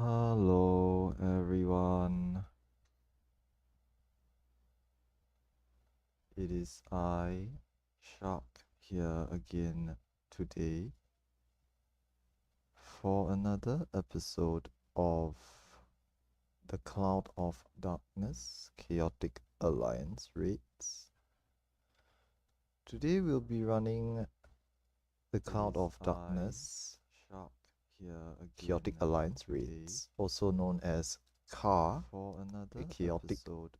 Hello everyone, it is I, Shark, here again today for another episode of the Cloud of Darkness Chaotic Alliance Raids. Today we'll be running the Cloud of Darkness Chaotic Alliance Raids, also known as CAR, the Chaotic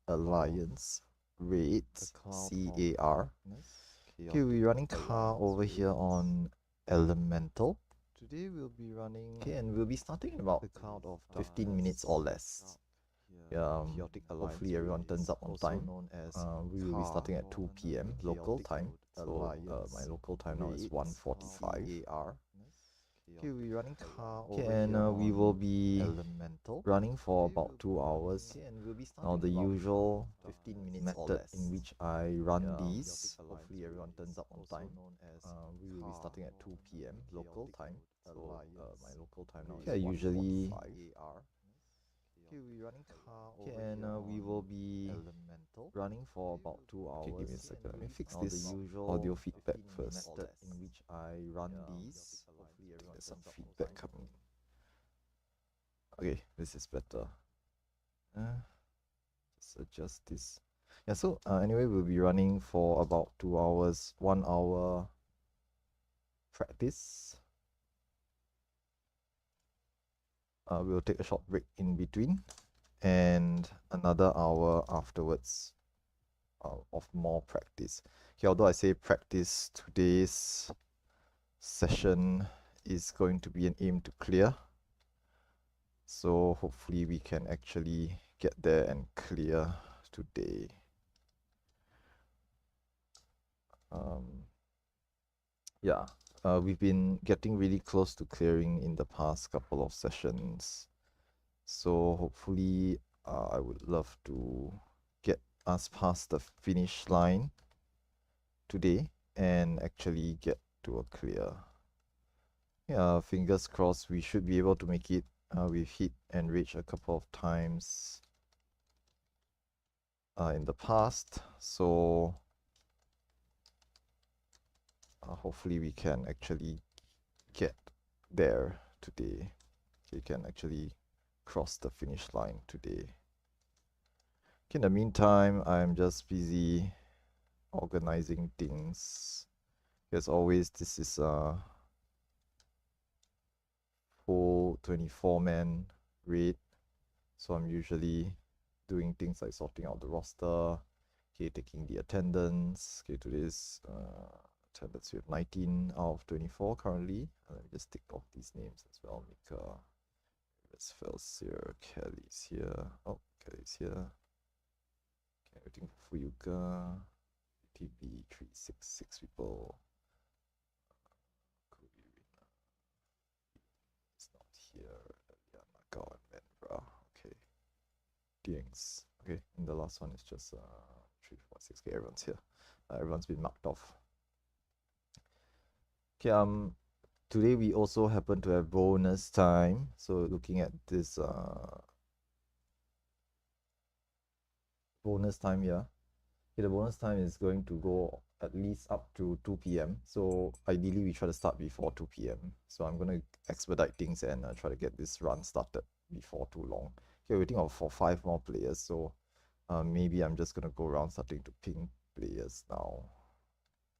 Alliance Raids, CAR. Okay, we're running CAR over here on Elemental. Today we'll be running. Okay, and we'll be starting in about 15 minutes or less. Hopefully everyone turns up on time. We will be starting at 2 p.m. local time. So my local time now is 1:45. Okay, we're running CAR over here. And we will be running for about 2 hours. Now the usual 15 minutes method in which I run these. Hopefully everyone turns up on time. We will be starting at 2 p.m. local time. So my local time now is usually. Okay, we're running CAR over here. And we will be running for about 2 hours. Okay, give me a second. Let me fix this audio feedback first. Method in which I run these. Hopefully there's some feedback coming. Okay, this is better. Let's adjust this. Yeah, so anyway, we'll be running for about 2 hours, 1 hour practice. We'll take a short break in between and another hour afterwards of more practice. Okay, although I say practice, today's session is going to be an aim to clear. So hopefully we can actually get there and clear today. Yeah, we've been getting really close to clearing in the past couple of sessions. So hopefully I would love to get us past the finish line today and actually get to a clear. Yeah, fingers crossed we should be able to make it. We've hit and reached a couple of times in the past, so hopefully we can actually get there today. We can actually cross the finish line today. Okay, in the meantime, I'm just busy organizing things. As always, this is a full 24-man raid, so I'm usually doing things like sorting out the roster, okay, taking the attendance. Okay, today's attendance, we have 19 out of 24 currently. Let me just tick off these names as well. Mika, Westfell's here, Kelly's here. Oh, Kelly's here. Okay, waiting for Fuyuka. TB 366 people. It's not here. Naka and Menra. Okay. Dings. Okay, and the last one is just 3, 4, 6. Okay, everyone's here. Everyone's been marked off. Okay, today we also happen to have bonus time. So looking at this bonus time here. Okay, the bonus time is going to go at least up to 2 p.m. So ideally we try to start before 2 p.m. So I'm going to expedite things and try to get this run started before too long. Okay, waiting for 5 more players. So maybe I'm just going to go around starting to ping players now.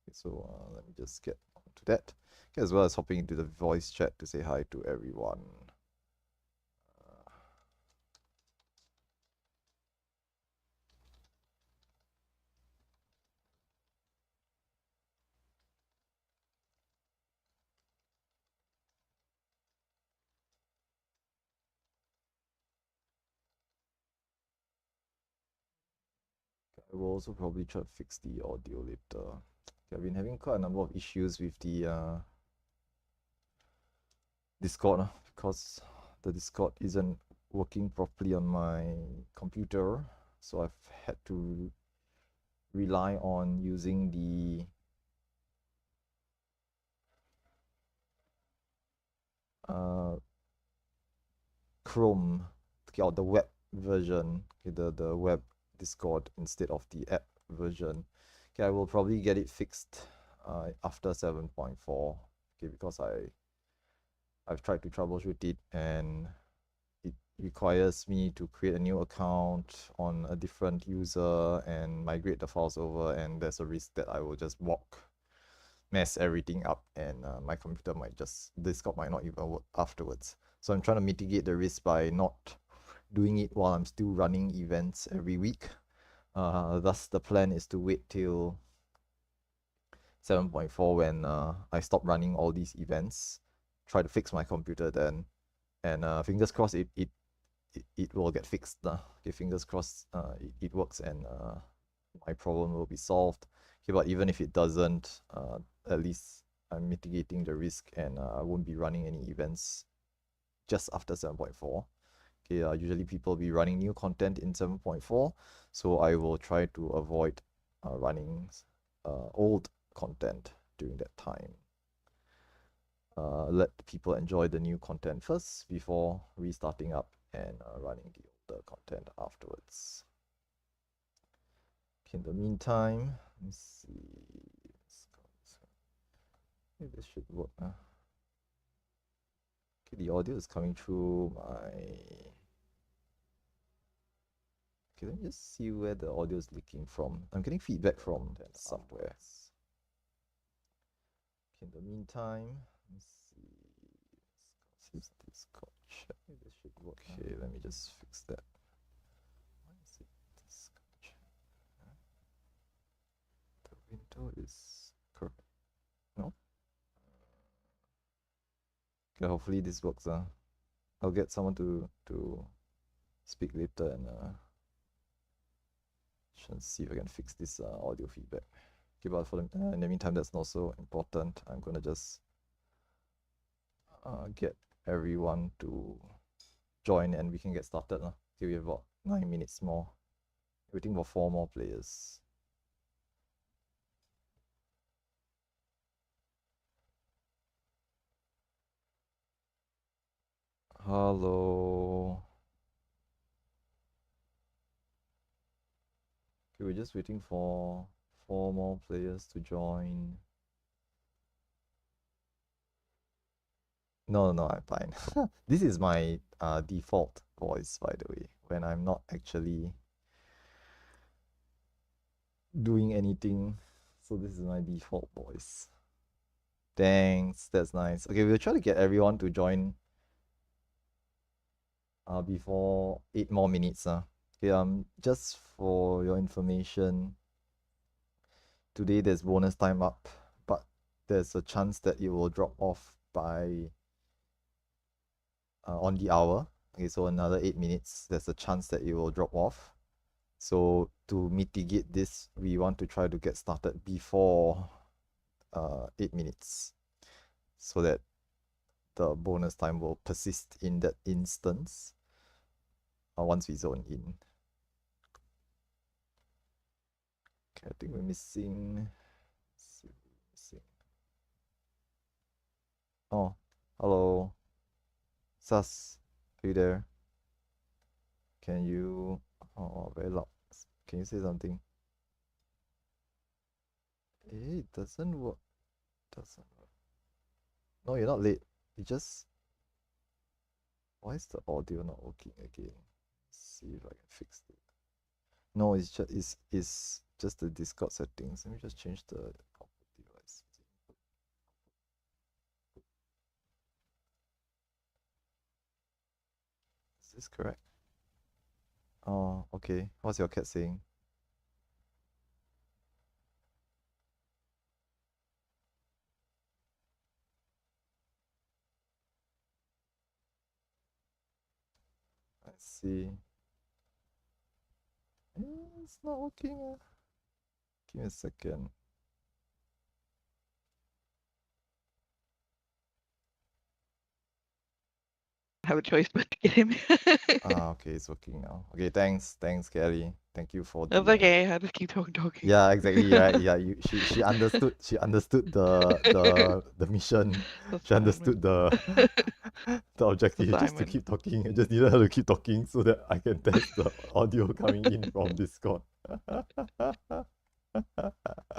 Okay, so let me just get onto that. Okay, as well as hopping into the voice chat to say hi to everyone. I will also probably try to fix the audio later. Okay, I've been having quite a number of issues with the Discord because the Discord isn't working properly on my computer, so I've had to rely on using the Chrome, okay, or the web version, okay, the web Discord instead of the app version. Okay, I will probably get it fixed after 7.4, okay, because I've tried to troubleshoot it and it requires me to create a new account on a different user and migrate the files over, and there's a risk that I will just mess everything up and my computer might just, Discord might not even work afterwards. So I'm trying to mitigate the risk by not doing it while I'm still running events every week. Thus the plan is to wait till 7.4 when I stop running all these events, try to fix my computer then, and fingers crossed it will get fixed. Okay, fingers crossed it works and my problem will be solved. Okay, but even if it doesn't, at least I'm mitigating the risk and I won't be running any events just after 7.4. Okay, usually people be running new content in 7.4, so I will try to avoid running old content during that time. Let people enjoy the new content first before restarting up and running the older content afterwards. Okay, in the meantime, let's see. Maybe this should work. Okay, the audio is coming through my. Okay, let me just see where the audio is leaking from. I'm getting feedback from somewhere. Okay, in the meantime, let's see. Let's Discord chat. This should work. Okay, let me just fix that. Why is it Discord chat? The window is correct. No? Okay, hopefully this works. I'll get someone to speak later and see if I can fix this audio feedback. Okay, but for the, in the meantime, that's not so important. I'm gonna just get everyone to join and we can get started. Okay, we have about 9 minutes more. Waiting for 4 more players. Hello. Okay, we're just waiting for 4 more players to join. No, I'm fine. This is my default voice, by the way, when I'm not actually doing anything. So this is my default voice. Thanks, that's nice. Okay, we'll try to get everyone to join before 8 more minutes. Okay, just for your information, today there's bonus time up, but there's a chance that it will drop off by on the hour. Okay, so another 8 minutes, there's a chance that it will drop off. So to mitigate this, we want to try to get started before 8 minutes so that the bonus time will persist in that instance once we zone in. Okay, I think we're missing. Oh, hello. Sus, are you there? Can you? Oh, very loud. Can you say something? It doesn't work. No, you're not late. It just. Why is the audio not working again? Let's see if I can fix it. No, it's just the Discord settings. Let me just change the output device. Is this correct? Oh, okay. What's your cat saying? I see. It's not working. Give me a second. Have a choice but to get him. Okay, it's working now. Okay, thanks, Kelly. Thank you for That's the okay. I just keep talking. yeah, exactly, right. Yeah, she understood, she understood the mission. She understood the the objective, just to Assignment. keep talking. I just needed her to keep talking so that I can test the audio coming in from Discord. I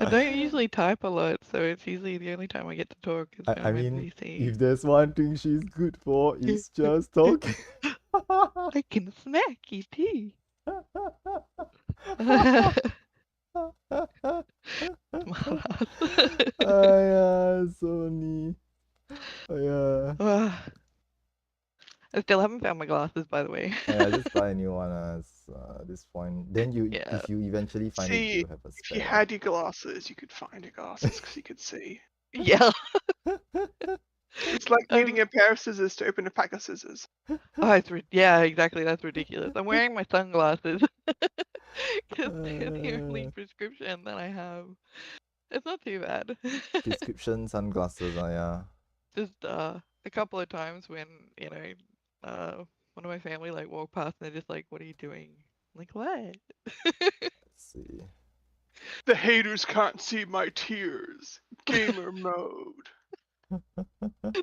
don't usually type a lot, so it's usually the only time I get to talk is when I I'm in mean, VC. if there's one thing she's good for, it's just talking. I can smack you too. Yeah, Sony. Yeah. I still haven't found my glasses, by the way. Yeah, just buy a new one at this point. Then you, Yeah. if you eventually find it, See, you have a if you spare. had your glasses, you could find your glasses because you could see. Yeah. It's like needing a pair of scissors to open a pack of scissors. Oh, yeah, exactly. That's ridiculous. I'm wearing my sunglasses because they're the only prescription that I have. It's not too bad. Prescription sunglasses, yeah. Just a couple of times when one of my family like walked past and they're just like, "What are you doing?" I'm like, "What?" Let's see. The haters can't see my tears. Gamer mode.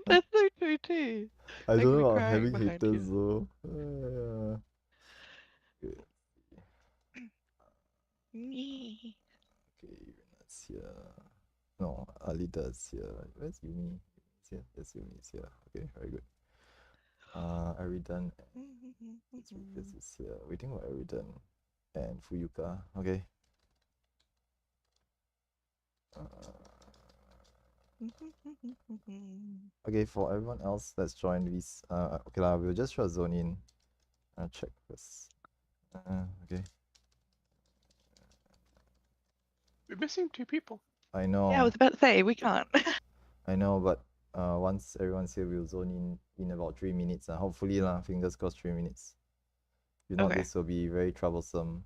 That's so true too. I I don't could know be about crying having behind haters you. though. Okay, Rena's here. No, Alida's here. Where's Yumi? It's here. Yes, Yumi is here. Okay, very good. Aridan this is here. Waiting for Aridan and Fuyuka. Okay. Okay, for everyone else, let's join these. Okay lah, we'll just try to zone in. Check first. Okay. We're missing 2 people. I know. Yeah, I was about to say we can't. I know, but once everyone's here, we'll zone in about 3 minutes. Hopefully lah, fingers crossed 3 minutes. If not, Okay. this will be very troublesome.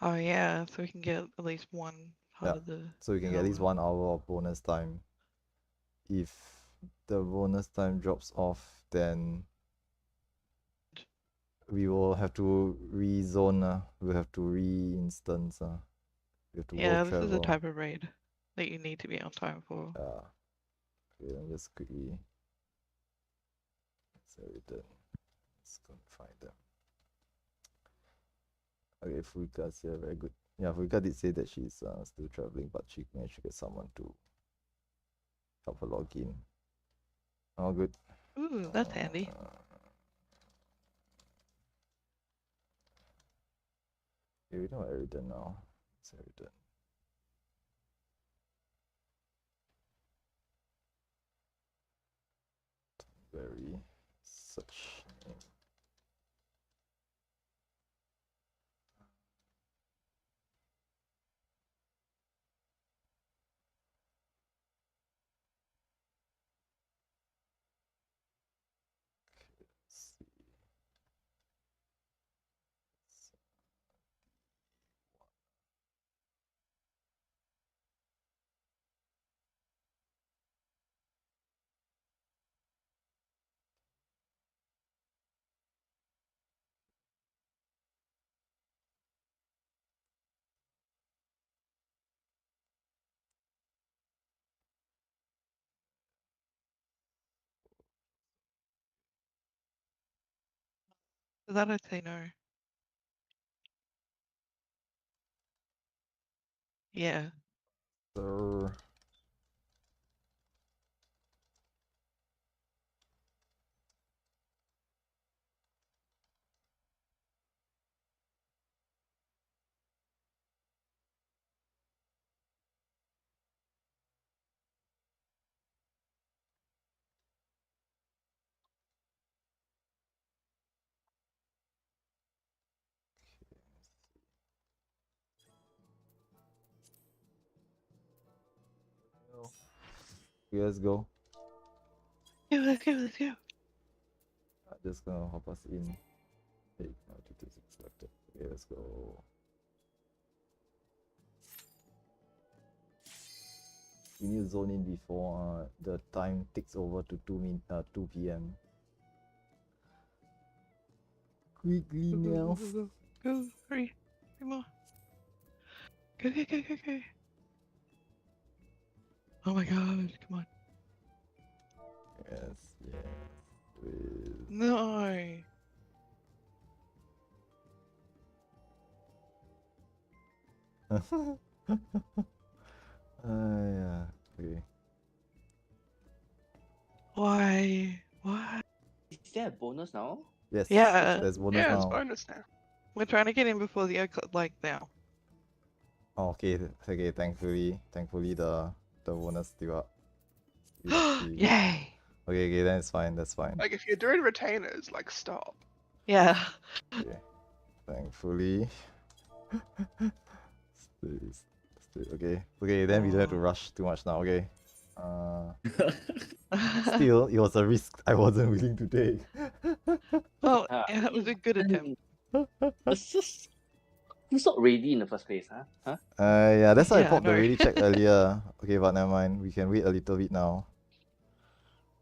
Oh yeah, so we can get at least one part of the. So we can get at least 1 hour of bonus time. If the bonus time drops off, then we will have to rezone. We'll have to re-instance. We have to Yeah, world this is the travel. type of raid that you need to be on time for. Yeah. Okay, let me just quickly. Let's go find them. Okay, Fuika's here, very good. Yeah, Fuika did say that she's still traveling, but she managed to get someone to help her log in. Oh, good. Ooh, that's handy. Okay, we know Eridan now. It's Eridan. Very such. So that I'd say no. Yeah. Let's go. Let's go. Let's go. Just gonna hop us in. Hey, no, selected. Okay, let's go. We need to zone in before the time ticks over to 2 p.m. Quickly now. Go, hurry. 3 more. Go, go, go, go, go. Oh my god, come on. Yes, please. No. Yeah. Okay. Why? Why? Is there a bonus now? Yes. Yeah. There's bonus Yeah, it's now. bonus now. We're trying to get in before the like now. Oh, okay. Okay. Thankfully, the bonus still up. Yay! Okay. Then it's fine. That's fine. Like, if you're doing retainers, like, stop. Yeah. Okay. Thankfully. Okay. Okay. Then we don't have to rush too much now. Okay. Still, it was a risk I wasn't willing to take. Well, Ah, yeah, it was a good attempt. It's just who's not ready in the first place, huh? Huh? Yeah, that's why I Yeah, I popped the know. ready check earlier. Okay, but never mind. We can wait a little bit now.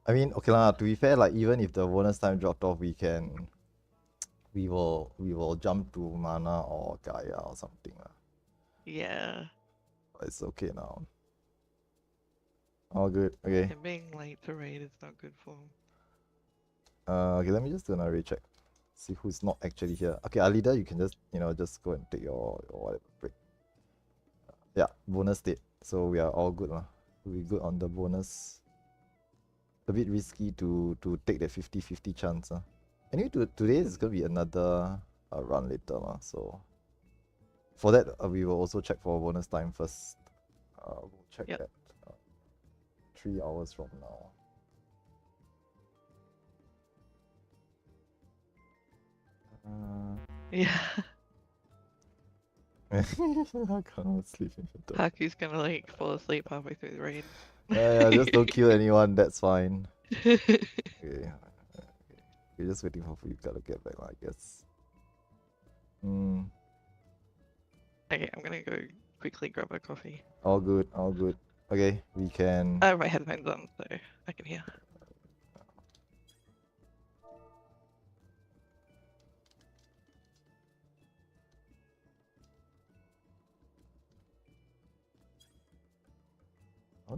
I mean, okay lah. To be fair, like even if the bonus time dropped off, we will jump to mana or Gaia or something lah. Yeah. But it's okay now. All good. Okay. And being late to raid is not good for him. Okay. Let me just do another recheck. See who's not actually here. Okay, our leader, you can just just go and take your whatever break. Yeah, bonus state. So we are all good lah. We good on the bonus. A bit risky to take that 50-50 chance. Anyway, today is gonna be another run later lah. So for that, we will also check for bonus time first. We'll check Yep. that 3 hours from now. Yeah. I can't sleep in the dark. Haku's gonna like fall asleep halfway through the raid. Yeah, just don't kill anyone. That's fine. Okay. We're just waiting for you to get back, I guess. Okay, I'm gonna go quickly grab a coffee. All good, all good. Okay, we can. I have my headphones on, so I can hear.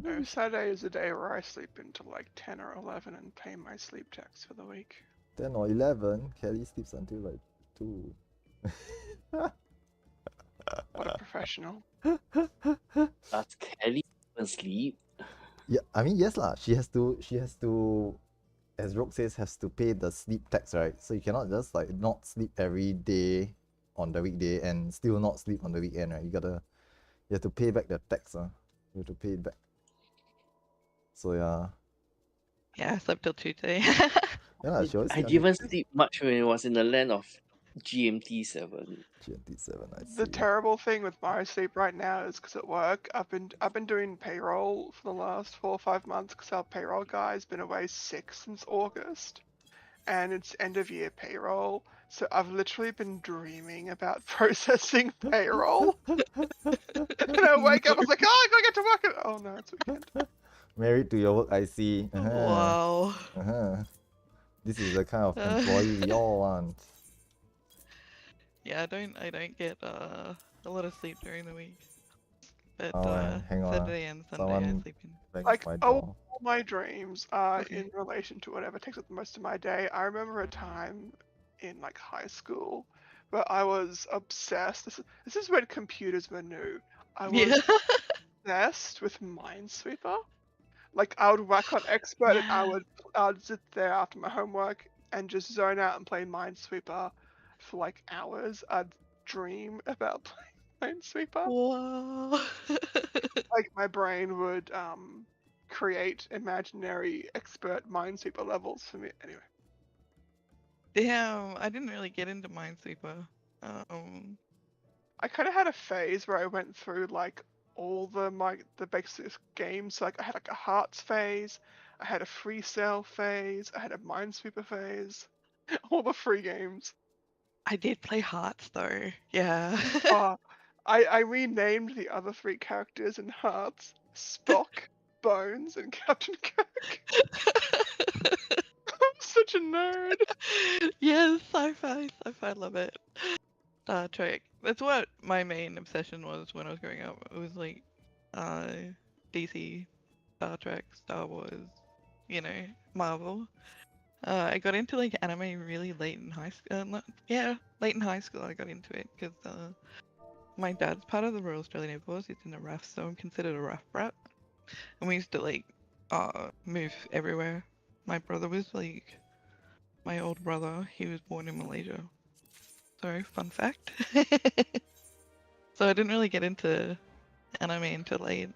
No, Saturday is the day where I sleep until like 10 or 11 and pay my sleep tax for the week. 10 or 11. Kelly sleeps until like 2. What a professional. Does Kelly even sleep? Yeah, I mean, yes lah. She has to, as Rogue says, has to pay the sleep tax, right? So you cannot just like not sleep every day on the weekday and still not sleep on the weekend, right? You have to pay back the tax, You have to pay it back. So yeah. Yeah, I slept till 2 today. Yeah lah, she always I didn't sleep much when it was in the land of GMT7. GMT7, I see. The terrible thing with my sleep right now is because at work I've been doing payroll for the last 4 or 5 months because our payroll guy's been away sick since August, and it's end of year payroll. So I've literally been dreaming about processing payroll. And I wake up, I was like, oh, I gotta get to work. Oh no, it's weekend. Married to your work, I see. Wow. This is the kind of employee we all want. Yeah, I don't get a lot of sleep during the week. But Oh, man, hang on. Saturday and Sunday I Someone sleep in. banged Like, my oh, door. all my dreams are Okay. in relation to whatever takes up the most of my day. I remember a time in like high school where I was obsessed. This is when computers were new. I was Yeah. obsessed with Minesweeper. Like I would whack on expert and I'd sit there after my homework and just zone out and play Minesweeper for like hours. I'd dream about playing Minesweeper. Wow. Like my brain would create imaginary expert Minesweeper levels for me. Anyway, Damn, I didn't really get into Minesweeper. I kind of had a phase where I went through like all the basic games. So, like I had like a Hearts phase, I had a Free Cell phase, I had a Minesweeper phase, all the free games. I did play Hearts though. Yeah. I renamed the other 3 characters in Hearts: Spock, Bones, and Captain Kirk. I'm such a nerd. Yes, sci-fi, love it. Star Trek. That's what my main obsession was when I was growing up. It was like, DC, Star Trek, Star Wars, Marvel. I got into like anime really late in high school. Late in high school I got into it because my dad's part of the Royal Australian Air Force. He's in a RAF, so I'm considered a RAF brat. And we used to like move everywhere. My brother was like my older brother. He was born in Malaysia. So fun fact. So I didn't really get into anime until late.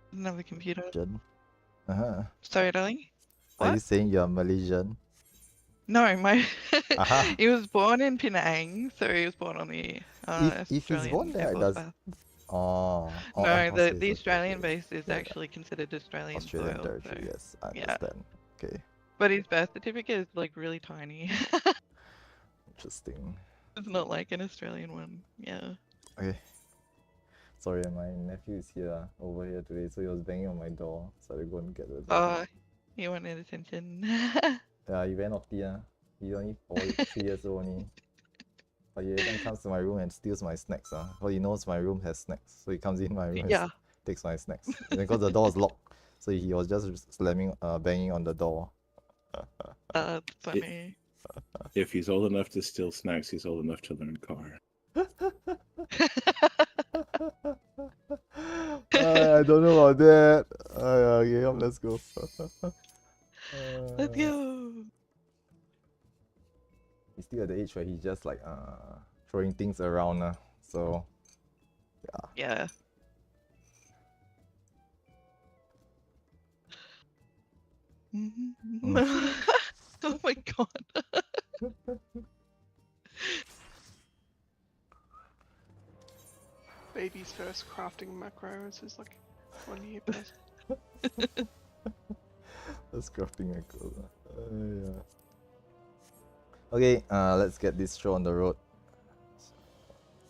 Didn't have a computer. Uh-huh. Sorry, darling. Are you What? saying you're Malaysian? No, Aha. he was born in Penang, so he was born on the If he's Australian born there, Air it Force does. base. Oh, oh, No, oh, okay, the so- Australian okay. base is Yeah, actually considered Australian Australian soil. territory. So. Yes, I Yeah. understand. Okay, But his birth certificate is like really tiny. interesting. It's not like an Australian one. Yeah. Okay. Sorry, my nephew is here over here today, so he was banging on my door. So I go and get the door. You wanted attention. Yeah, he very naughty. He only 3 years old only. But he every time comes to my room and steals my snacks. Well, he knows my room has snacks, so he comes in my room and Yeah. takes my snacks. And because the door is locked, so he was just banging on the door. That's funny. If he's old enough to steal snacks, he's old enough to learn car. I don't know about that. Okay, let's go. Let's go. He's still at the age where he's just like throwing things around. So Yeah. Oh my god. Baby's first crafting macro is his like 1 year person. that's crafting a cool. Yeah. Okay, let's get this show on the road.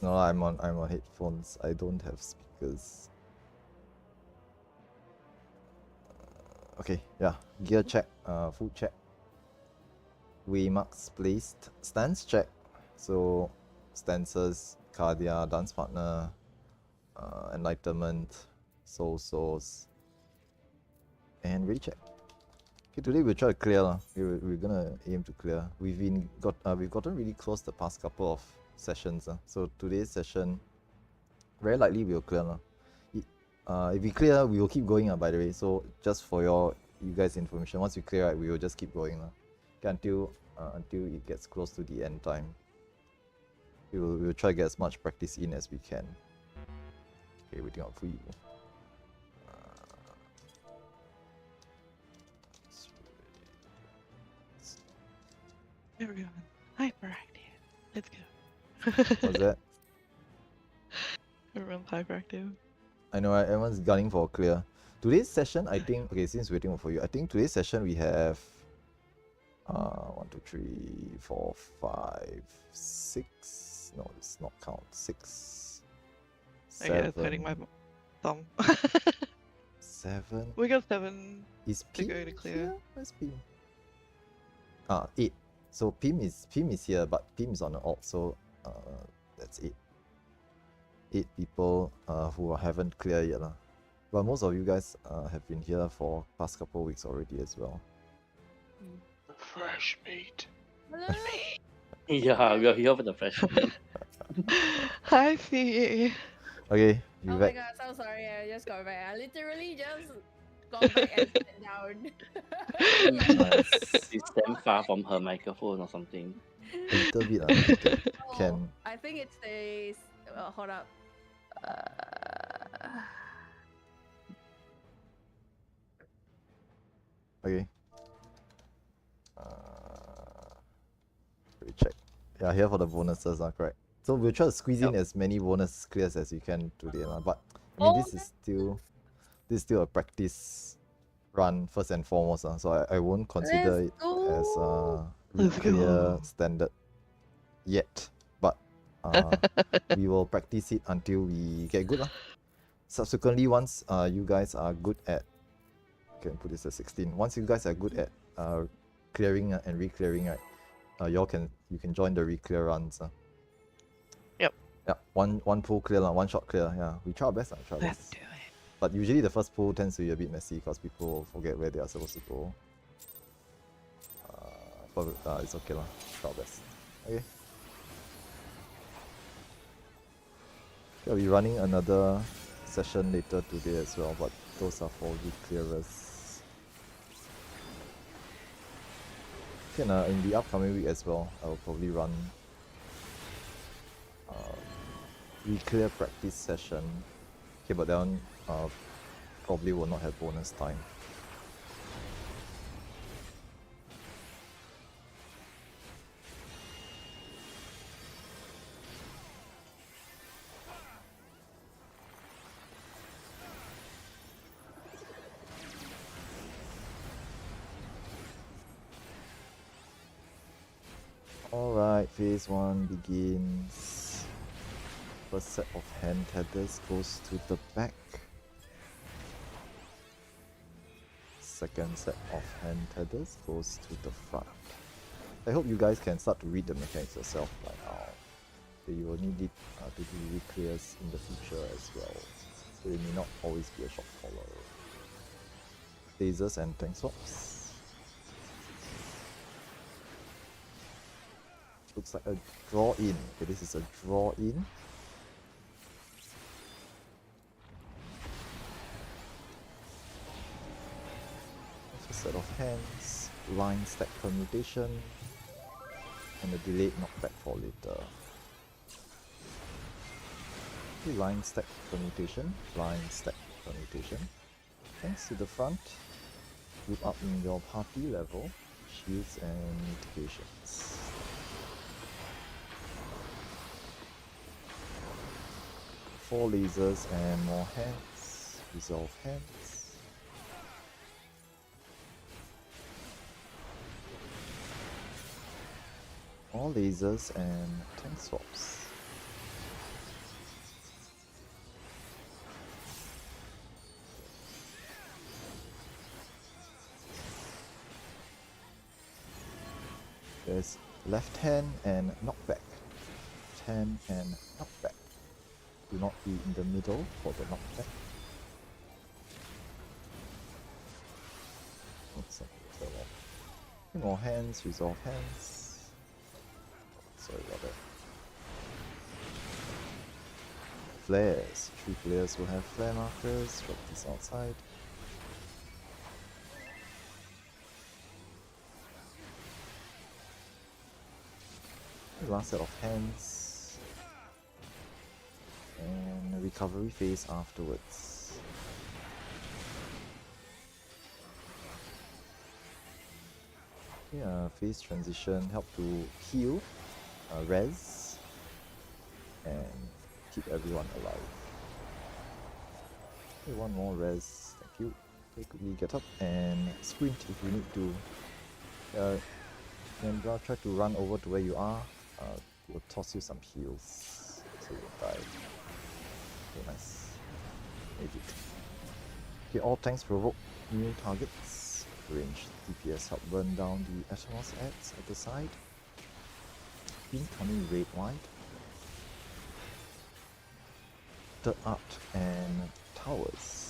No, I'm on headphones. I don't have speakers. Okay, yeah. Gear check, food check. Waymarks placed. Stance check. So stances, cardia, dance partner, enlightenment, soul souls, and recheck. Okay, today we'll try to clear. We're gonna aim to clear. We've gotten really close the past couple of sessions. So today's session, very likely we'll clear. If we clear, we will keep going. By the way, so just for you guys' information, once we clear, we will just keep going. Okay, until it gets close to the end time. We'll try to get as much practice in as we can. Okay, waiting out for you. Everyone, hyperactive. Let's go. What's that? Everyone's hyperactive. I know, right? Everyone's gunning for a clear. Today's session, I think. Okay, since waiting for you, I think today's session we have 1, 2, 3, 4, 5, 6. No, it's not count. 6, I 7. guess hurting my thumb. 7. We got 7. Is to Pim go to clear. here? Where's Pim? 8. So Pim is here, but Pim is on the alt, so that's 8. 8 people who haven't cleared yet. But most of you guys have been here for past couple of weeks already as well. Fresh meat. Hello? Yeah, we are here for the fresh meat. Hi, Fee. Okay, you Oh my back. god, so sorry, I just got back. I literally just got back and sat down. Nice. It's damn far from her microphone or something. A little bit. Okay. Oh, Can. I think it stays. Hold up. Okay. Recheck. Yeah, here for the bonuses, correct. So we'll try to squeeze in as many bonus clears as we can today, but I mean Oh, this is still a practice run first and foremost, so I won't consider it as Let's clear go. standard yet. But we will practice it until we get good. Subsequently, once you guys are good at, can put this at 16. Once you guys are good at clearing and re-clearing, right, you can join the re-clear runs. Yep. Yeah, one pull clear, one shot clear. Yeah, we try our best. Try our Let's best. do it. But usually the first pull tends to be a bit messy because people forget where they are supposed to go. But it's okay lah. Try our best. Okay. I'll be running another session later today as well, but those are for re-clearers. Okay, in the upcoming week as well, I'll probably run re-clear practice session. Okay, but that one probably will not have bonus time. Alright, phase 1 begins. First set of hand tethers goes to the back. Second set of hand tethers goes to the front. I hope you guys can start to read the mechanics yourself by now. You will need it to do re-clears in the future as well. So it may not always be a shot caller. Lasers and tank swaps. Looks like a draw in. Okay, this is a draw in. A set of hands, line stack permutation, and a delayed knockback for later. Okay, line stack permutation, line stack permutation. Thanks to the front, group up in your party level, shields and mitigations. Four lasers and more hands, resolve hands. More lasers and tank swaps. There's left hand and knockback. Left hand and knockback. Do not be in the middle for the knockback. Oops, more hands, resolve hands. Sorry about that. Flares. 3 players will have flare markers. Drop this outside. Last set of hands. And a recovery phase afterwards. Yeah, phase transition help to heal, res, and keep everyone alive. Okay, one more res, thank you. Okay, quickly get up and sprint if you need to. And try to run over to where you are. We'll toss you some heals, so you'll die. Okay, nice. Made it. Okay, all tanks provoke new targets. Range DPS help burn down the Atmos ads at the side. Incoming raid wide. Dirt art and towers.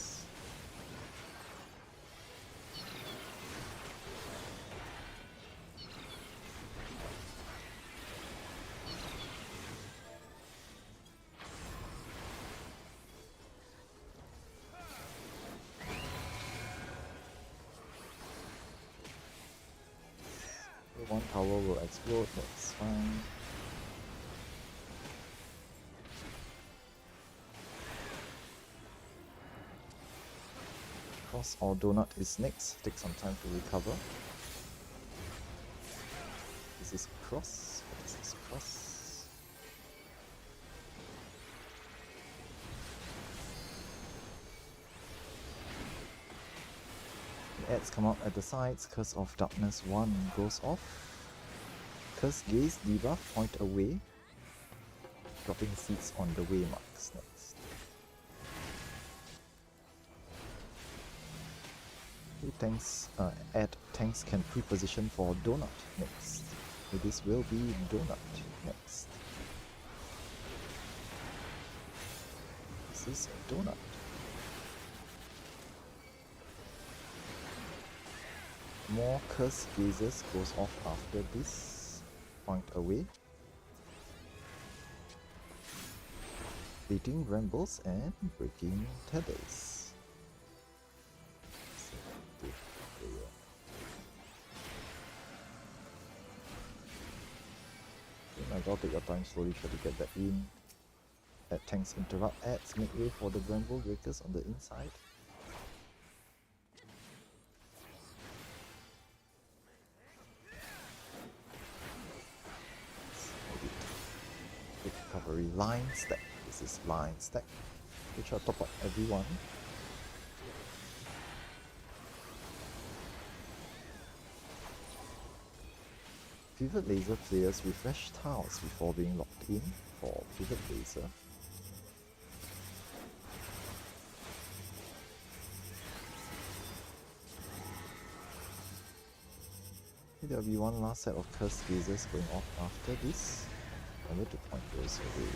One tower will explode, that's fine. Cross or donut is next, take some time to recover. This is cross, what is this cross? The ads come out at the sides, Curse of Darkness 1 goes off. Curse Gaze debuff, point away. Dropping seeds on the way marks next. Tanks, tanks can pre-position for Donut next. So this will be Donut next. versus Donut. More Curse Gazers goes off after this. Point away. Beating Brambles and breaking tethers. I gotta take your time slowly, try to get that in. Add tanks interrupt adds, make way for the Bramble Breakers on the inside. Quick recovery, line stack. This is line stack. We try to top up everyone. Pivot Laser players refresh tiles before being locked in for Pivot Laser. There will be one last set of Curse Gazers going off after this. Remember to point those away.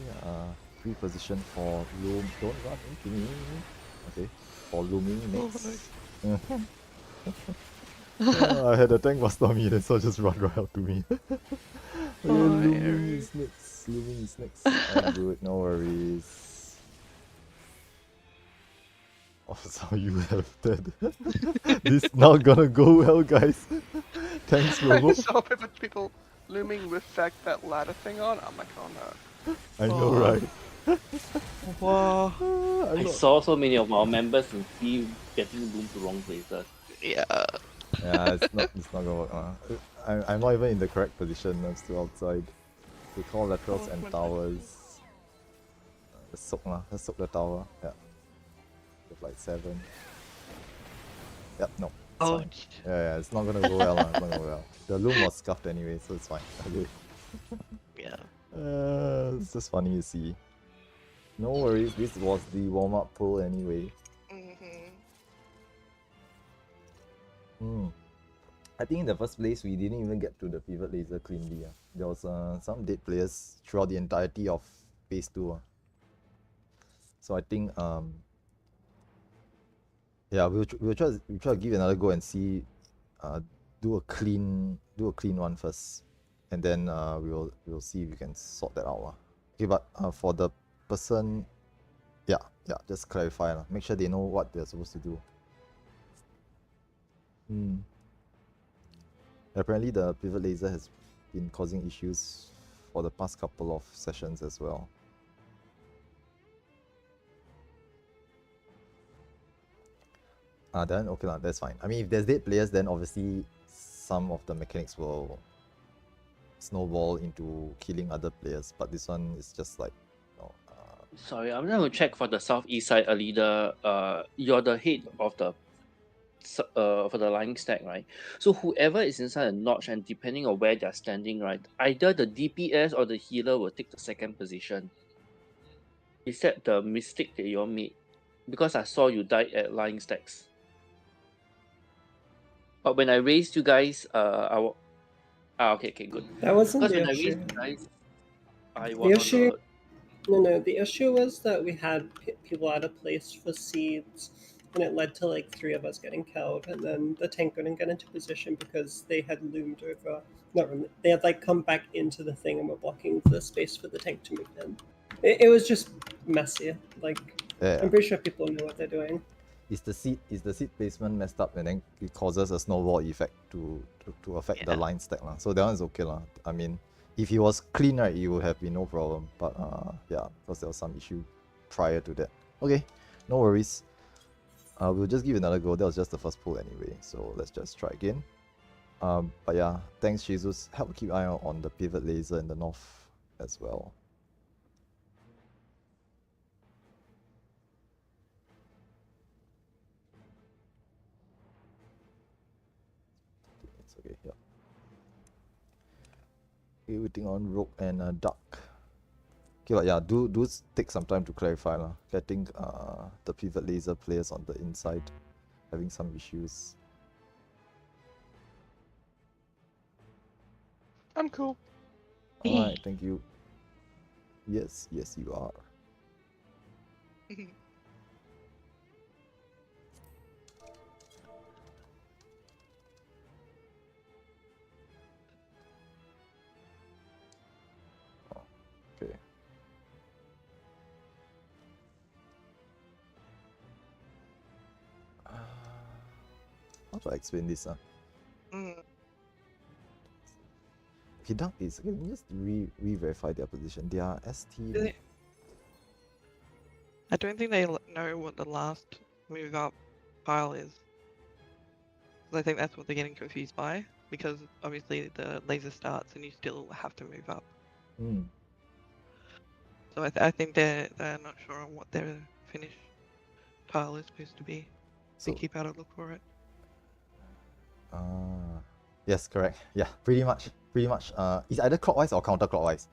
Yeah, pre-position for Loom. Don't run into me. Okay, for looming next. I had a tank master on me, then so just run right up to me. Looming is next. Looming is next. I'm good, no worries. Oh, so you have that. This not gonna go well, guys. Thanks, I Robo. saw people looming with that ladder thing on. I'm like, oh no. I know, right? Whoa. I'm I not- saw so many of our members in C getting loomed to wrong places. Yeah. Yeah, it's not gonna work. I'm not even in the correct position. I'm still outside. They call laterals and towers. Let's soak lah. Let's soak the tower. Yeah. With like 7. Yep. No. It's Oh, fine. Yeah, it's not gonna go well. It's not gonna go well. The loom was scuffed anyway, so it's fine. Okay. yeah. It's just funny to see. No worries. This was the warm-up pull anyway. I think in the first place we didn't even get to the Pivot Laser cleanly. There was some dead players throughout the entirety of phase 2. So I think yeah, we'll try to give another go and see, do a clean one first, and then we'll see if we can sort that out. Okay, but for the person, yeah, just clarify make sure they know what they're supposed to do. Apparently the Pivot Laser has been causing issues for the past couple of sessions as well. Then okay lah, that's fine. I mean, if there's dead players, then obviously some of the mechanics will snowball into killing other players. But this one is just like, Sorry, I'm going to check for the southeast side, a leader. You're the head of the for the lying stack, right? So whoever is inside a notch, and depending on where they're standing, right, either the DPS or the healer will take the second position. Is that the mistake that you all made? Because I saw you died at lying stacks. But when I raised you guys, okay, good. That wasn't Because the when I issue. raised you guys, I The was on issue, the... no, the issue was that we had people out of place for seeds, and it led to like 3 of us getting killed, and then the tank couldn't get into position because they had loomed over. They had like come back into the thing and were blocking the space for the tank to move in. It was just messy. Like, yeah. I'm pretty sure people know what they're doing. Is the seed placement messed up, and then it causes a snowball effect to affect the line stack lah. So that one is okay lah. I mean, if it was clean, right, it would have been no problem. But yeah, because there was some issue prior to that. Okay, no worries. We'll just give it another go. That was just the first pull anyway, so let's just try again. But yeah, thanks Jesus. Help keep eye out on the Pivot Laser in the north as well. It's okay, yeah. Okay, waiting on Rogue and Duck. Okay, but yeah, do take some time to clarify lah. I think the Pivot Laser players on the inside having some issues. I'm cool. Alright, thank you. Yes, yes you are. Okay. How do I explain this? Mm. Okay, Duck is, okay, let me just re-verify their position. They are ST. Really? I don't think they know what the last move up pile is. 'Cause I think that's what they're getting confused by. Because obviously the laser starts and you still have to move up. Hmm. So I think they're not sure on what their finish tile is supposed to be. So, They keep out a look for it. yes, correct. Yeah, pretty much. It's either clockwise or counterclockwise.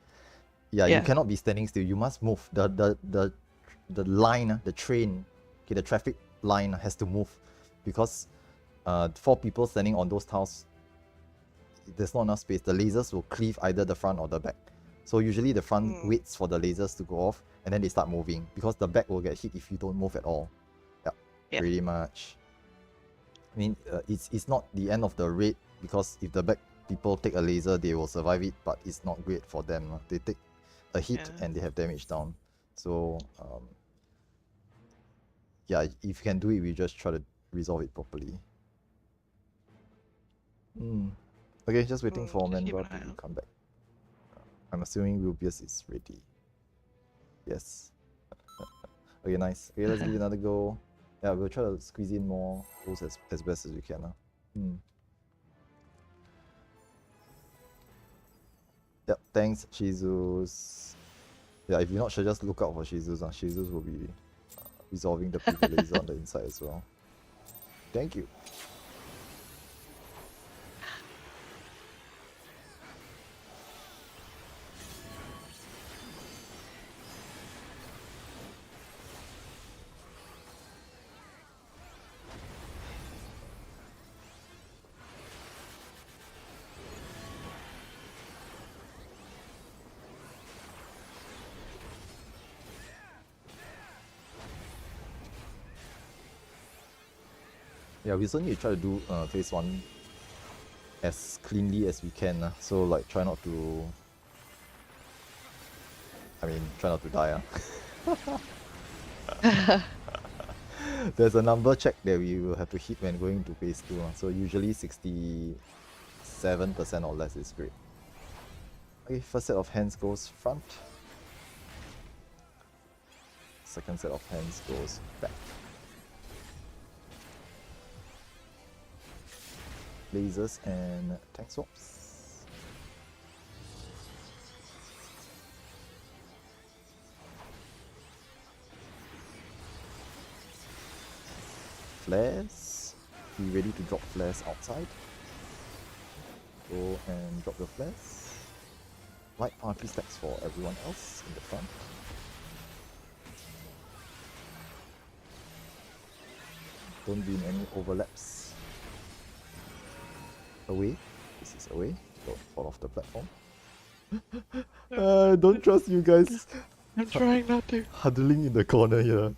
Yeah, you Yeah. cannot be standing still. You must move. The line, the train, okay, the traffic line has to move, because 4 people standing on those tiles, there's not enough space. The lasers will cleave either the front or the back. So usually the front waits for the lasers to go off, and then they start moving, because the back will get hit if you don't move at all. Yeah. Pretty much. I mean, it's not the end of the raid, because if the back people take a laser, they will survive it, but it's not great for them. They take a hit and they have damage down. So, yeah, if you can do it, we just try to resolve it properly. Okay, just waiting for just keep Mandra an eye to out. come back. I'm assuming Rubius is ready. Yes. Okay, nice. Okay, let's give it another go. Yeah, we'll try to squeeze in more holes as best as we can. Yep, thanks, Shizus. Yeah, if you're not sure, just look out for Shizus. Shizus will be resolving the pivot laser on the inside as well. Thank you. Yeah, we certainly try to do phase 1 as cleanly as we can. So, like, try not to... I mean, try not to die. There's a number check that we will have to hit when going to phase 2. So, usually 67% or less is great. Okay, first set of hands goes front. Second set of hands goes back. Lasers and tank swaps. Flares. Be ready to drop flares outside. Go and drop your flares. Light party stacks for everyone else in the front. Don't be in any overlaps. Away. This is away. Don't fall off the platform. Don't trust you guys. I'm trying not to. Huddling in the corner here.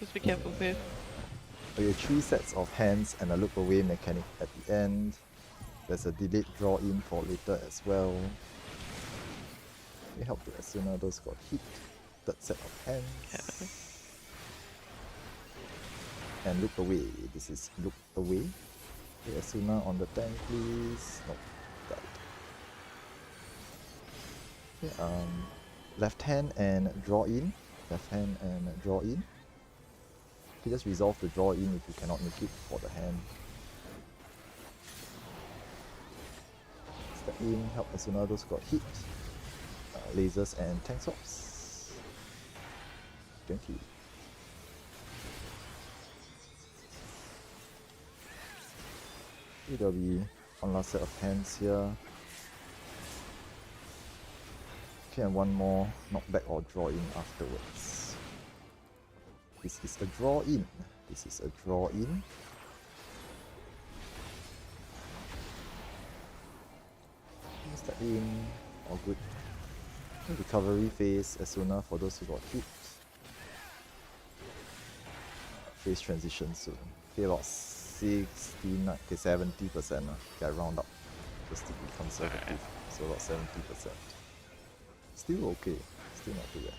Just be careful, Faith. Okay, 3 sets of hands and a look away mechanic at the end. There's a delayed draw in for later as well. We help as soon as those got hit. Third set of hands. And look away. This is look away. Okay, Asuna on the tank, please. Nope, died. Okay, left hand and draw in. Left hand and draw in. You just resolve the draw in if you cannot make it for the hand. Step in, help Asuna those got hit. Lasers and tank swaps. Thank you. Okay, there'll be one last set of hands here. Okay, and one more knockback or draw in afterwards. This is a draw in. This is a draw in. Step in, all good. Recovery phase as sooner for those who got hit. Phase transition soon. Okay, about 69, okay, 70%. Okay, I round up just to be conservative. So about 70%. Still okay. Still not too bad.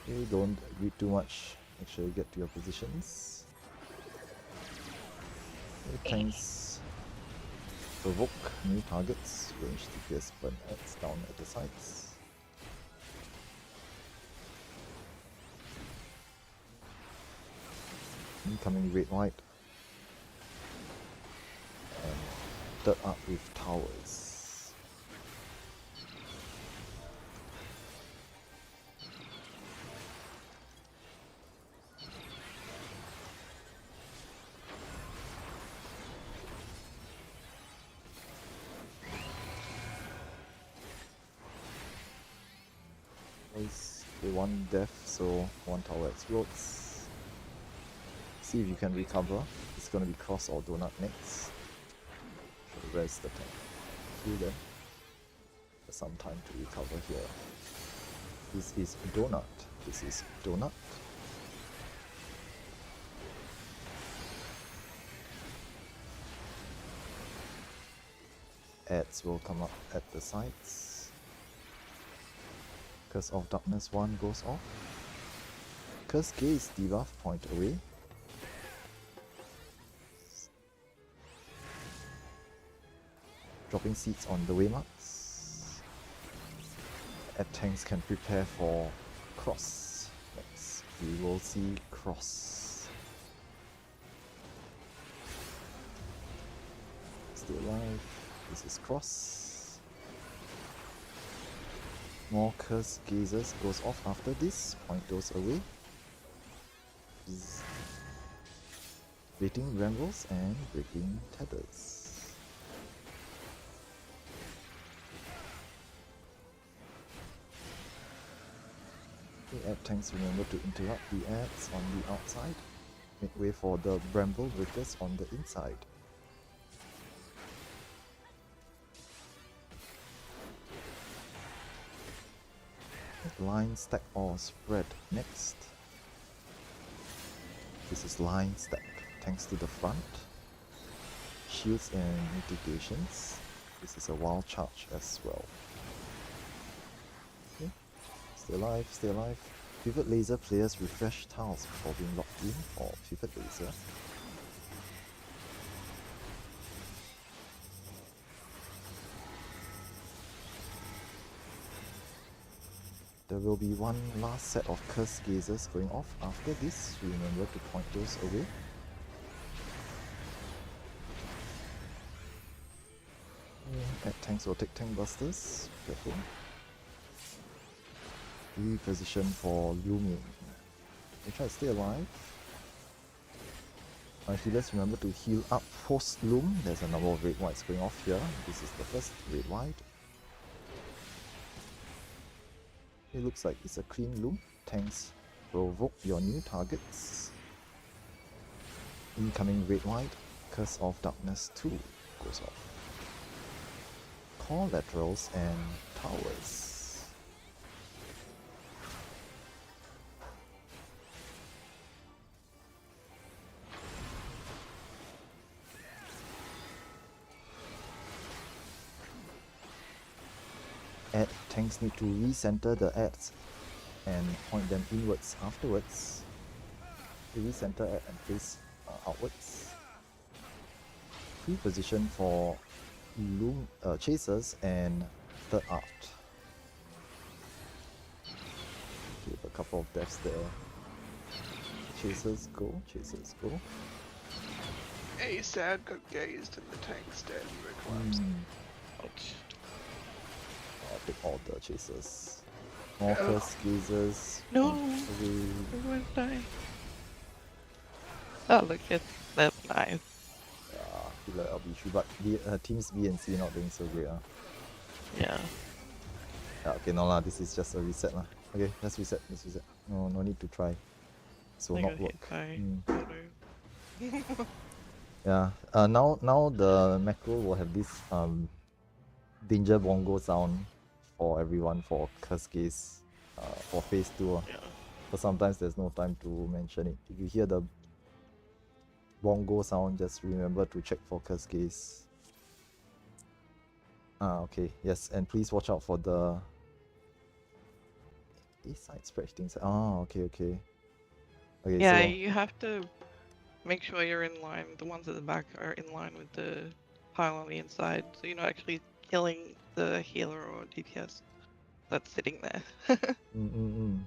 Okay, don't read too much. Make sure you get to your positions. Okay, tanks provoke new targets. Range DPS burn X down at the sides. Incoming red white. And third up with towers. Nice. Okay, one death, so one tower explodes. See if you can recover. It's gonna be cross or donut next. Should rest the tank. Kill them. There's some time to recover here. This is donut. This is donut. Ads will come up at the sides. Curse of Darkness 1 goes off. Curse Gaze debuff point away. Dropping seeds on the waymarks. Ad tanks can prepare for cross. Next, we will see cross. Stay alive. This is cross. More Curse Gazers goes off after this. Point those away. Baiting Brambles and breaking Tethers. Okay, ad tanks remember to interrupt the ads on the outside. Make way for the Bramble Breakers on the inside. Line, stack or spread next. This is line stack. Tanks to the front. Shields and mitigations. This is a wild charge as well. Okay. Stay alive, stay alive. Pivot laser players refresh tiles before being locked in for pivot laser. There will be one last set of Curse Gazers going off after this. Remember to point those away. At tanks will take tank busters. Careful. Reposition for looming. We try to stay alive. My healers remember to heal up post loom. There's a number of red whites going off here. This is the first red white. It looks like it's a clean loom. Tanks provoke your new targets. Incoming red white. Curse of Darkness 2 goes off. Core laterals and towers. Ad tanks need to recenter the ads and point them inwards afterwards. They recenter ad and face outwards. Free position for loom chasers and third art. Okay, a couple of deaths there. Chasers go, chasers go. ASAD got gazed and the tank's dead and collapsed. Ouch. I'll take all the chasers. More Curse Gazers. No! Away. Everyone's dying. Oh, look at that. Nice. Yeah, feel like LB3, but the teams B and C not doing so great. Yeah. Yeah, okay, no lah, this is just a reset lah. Okay, let's reset, let's reset. No need to try. So I not got work. hit by Mm. Photo. Yeah, Yeah. Now the macro will have this danger bongo sound for everyone for curse case for phase 2. Yeah. But sometimes there's no time to mention it. If you hear the bongo sound, just remember to check for curse case. Okay, yes, and please watch out for the these side spread things. Okay. Okay, Yeah, so you have to make sure you're in line. The ones at the back are in line with the pile on the inside, so you're not actually killing the healer or DPS that's sitting there. mm.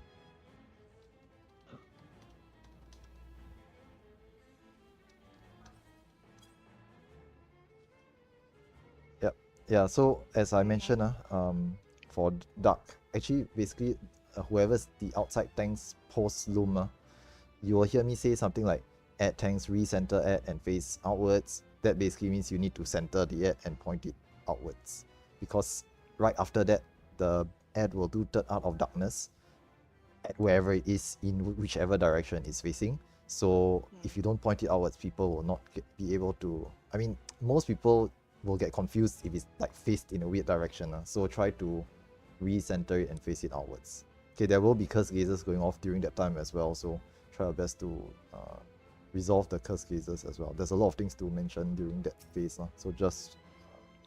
Yep. Yeah, so as I mentioned, for Dark, actually basically whoever's the outside tanks post Loom, you will hear me say something like add tanks, recenter ad and face outwards. That basically means you need to center the ad and point it outwards. Because right after that, the ad will do third out of darkness at wherever it is in whichever direction it's facing. So if you don't point it outwards, people will not be able to. I mean, most people will get confused if it's like faced in a weird direction. So try to recenter it and face it outwards. Okay, there will be curse gazes going off during that time as well. So try our best to resolve the curse gazes as well. There's a lot of things to mention during that phase. So just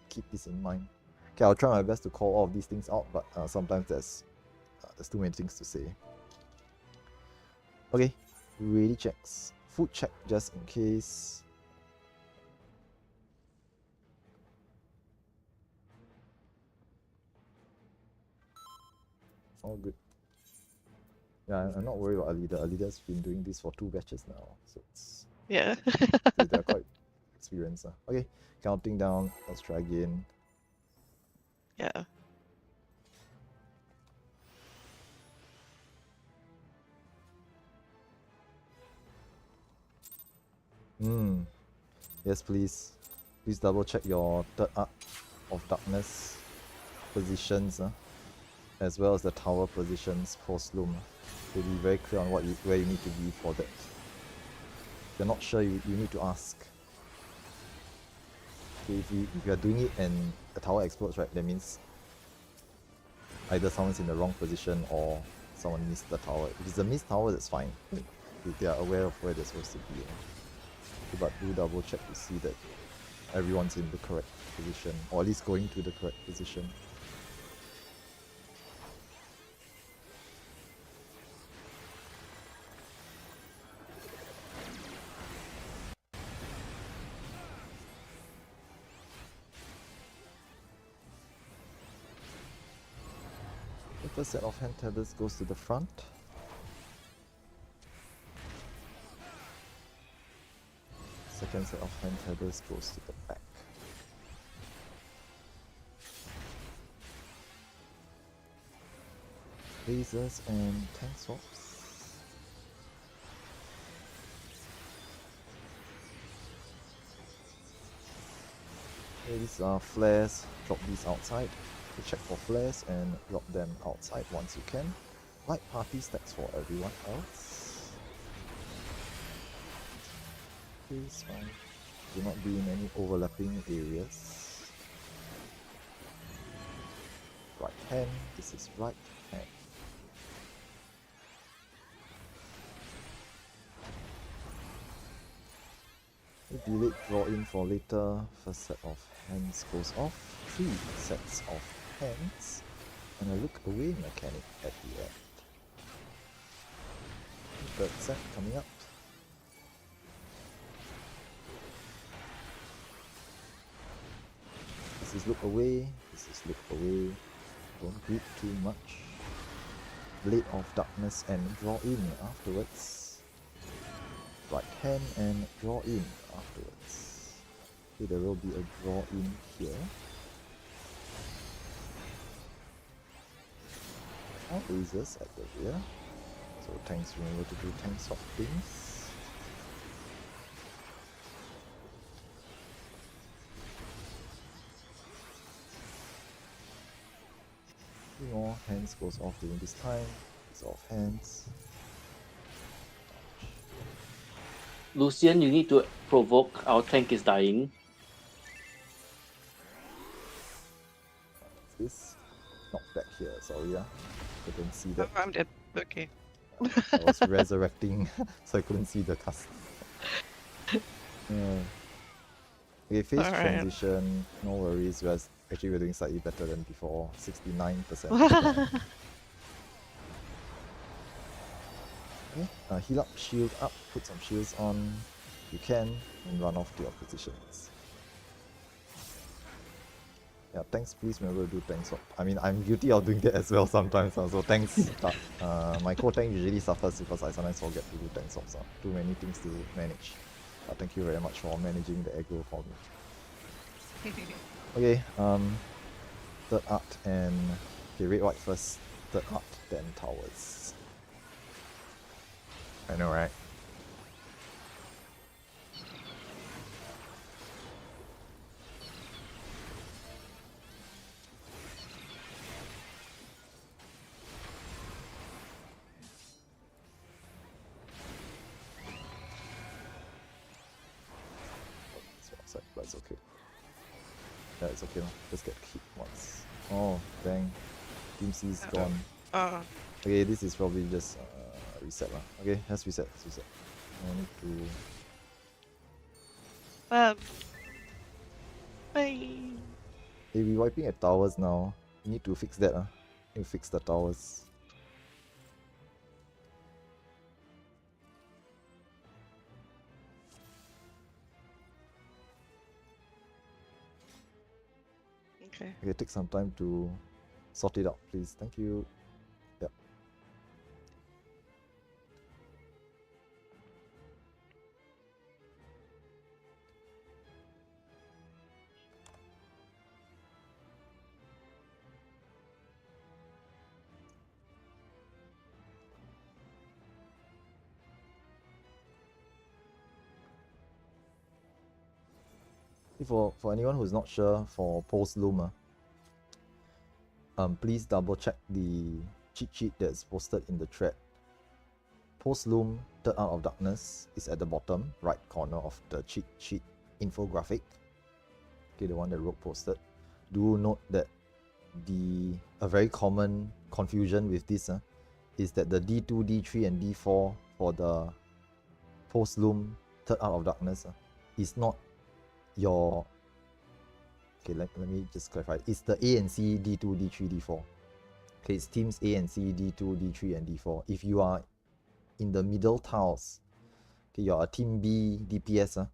keep this in mind. Okay, I'll try my best to call all of these things out, but sometimes there's too many things to say. Okay, ready checks. Food check just in case. All good. Yeah, I'm not worried about Alida. Alida's been doing this for 2 batches now, so it's Yeah. they're quite experienced. Okay, counting down. Let's try again. Yeah. Yes, please. Please double check your third arc of darkness positions, as well as the tower positions post Loom. To be very clear on where you need to be for that. If you're not sure, you need to ask. Okay, if you are doing it and the tower explodes, right, that means either someone's in the wrong position or someone missed the tower. If it's a missed tower, that's fine. If they are aware of where they're supposed to be. But do double check to see that everyone's in the correct position, or at least going to the correct position. The first set of hand tethers goes to the front. Second set of hand tethers goes to the back. Lasers and tank swaps. Okay, these are flares. Drop these outside. Okay, check for flares and drop them outside once you can. Light party stacks for everyone else. Okay, it's fine. Do not be in any overlapping areas. Right hand. This is right hand. Delayed draw in for later. First set of hands goes off. 3 sets of hands. And a look away mechanic at the end. Third set coming up. This is look away. This is look away. Don't grip too much. Blade of Darkness and draw in afterwards. Right hand and draw in afterwards. Okay, there will be a draw in here. All lasers at the rear. So tanks, remember to do tank swap things. Two more hands goes off during this time. It's off hands. Lucian, you need to provoke. Our tank is dying. This knock back here, sorry, couldn't see that. I'm dead. Okay. I was resurrecting, so I couldn't see the cast. Okay, phase Alright. transition, no worries. We're doing slightly better than before, 69%. Okay, heal up, shield up, put some shields on. You can, and run off to your positions. Yeah, thanks, please remember to do tank swap. I mean, I'm guilty of doing that as well sometimes, so thanks. My core tank usually suffers because I sometimes forget to do tank swaps. Too many things to manage. Thank you very much for managing the aggro for me. Okay, third art and... Okay, red white first, third art, then towers. I know, right? But it's okay. Yeah, it's okay. Just get hit once. Oh, dang. Team C's gone. Okay, this is probably just reset lah. Okay, let's reset. I need to... Bye. Hey, we're wiping at towers now. We need to fix that. Need to fix the towers. Okay, take some time to sort it out, please. Thank you. Yep. For anyone who's not sure, for post loom, please double check the cheat sheet that's posted in the thread. Post loom third art of darkness is at the bottom right corner of the cheat sheet infographic. Okay, the one that Rogue posted. Do note that a very common confusion with this is that the D2, D3 and D4 for the post loom third art of darkness is not your... Okay, let me just clarify. It's the A and C, D2, D3, D4. Okay, it's teams A and C, D2, D3 and D4. If you are in the middle tiles, okay, you're a team B DPS,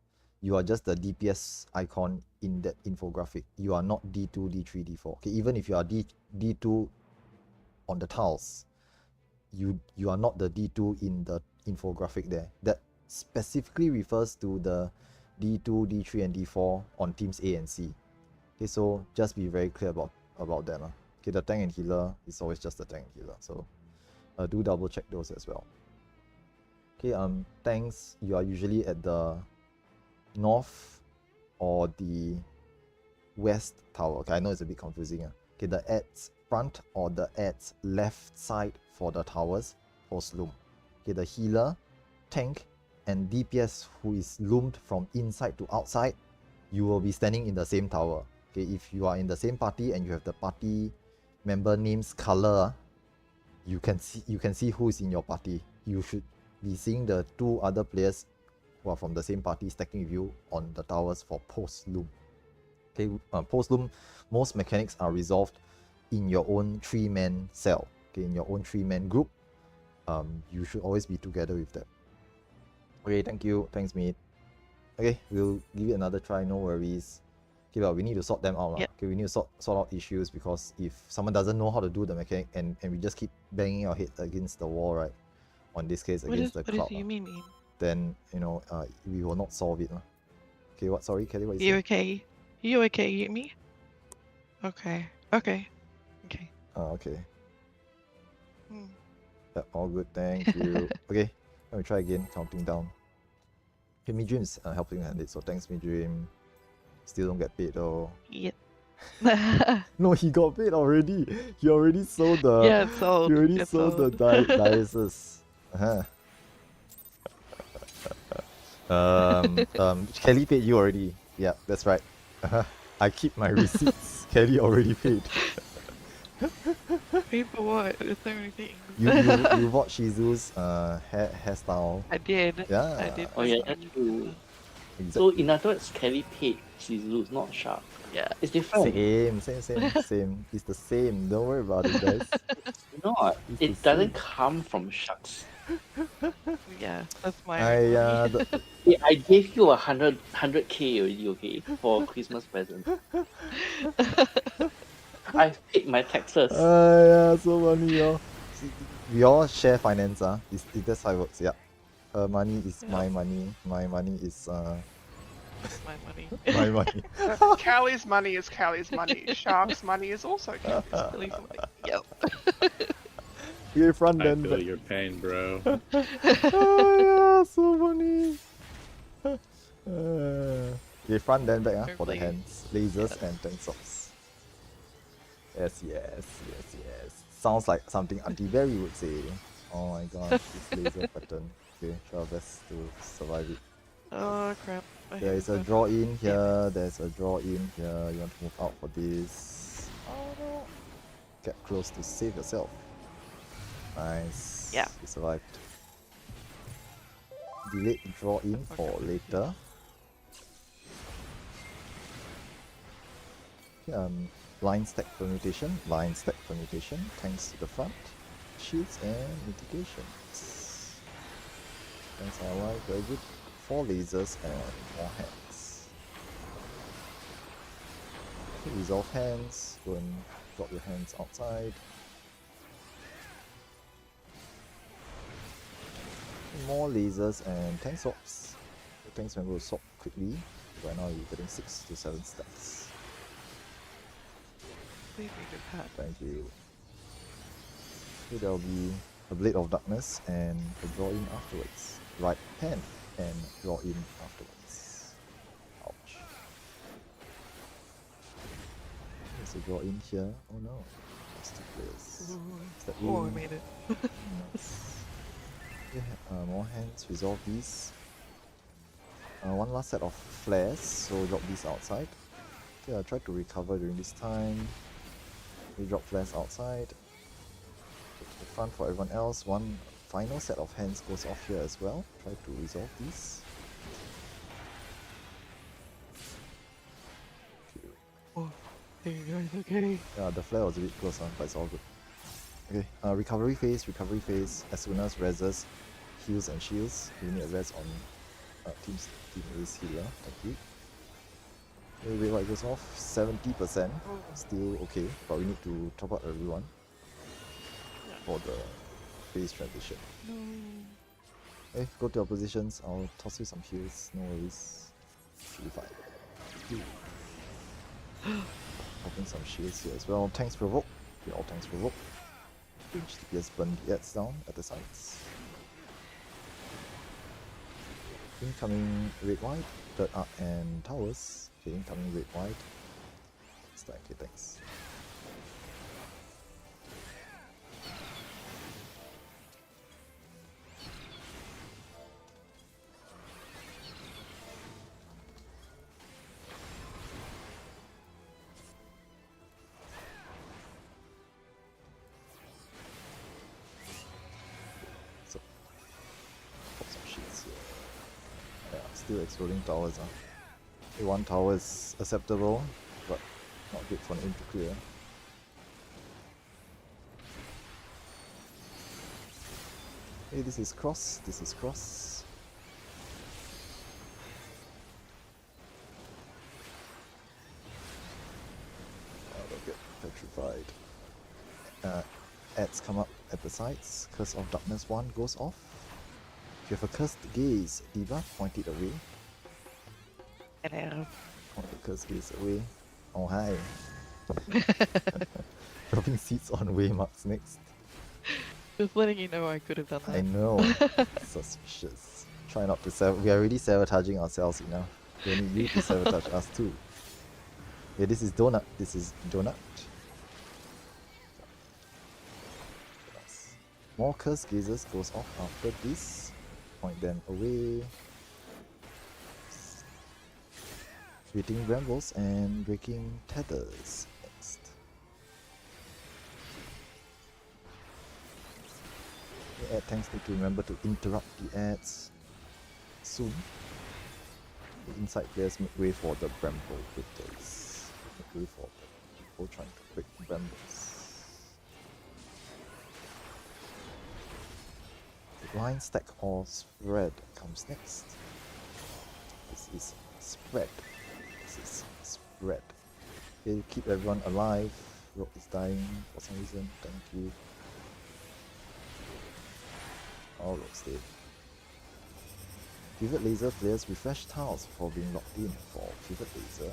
you are just the DPS icon in that infographic. You are not D2, D3, D4. Okay, even if you are D2 on the tiles, you are not the D2 in the infographic there. That specifically refers to the D2, D3 and D4 on teams A and C. Okay, so just be very clear about that. Okay, the tank and healer is always just the tank and healer, so do double check those as well. Okay, tanks, you are usually at the north or the west tower. Okay, I know it's a bit confusing. Okay, the adds front or the adds left side for the towers post loom. Okay, the healer, tank and DPS who is loomed from inside to outside, you will be standing in the same tower. Okay, if you are in the same party and you have the party member name's color, you can see who is in your party. You should be seeing the two other players who are from the same party stacking with you on the towers for post loom. Okay, post loom, most mechanics are resolved in your own 3-man cell. Okay, in your own 3-man group. You should always be together with them. Okay, thank you. Thanks, mate. Okay, we'll give it another try, no worries. Okay, but we need to sort them out. Yep. Okay, we need to sort out issues, because if someone doesn't know how to do the mechanic and we just keep banging our head against the wall, right? On this case, against the cloud. What does you mean? Then, we will not solve it. Okay, what? Sorry, Kelly, what You okay? You okay, you me? Okay. Okay. Okay. Hmm. Yeah, all good, thank you. Okay, let me try again, counting down. Okay, Midream's helping hand it, so thanks, Midream. Still don't get paid though. Yep. No, he got paid already. He already sold the... Yeah, it's sold. He already It's sold the sold. dices. Kelly paid you already. Yeah, that's right. I keep my receipts. Kelly already paid. Paid for what? There's so many things. You bought Shizu's hairstyle. I did. Yeah. I did. Oh buy yeah, some that's Shizu. true. So Exactly. in other words, Kelly paid Shizu's, not Shark. Yeah. It's different. Same. It's the same. Don't worry about it, guys. Not. It's the It doesn't same. come from Sharks. Yeah, that's my I own money. Yeah, I gave you 100K already, okay, for Christmas present. I've paid my taxes. yeah, so funny, y'all. We all share finance, that's how it works, yeah. Her money is Yeah. my money. My money is my money. my money. Callie's money is Callie's money. Shark's money is also Callie's money. At least I'm like, yep. Okay, front I then feel back. your pain, bro. Yeah, so funny. Okay, front then back for the Hopefully- hands. Lasers yes. and tank socks. Yes. Sounds like something Auntie Berry would say. Oh my god, this laser pattern. Okay, try our best to survive it. Oh crap. I There hate is a this. draw in here, there's a draw in here. You want to move out for this. Oh no. Get close to save yourself. Nice. Yeah. You survived. Delayed draw in Fuck, for I later. Line stack permutation, tanks to the front, shields and mitigations. Tanks are alive, very good. 4 lasers and more hands. Okay, resolve hands, go and drop your hands outside. More lasers and tank swaps. The tanks can go swap quickly. Right now you're getting 6 to 7 stacks. Please be good hat. Thank you. Okay, there'll be a Blade of Darkness and a draw in afterwards. Right hand and draw in afterwards. Ouch. There's a draw in here. Oh no. There's 2 players. Step Oh, I in. made it. Nice. Okay, more hands. Resolve these. One last set of flares, so drop these outside. Okay, I'll try to recover during this time. We drop flares outside. Go to the front for everyone else. One final set of hands goes off here as well. Try to resolve these. Okay. Oh, are you guys okay? Yeah, the flare was a bit close, but it's all good. Okay, recovery phase. As soon as reses, heals and shields. We need a res on team A's healer. Thank you. Okay, wait, what goes off? 70%. Still okay, but we need to top up everyone for the phase transition. No. Okay, go to your positions. I'll toss you some heals. No worries. Should be fine. Popping some shields here as well. Tanks provoke. Okay, all tanks provoke. HTPS burn the ads down at the sides. Incoming red white, third arc and towers. Okay, incoming red white. Stack, okay, thanks. So, pop some sheets here. Yeah, still exploding towers. Okay, one tower is acceptable, but not good for an aim to clear. Okay, this is cross. Oh, they'll get petrified. Ads come up at the sides. Curse of Darkness 1 goes off. If you have a Cursed Gaze debuff, point it away. Hello. Point the Cursed Gaze away. Oh, hi. Dropping seats on waymarks next. Just letting you know I could have done that. I know. Suspicious. Try not to we are already sabotaging ourselves enough. We need you to sabotage us too. Okay, this is Donut. Nice. More Curse Gazes goes off after this. Point them away. Activating brambles and breaking tethers next. The ad tanks need to remember to interrupt the ads soon. The inside players make way for the bramble critters. Make way for the people trying to break brambles. The line stack or spread comes next. This is spread. This is spread. Okay, keep everyone alive. Rogue is dying for some reason. Thank you. All Rogue's dead. Pivot laser players refresh tiles before being locked in for pivot laser.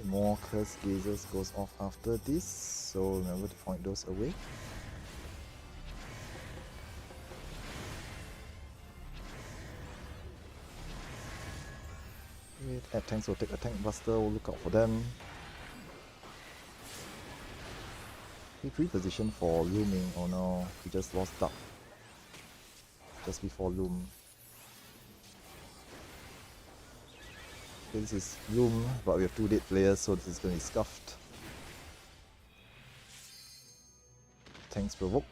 More curse gazers goes off after this, so remember to point those away. Ad tanks will take a tank buster, we'll look out for them. Okay, reposition for looming. Oh no, we just lost duck. Just before loom. Okay, this is loom, but we have 2 dead players, so this is going to be scuffed. Tanks provoke.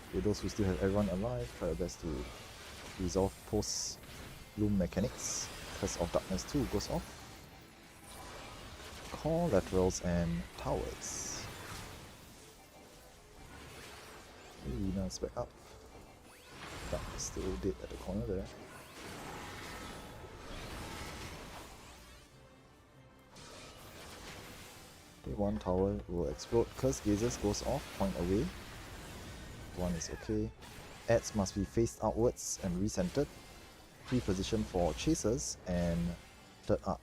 Okay, those who still have everyone alive, try your best to resolve post loom mechanics. Curse of Darkness 2 goes off. Core laterals and towers. Luna's back up. Dark is still dead at the corner there. Okay, 1 tower will explode. Curse Gazers goes off, point away. 1 is okay. Ads must be faced outwards and recentered. Pre-position for chasers and third art.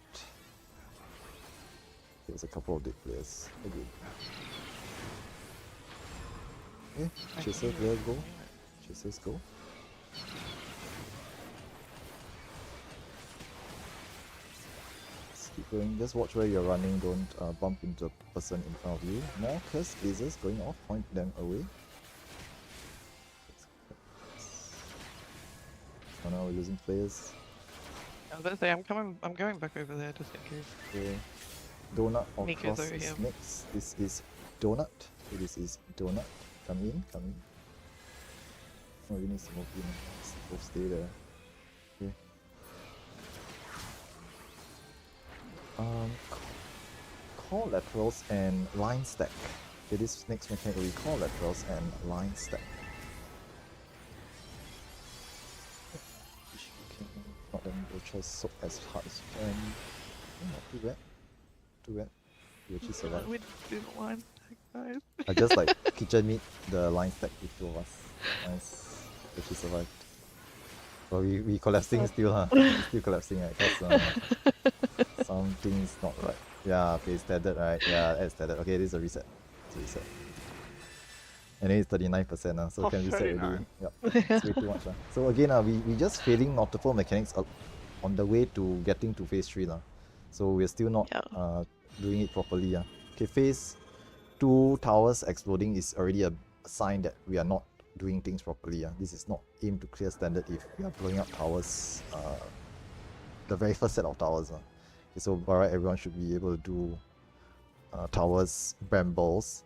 There's a couple of dead players again. Okay, chaser player go. Chasers go. Let's keep going. Just watch where you're running. Don't bump into the person in front of you. More curse lasers going off. Point them away. Oh no, we're losing players. I was gonna say I'm going back over there just in case. Okay. Donut or Nico's cross over is here. next. This is donut. Okay, this is donut. Come in, come in. Oh, we need to move in. Let's both stay there. Okay. Core laterals and line stack. Okay, this next mechanic will be core laterals and line stack. Not then we'll try to soak as hard as you can. Oh, not too bad. Too bad. You actually survived. We didn't line stack, guys. I just like kitchen meet the line stack with 2 of us. Nice. Actually survived. But we collapsing still, huh? We still collapsing, right? Because something's not right. Yeah, okay, standard, right? Yeah, it's standard. Okay, this is a reset. It's a reset. And then it's 39%, so Oh, can reset already. 39. Yep, it's way too much. So again, we just failing multiple mechanics on the way to getting to phase 3. So we're still not doing it properly. Okay, phase 2 towers exploding is already a sign that we are not doing things properly. This is not aimed to clear standard if we are blowing up towers, the very first set of towers. Okay, so by right, everyone should be able to do towers, brambles,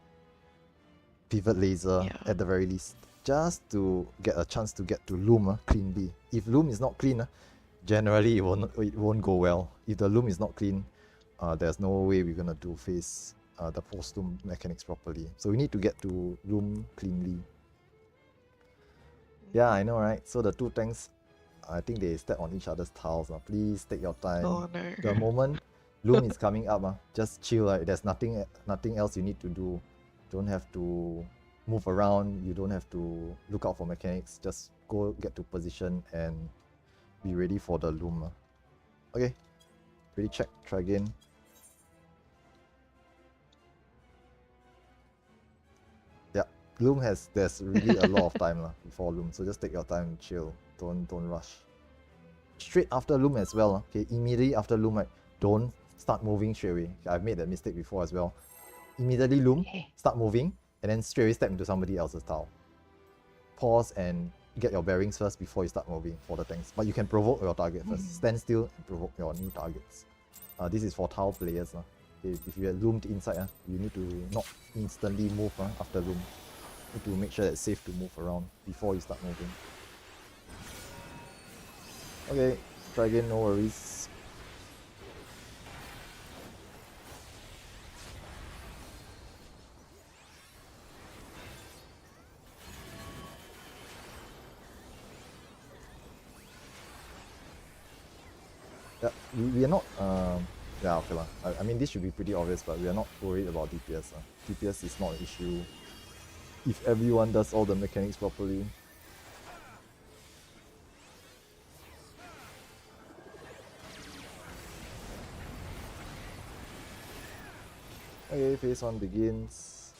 pivot laser at the very least, just to get a chance to get to loom cleanly. If loom is not clean, generally it won't go well. If the loom is not clean, there's no way we're gonna do face the post loom mechanics properly. So we need to get to loom cleanly. Yeah, I know, right? So the 2 tanks, I think they step on each other's tiles. Please take your time. Oh no. The moment loom is coming up, just chill. There's nothing else you need to do. Don't have to move around. You don't have to look out for mechanics. Just go get to position and be ready for the loom. Okay, ready, check, try again. Yeah, loom there's really a lot of time before loom, so just take your time and chill. Don't rush. Straight after loom as well. Okay, immediately after loom, don't start moving straight away. Okay, I've made that mistake before as well. Immediately loom, start moving, and then straight away step into somebody else's tile. Pause and get your bearings first before you start moving for the tanks. But you can provoke your target first. Stand still and provoke your new targets. This is for Tau players. Okay, if you are loomed inside, you need to not instantly move after loom. You need to make sure that it's safe to move around before you start moving. Okay, try again, no worries. Yeah, we are not, yeah, okay lah. I mean, this should be pretty obvious, but we are not worried about DPS. DPS is not an issue if everyone does all the mechanics properly. Okay, phase 1 begins.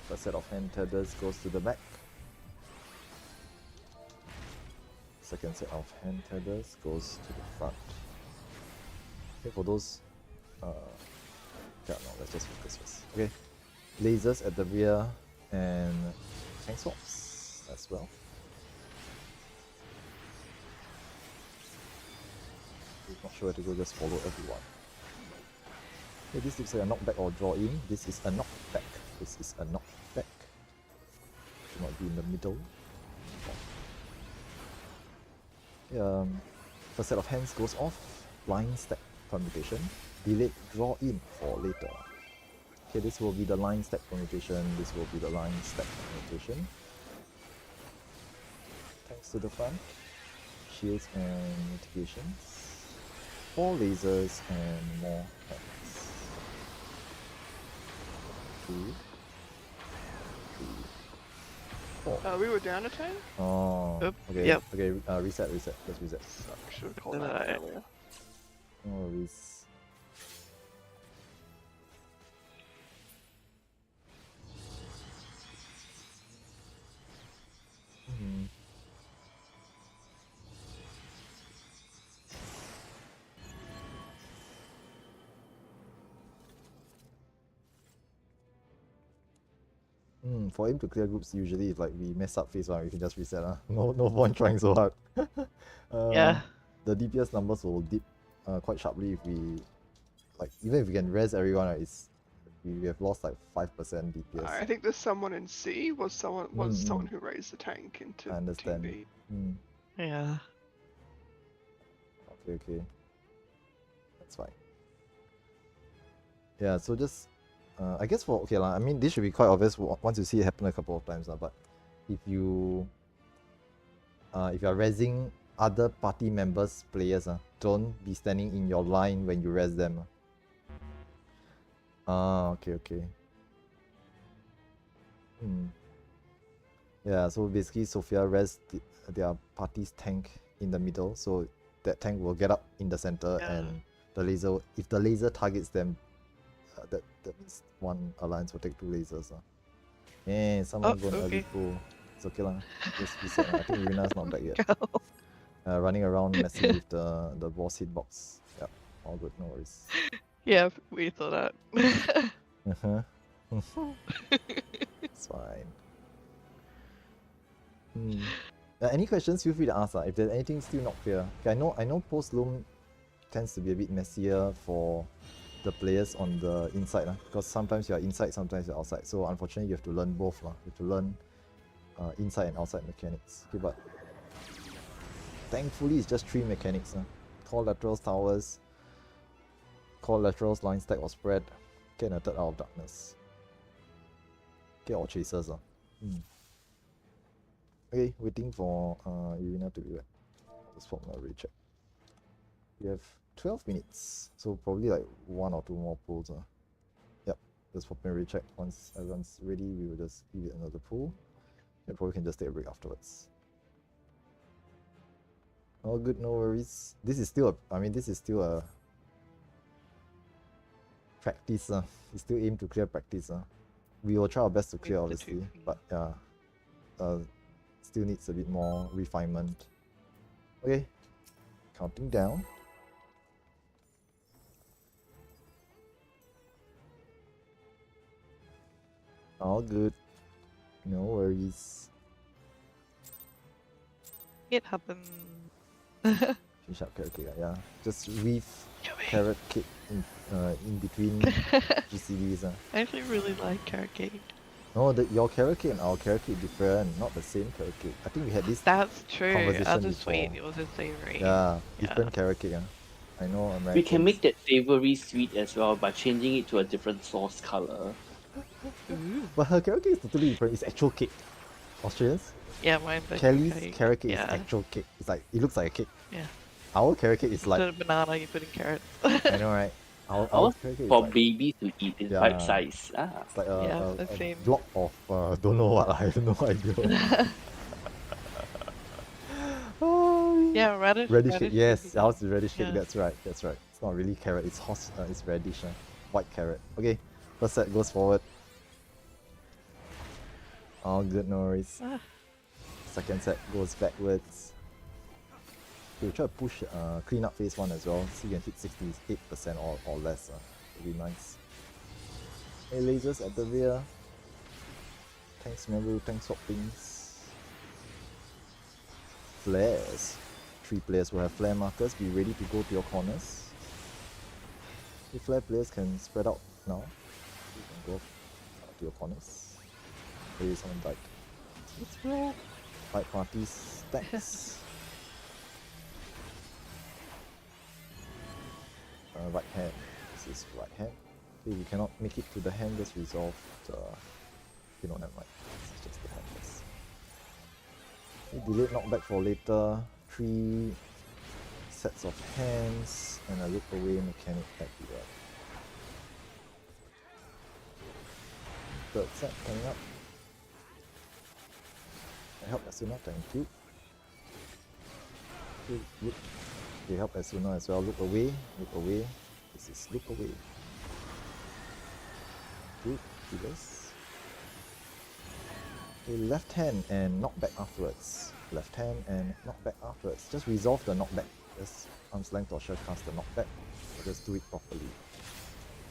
First set of hand tethers goes to the back. Second set of hand tethers goes to the front. Okay, for those, yeah, no, let's just focus first. Okay, lasers at the rear and tank swaps as well. Not sure where to go, just follow everyone. Okay, this looks like a knockback or draw in. This is a knockback. This is a knockback. Should not be in the middle. First set of hands goes off. Line stack permutation. Delayed draw in for later. Okay, this will be the line stack permutation. This will be the line stack permutation. Tanks to the front. Shields and mitigations. 4 lasers and more tanks. 2, 3, 4. We were down a 10? Oh, Oop, okay. yep. Okay, reset. Let's reset. I should have called that earlier. No worries. For him to clear groups, usually if like we mess up phase 1, we can just reset. No point trying so hard. Yeah. The DPS numbers will dip quite sharply if we, like, even if we can res everyone, right, we have lost like 5% DPS. I think there's someone in C was someone who raised the tank into I understand. Team B. Yeah. Okay. That's fine. Yeah, so just I guess I mean, this should be quite obvious once you see it happen a couple of times, but if you are resing other party members players, don't be standing in your line when you res them. Okay. Yeah, so basically Sophia res their party's tank in the middle, so that tank will get up in the center, and the laser, if the laser targets them, that means one alliance will take 2 lasers. Someone going early pull. It's okay lah. Just reset. I think Irina's not back yet. Running around messing with the boss hitbox. Yep, all good, no worries. Yeah, we thought that. It's fine. Any questions? Feel free to ask. If there's anything still not clear. Okay, I know post loom tends to be a bit messier for the players on the inside, because sometimes you're inside, sometimes you're outside. So unfortunately, you have to learn both. You have to learn inside and outside mechanics. Okay, but thankfully, it's just 3 mechanics. Core laterals, towers, core laterals, line stack or spread, get a third out of darkness. Okay, or chasers. Okay, waiting for Irina to be back. Just swap my recheck. We have 12 minutes, so probably like 1 or 2 more pulls. Yep, just swap my recheck. Once everyone's ready, we will just give it another pull. And probably can just take a break afterwards. All good, no worries. This is still a practice. We still aim to clear practice. We will try our best to clear, obviously, but yeah, still needs a bit more refinement. Okay, counting down. All good. No worries. It happens. Finish up carrot cake, yeah. Just weave carrot cake in between GCDs. I actually really like carrot cake. No, your carrot cake and our carrot cake different, not the same carrot cake. I think we had this That's true. conversation Ours is before. sweet, yours is savory. Yeah, Yeah. different carrot cake. I know Americans. We can make that savory sweet as well by changing it to a different sauce color. But her carrot cake is totally different. It's actual cake. Australians? Yeah, mine's like Kelly's cake. carrot cake is Yeah. actual cake. It's like, it looks like a cake. Yeah. Our carrot cake is like, Instead of banana, you put in carrots. I know, right? Our Ours carrot cake is for like, babies to eat in Yeah. bite size. it's like Yeah, a I've seen. block of don't know what. I have no idea. Oh, Yeah, radish. Radish cake, would yes, be ours good. is radish cake. Yeah. That's right. It's not really carrot. It's it's radish. White carrot. Okay, first set goes forward. All good, no worries. Ah. Second set goes backwards. Okay, we try to push clean up phase 1 as well. See if you can hit 68% or less. It'll be nice. Hey, lasers at the rear. Tanks Meru, tank swappings. Flares. 3 players will have flare markers. Be ready to go to your corners. The flare players can spread out now. You can go to your corners. Hey, someone died. Let's go. Fight parties stacks. Right hand. This is right hand. If you cannot make it to the hand, just resolve the. You know, never mind. This is just the handless. Delayed knockback for later. 3 sets of hands and a look away mechanic at the end. Third set coming up. Help Asuna, thank you. Okay, help Asuna as well. Look away, look away. This is look away. Good, figures. Okay, left hand and knockback afterwards. Left hand and knockback afterwards. Just resolve the knockback. Just arm's length or share cast the knockback. Just do it properly.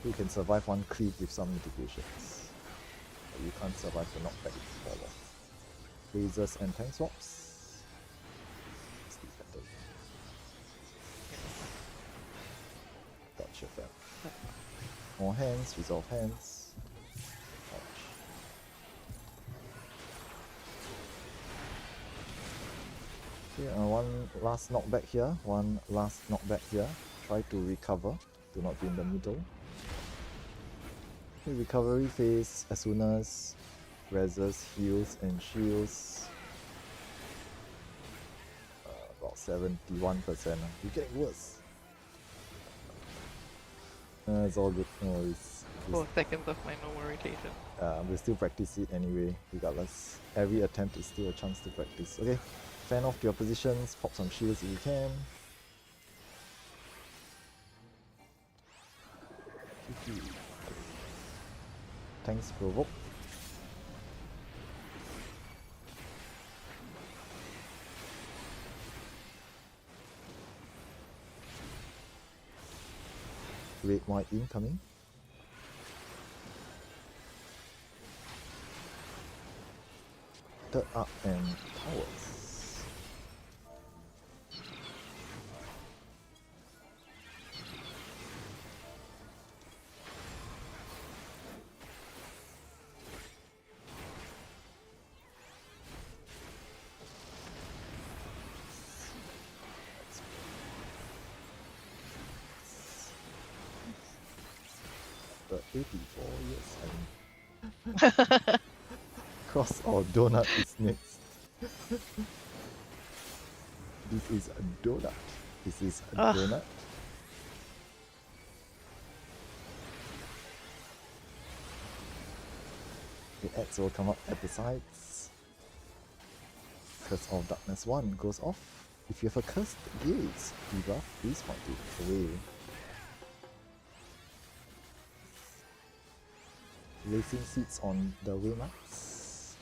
You can survive one creep with some mitigations. But you can't survive the knockback forward. Lasers and tank swaps. Let's do better. Gotcha, fair. More hands, resolve hands. Ouch. Okay, one last knockback here. One last knockback here. Try to recover. Do not be in the middle. Okay, recovery phase as soon as reses, heals, and shields. About 71%. You're getting worse. It's all good. No worries. 4 seconds of my normal rotation. We'll still practice it anyway, regardless. Every attempt is still a chance to practice. Okay, fan off your positions, pop some shields if you can. Tanks provoke. Red white incoming. Third up and towers. After 84 years, I'm cross or donut is next. This is a donut. This is a Ugh. donut. The ads will come up at the sides. Curse of Darkness 1 goes off. If you have a cursed gaze, debuff is pointed away. Placing seats on the waymats.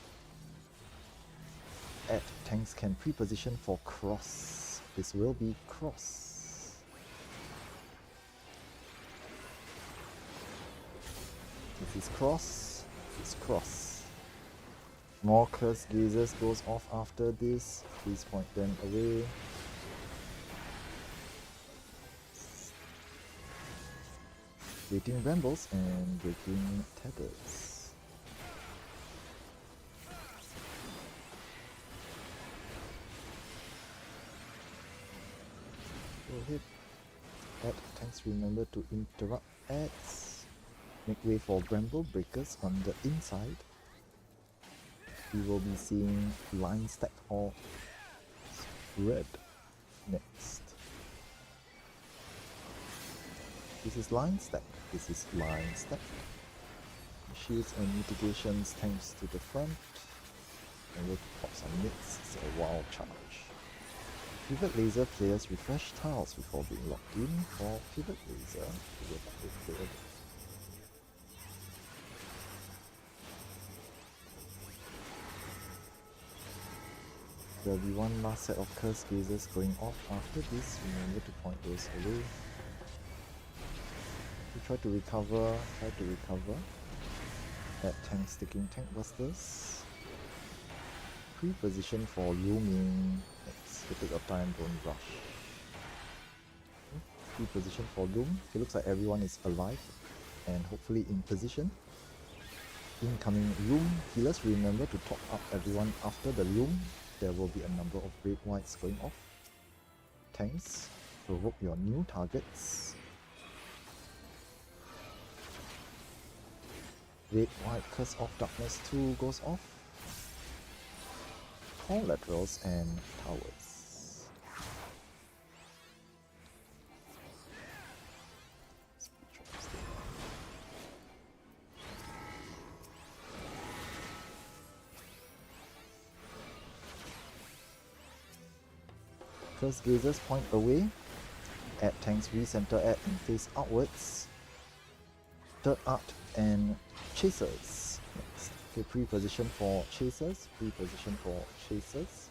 Add tanks can pre-position for cross. This will be cross. This is cross. This is cross. More curse gazers goes off after this. Please point them away. Breaking brambles and breaking tethers. Go ahead. Add tanks, remember to interrupt ads. Make way for bramble breakers on the inside. We will be seeing line stack or spread next. This is line stack. This is line stack. Shields and mitigations tanks to the front. And we'll pop some nits. It's a wild charge. Pivot laser players refresh tiles before being locked in. For pivot laser, there'll be one last set of curse gazers going off after this. Remember to point those away. We try to recover. Add tank sticking tank busters. Pre-position for looming. Next, take your time, don't rush. Pre-position for loom. It looks like everyone is alive and hopefully in position. Incoming loom. Healers, remember to top up everyone after the loom. There will be a number of red whites going off. Tanks, provoke your new targets. Red white curse of darkness 2 goes off. All laterals and towers. Curse gazers point away. Add tanks recenter at and face outwards. Third art and chasers. Next. Okay, pre-position for chasers. Pre-position for chasers.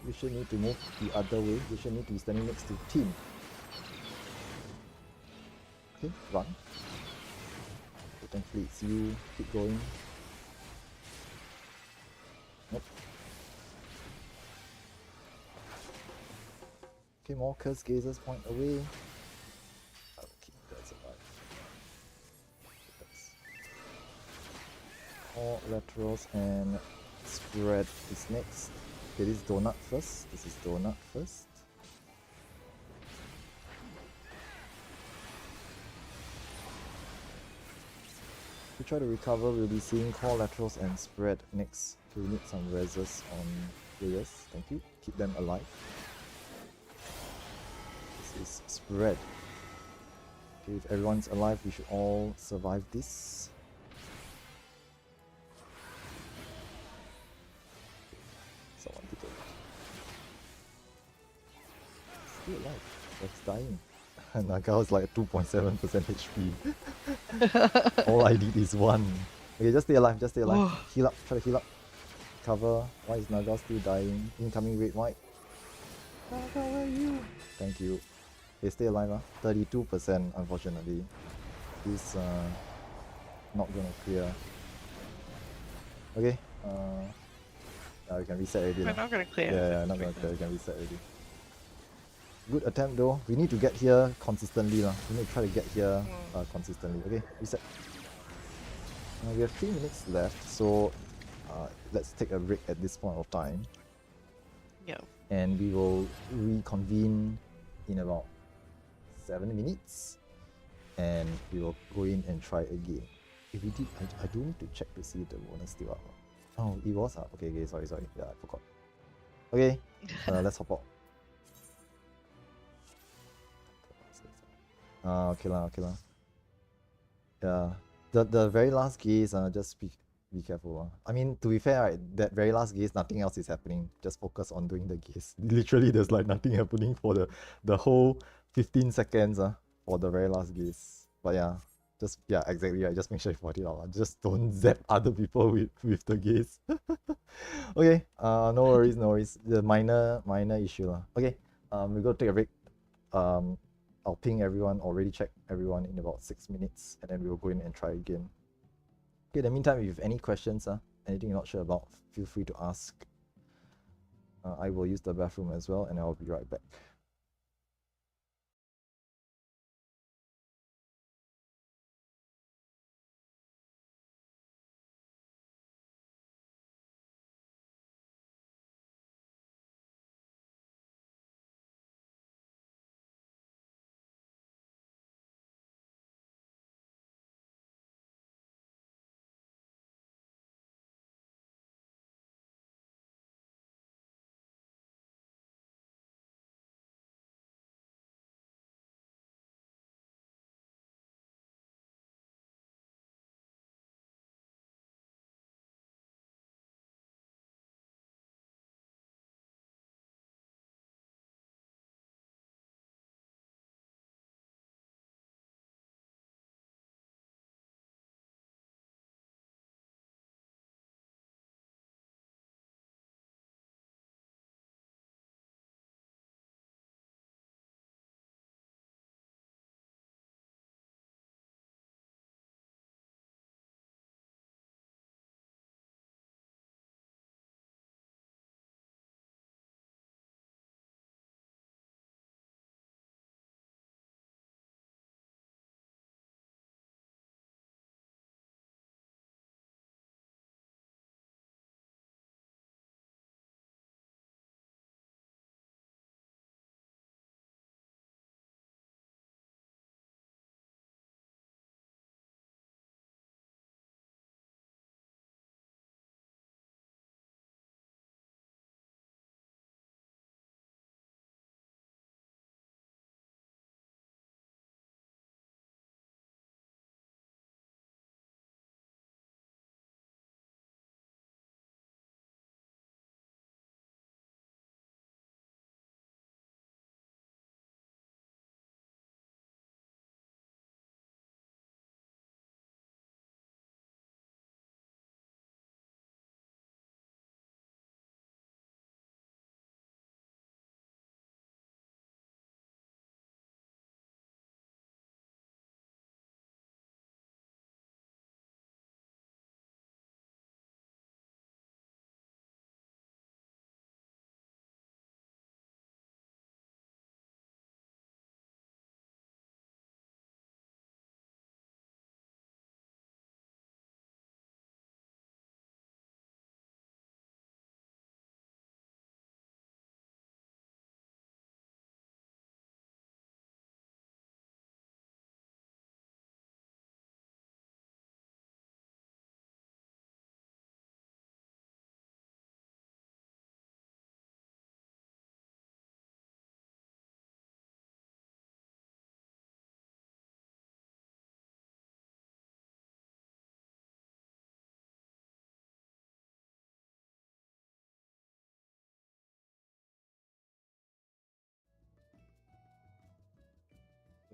You should need to move the other way. You should need to be standing next to team. Okay, run. Thankfully it's you. Keep going. Nope. Okay, more curse gazers point away. I'll keep you guys alive. All laterals and spread is next. Okay, this is donut first. This is donut first. To try to recover, we'll be seeing core laterals and spread next. Okay, we need some reses on players. Thank you. Keep them alive. This is spread. Okay, if everyone's alive, we should all survive this. Someone did it. Still alive. That's dying. Naga is like 2.7% HP. All I need is 1. Okay, just stay alive, just stay alive. Heal up, try to heal up. Cover. Why is Naga still dying? Incoming red white. Naga, where are you? Thank you. Okay, stay alive. 32%, unfortunately. He's not gonna clear. Okay. We can reset already. We're not gonna clear. Yeah, not gonna clear. We can reset already. Good attempt though. We need to get here consistently. We need to try to get here consistently. Okay, reset. We have 3 minutes left, so let's take a break at this point of time. Yeah. And we will reconvene in about 7 minutes. And we will go in and try again. If we did, I do need to check to see if the bonus still up. Oh, it was up. Okay, sorry. Yeah, I forgot. Okay, let's hop out. Okay lah. Yeah, the very last gaze, just be careful. I mean, to be fair, right, that very last gaze, nothing else is happening. Just focus on doing the gaze. Literally, there's like nothing happening for the whole 15 seconds for the very last gaze. But yeah, exactly. Right. Just make sure you put it out. Just don't zap other people with the gaze. Okay. No worries. The minor issue lah. Okay. We go take a break. I'll ping everyone, already check everyone in about 6 minutes, and then we'll go in and try again. Okay, in the meantime, if you have any questions, anything you're not sure about, feel free to ask. I will use the bathroom as well, and I'll be right back.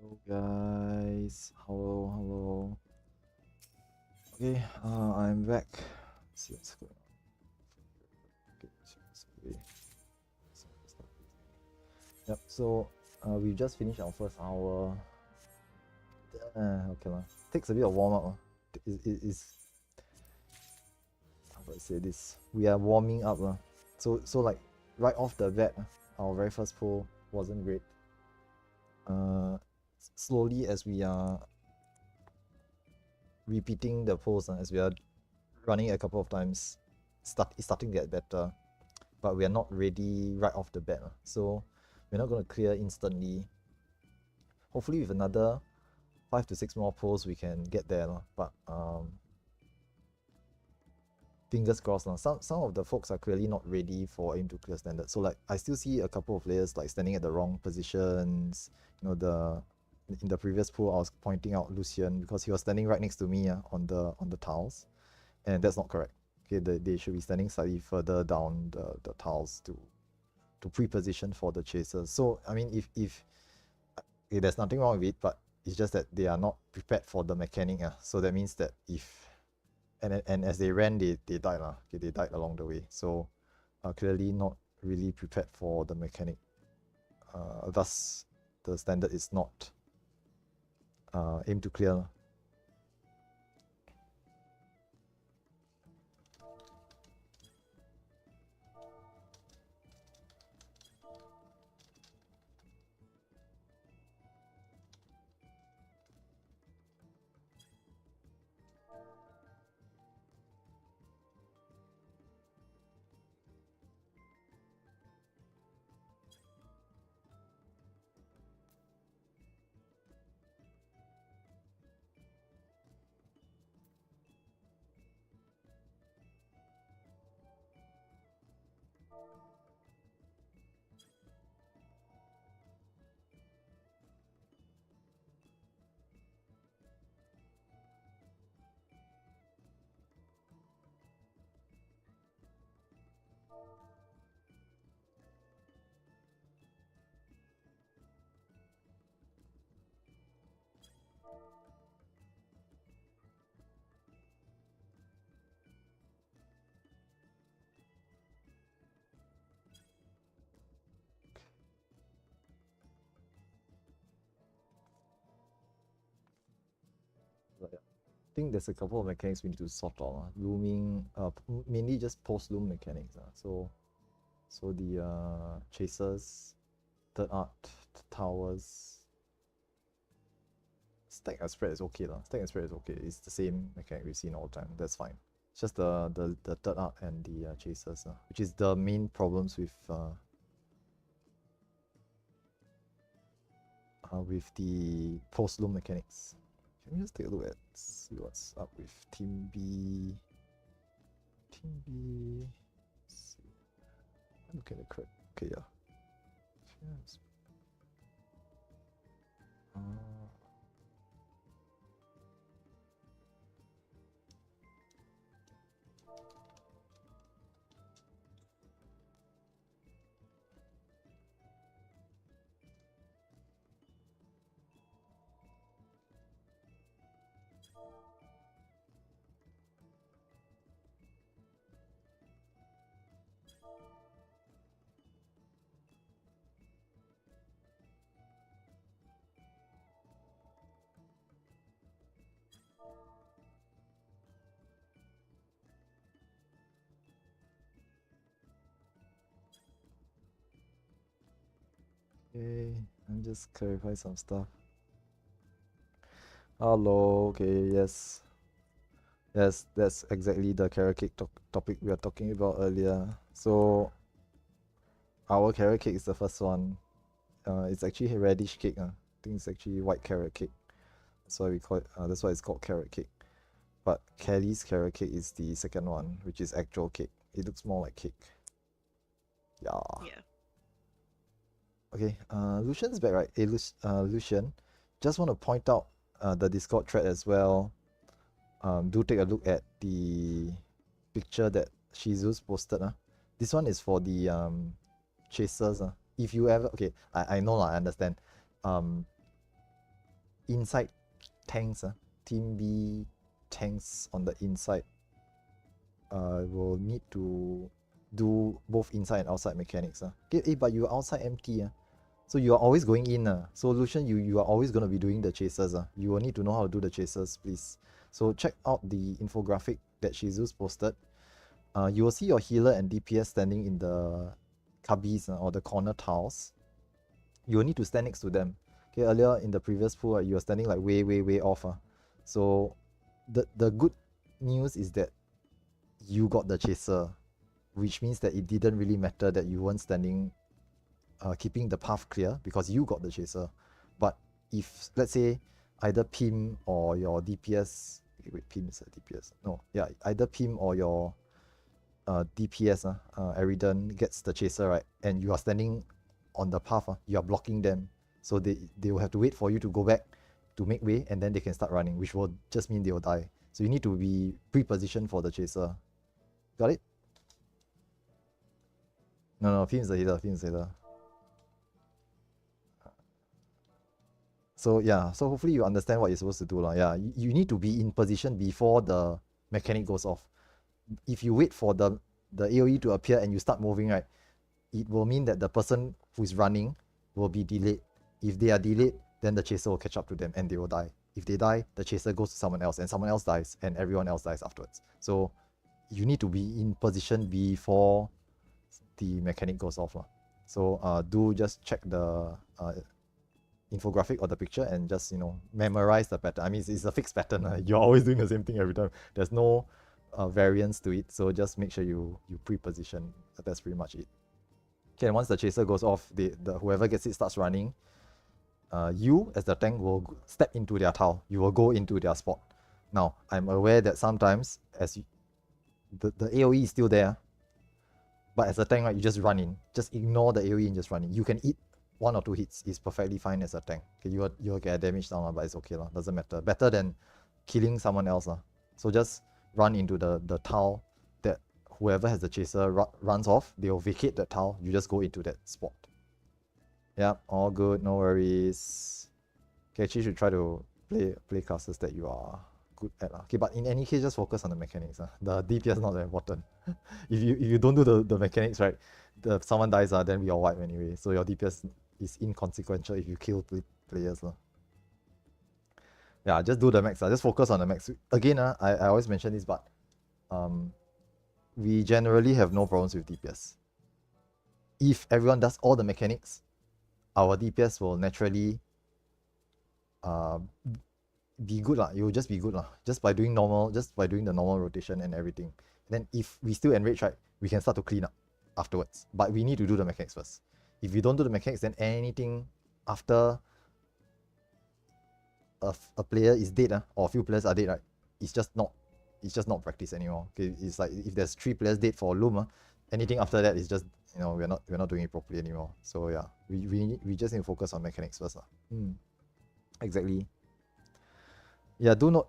Hello guys, hello. Okay, I'm back. Let's see what's going on. Okay, yep. So we just finished our first hour. Okay lah. Takes a bit of warm up. Is how do I say this? We are warming up lah. So like right off the bat, our very first pull wasn't great. Slowly as we are repeating the pulls, as we are running a couple of times, it's starting to get better, but we are not ready right off the bat. So we're not going to clear instantly. Hopefully with another 5 to 6 more pulls we can get there, but fingers crossed. Some of the folks are clearly not ready for aim to clear standard. So like I still see a couple of players like standing at the wrong positions. You know, in the previous pool I was pointing out Lucian because he was standing right next to me on the tiles, and that's not correct. Okay, they should be standing slightly further down the tiles to pre-position for the chasers. So I mean, if okay, there's nothing wrong with it, but it's just that they are not prepared for the mechanic. So that means that if and as they ran, they died lah. Okay, they died along the way. So clearly not really prepared for the mechanic. Thus the standard is not aim to clear. think there's a couple of mechanics we need to sort out. Looming, mainly just post-loom mechanics. So the chasers, third art, towers, stack and spread is okay. Stack and spread is okay. It's the same mechanic we've seen all the time. That's fine. It's just the third art and the chasers, which is the main problems with the post-loom mechanics. Can we just take a look at see what's up with Team B? Team B. Let's see. Look at the correct. Okay, yeah. Yes. Okay, I'm just clarify some stuff. Hello, okay, yes. Yes, that's exactly the carrot cake topic we were talking about earlier. So, our carrot cake is the first one. It's actually a radish cake. I think it's actually white carrot cake. That's why we call it. That's why it's called carrot cake. But Kelly's carrot cake is the second one, which is actual cake. It looks more like cake. Yeah. Yeah. Okay. Lucian's back, right? Hey, Lucian, just want to point out the Discord thread as well. Do take a look at the picture that Shizu's posted. This one is for the chasers. If you ever, okay, I know, I understand. Inside tanks, Team B tanks on the inside will need to do both inside and outside mechanics. Okay, but you're outside empty. So you are always going in. So Lucian, you are always going to be doing the chasers. You will need to know how to do the chasers, please. So check out the infographic that Shizu's posted. You will see your healer and DPS standing in the cubbies or the corner tiles. You will need to stand next to them. Okay, earlier in the previous pool, you were standing like way off. So the good news is that you got the chaser, which means that it didn't really matter that you weren't standing keeping the path clear because you got the chaser. But if, let's say, either Pim or your DPS, wait, Pim is a DPS. No, yeah, either Pim or your DPS, Eridan gets the chaser, right? And you are standing on the path, you are blocking them. So they will have to wait for you to go back to make way, and then they can start running, which will just mean they will die. So you need to be pre-positioned for the chaser. Got it? No, Pim is the healer, Pim is the healer. So yeah, so hopefully you understand what you're supposed to do. Yeah, you need to be in position before the mechanic goes off. If you wait for the AoE to appear and you start moving, right, it will mean that the person who's running will be delayed. If they are delayed, then the chaser will catch up to them and they will die. If they die, the chaser goes to someone else and someone else dies and everyone else dies afterwards. So you need to be in position before the mechanic goes off. So do just check the infographic or the picture and just, memorize the pattern. I mean, it's a fixed pattern. You're always doing the same thing every time. There's no variance to it. So just make sure you pre-position. That's pretty much it. Okay, and once the chaser goes off, whoever gets it starts running. You, as the tank, will step into their tile. You will go into their spot. Now, I'm aware that sometimes, the AoE is still there, but as a tank, right, you just run in. Just ignore the AoE and just run in. You can eat 1 or 2 hits is perfectly fine as a tank. Okay, you'll get damage down, but it's okay, doesn't matter. Better than killing someone else. So just run into the tile that whoever has the chaser runs off. They'll vacate that tile. You just go into that spot. Yeah, all good, no worries. Okay, actually you should try to play classes that you are good at. Okay, but in any case, just focus on the mechanics. The DPS is not that important. if you don't do the mechanics right, someone dies, then we all wipe anyway. So your DPS is inconsequential if you kill players. Yeah, just do the max. Just focus on the max. Again, I always mention this, but we generally have no problems with DPS. If everyone does all the mechanics, our DPS will naturally be good lah. It will just be good lah. Just by doing the normal rotation and everything. Then if we still enrage, right, we can start to clean up afterwards. But we need to do the mechanics first. If we don't do the mechanics, then anything after a player is dead, or a few players are dead, right, it's just not practice anymore. Okay, it's like if there's 3 players dead for Loom, anything after that is just, we're not doing it properly anymore. So yeah, we just need to focus on mechanics first. Exactly. Yeah, do not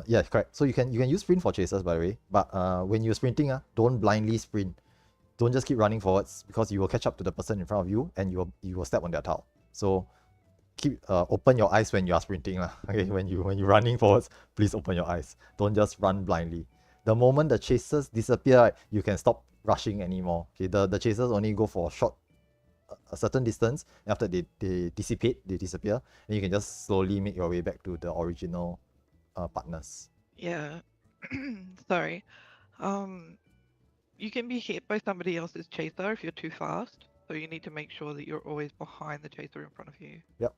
yeah, correct. So you can use sprint for chasers, by the way, but when you're sprinting, don't blindly sprint. Don't just keep running forwards, because you will catch up to the person in front of you and you will step on their tile. So keep open your eyes when you are sprinting. Okay, when you're running forwards, please open your eyes. Don't just run blindly. The moment the chasers disappear, right, you can stop rushing anymore. Okay, the chasers only go for a certain distance, and after they disappear, and you can just slowly make your way back to the original partners. Yeah. Sorry. You can be hit by somebody else's chaser if you're too fast, so you need to make sure that you're always behind the chaser in front of you. Yep.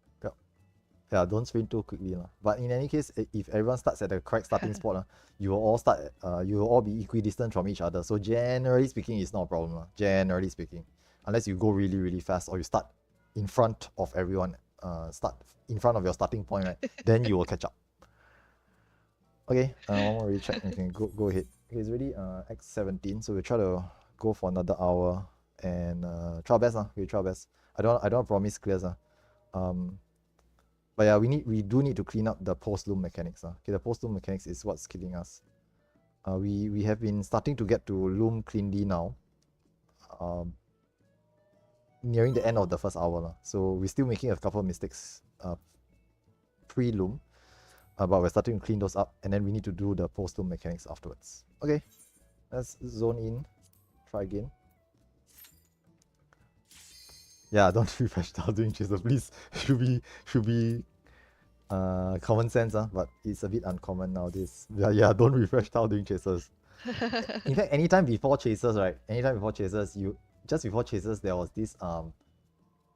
Yeah, don't sprint too quickly. But in any case, if everyone starts at the correct starting spot, you will all start you will all be equidistant from each other. So generally speaking, it's not a problem. Generally speaking. Unless you go really, really fast, or you start in front of everyone, start in front of your starting point, right? Then you will catch up. Okay, one more recheck. You can go ahead. Okay, it's already X17, so we'll try to go for another hour and try our best. We try our best. I don't promise clears. But yeah, we do need to clean up the post-loom mechanics. Okay, the post-loom mechanics is what's killing us. We have been starting to get to loom cleanly now. Nearing the end of the first hour. So we're still making a couple of mistakes pre-loom. But we're starting to clean those up, and then we need to do the post-loom mechanics afterwards. Okay, let's zone in. Try again. Yeah, don't refresh tile doing chaser, please. Should be common sense, but it's a bit uncommon nowadays. Yeah, don't refresh tile doing chasers. In fact, anytime before chasers, right? Just before chasers, there was this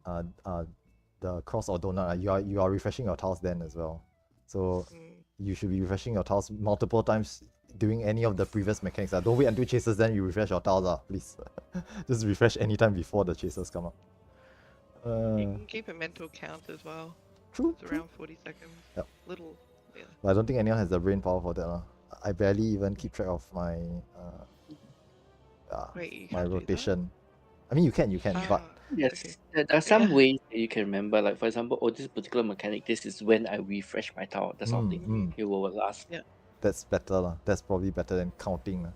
the cross or donut. You are refreshing your tiles then as well. So you should be refreshing your tiles multiple times doing any of the previous mechanics. Don't wait until chasers, then you refresh your tiles, please. Just refresh anytime before the chasers come up. You can keep a mental count as well. True. It's around 40 seconds. Yep. Little, yeah. But I don't think anyone has the brain power for that. I barely even keep track of my Wait, my rotation. I mean, you can, but yes, there are some ways that you can remember. Like for example, this particular mechanic, this is when I refresh my tile. That's something it will last. Yeah. That's better. That's probably better than counting.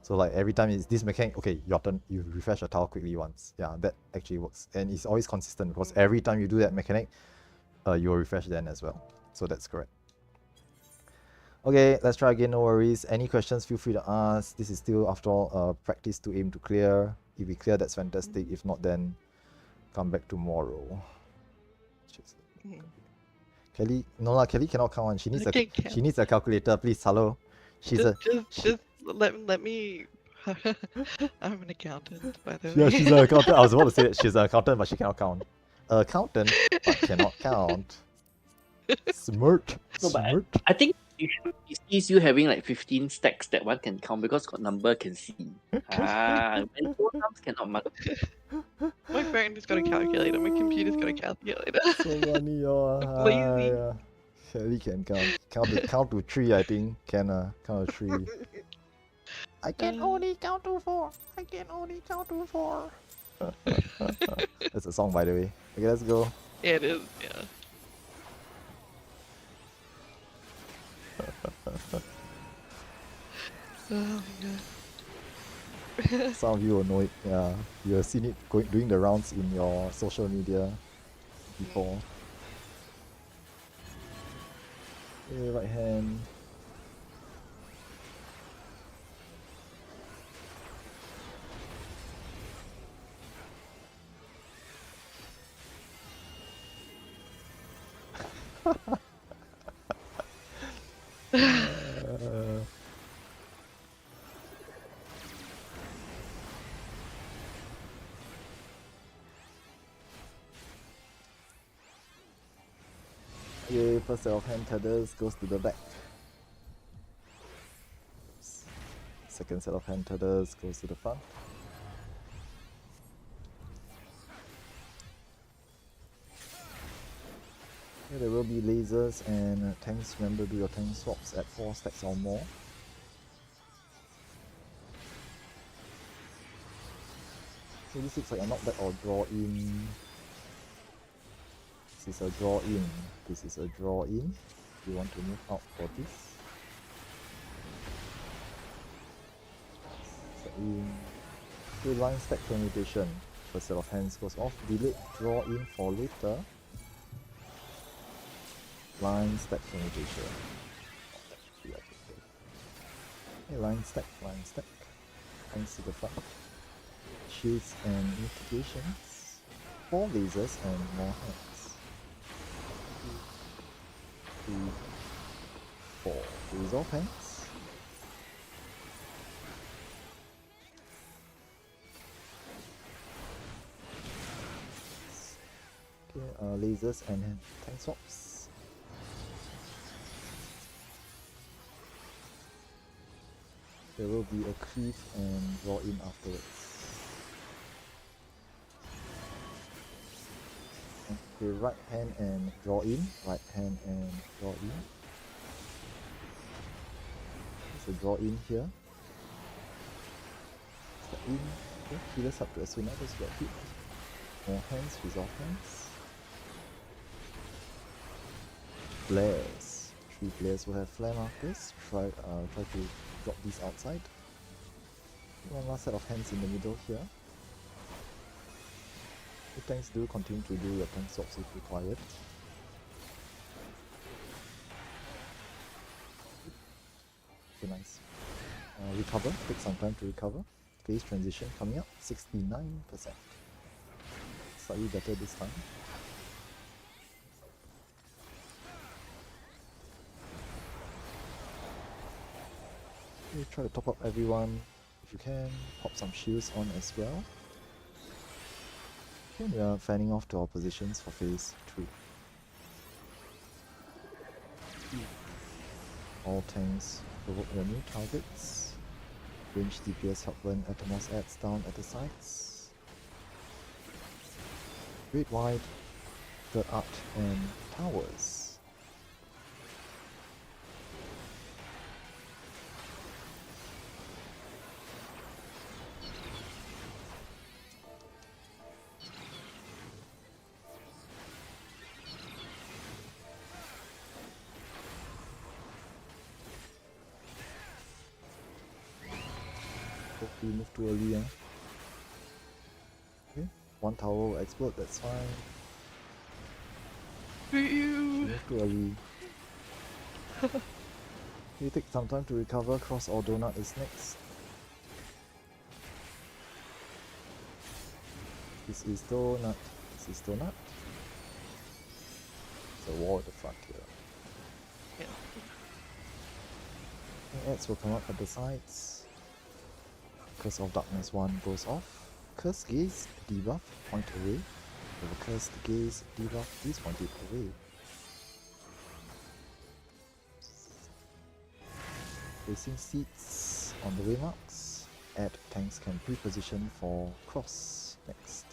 So like every time it's this mechanic, okay, your turn, you refresh your tile quickly once. Yeah, that actually works. And it's always consistent, because every time you do that mechanic, you will refresh then as well. So that's correct. Okay, let's try again, no worries. Any questions, feel free to ask. This is still, after all, practice to aim to clear. If we clear, that's fantastic. If not, then come back tomorrow. Kelly, no lah, Kelly cannot count on. She needs a calculator, please. Hello. Just let me. I'm an accountant, by the way. Yeah, she's an accountant. I was about to say that she's an accountant, but she cannot count. Accountant, but cannot count. Smart. No, but I think he sees you having like 15 stacks that one can count, because got number can see. When four numbers cannot mark. My phone just got a calculator. My computer's got a calculator. So funny, Lazy. Kelly can count to 3. I think can count to 3. I can only count to 4. I can only count to 4. That's a song, by the way. Okay, let's go. Yeah, it is. Yeah. Oh my god. Some of you will know it. Yeah, you have seen it doing the rounds in your social media before. Okay, right hand. Uh, Yay, first set of hand tethers goes to the back. Oops. Second set of hand tethers goes to the front. Okay, there will be lasers and tanks. Remember, do your tank swaps at 4 stacks or more. So this looks like a knockback or draw in. This is a draw in. This is a draw in. You want to move out for this. So in. Okay, line stack permutation. First set of hands goes off. Delayed draw in for later. Line stack permutation. Okay, line stack. Hands to the front. Shields and mitigations. 4 lasers and more hands. 2, 3, 4. Resolve hands. Okay, lasers and tank swaps. There will be a cleave and draw in afterwards. Okay, right hand and draw in, right hand and draw in. There's a draw in here. Step in. Okay, healers up to as soon as get hit. More hands, resolve hands. Flares. 3 players will have flare markers. Try to drop these outside. One last set of hands in the middle here. The tanks do continue to do your tank swaps if required. Okay, nice. Recover, take some time to recover. Phase transition coming up, 69%. Slightly better this time. Okay, try to top up everyone if you can. Pop some shields on as well. Okay, we are fanning off to our positions for phase 3. All tanks provoke their new targets. Range DPS help when Atomos adds down at the sides. Great Wide, Third Art, and Towers. Hope we move too early, eh? Okay, 1 tower will explode, that's fine. Move too early. You take some time to recover. Cross or Donut is next. This is Donut. This is Donut. There's a wall at the front here. And ads will come up at the sides. Curse of Darkness 1 goes off. Curse Gaze debuff, point away. With a Curse Gaze debuff, please point it away. Placing seats on the waymarks. Add tanks can pre-position for cross next.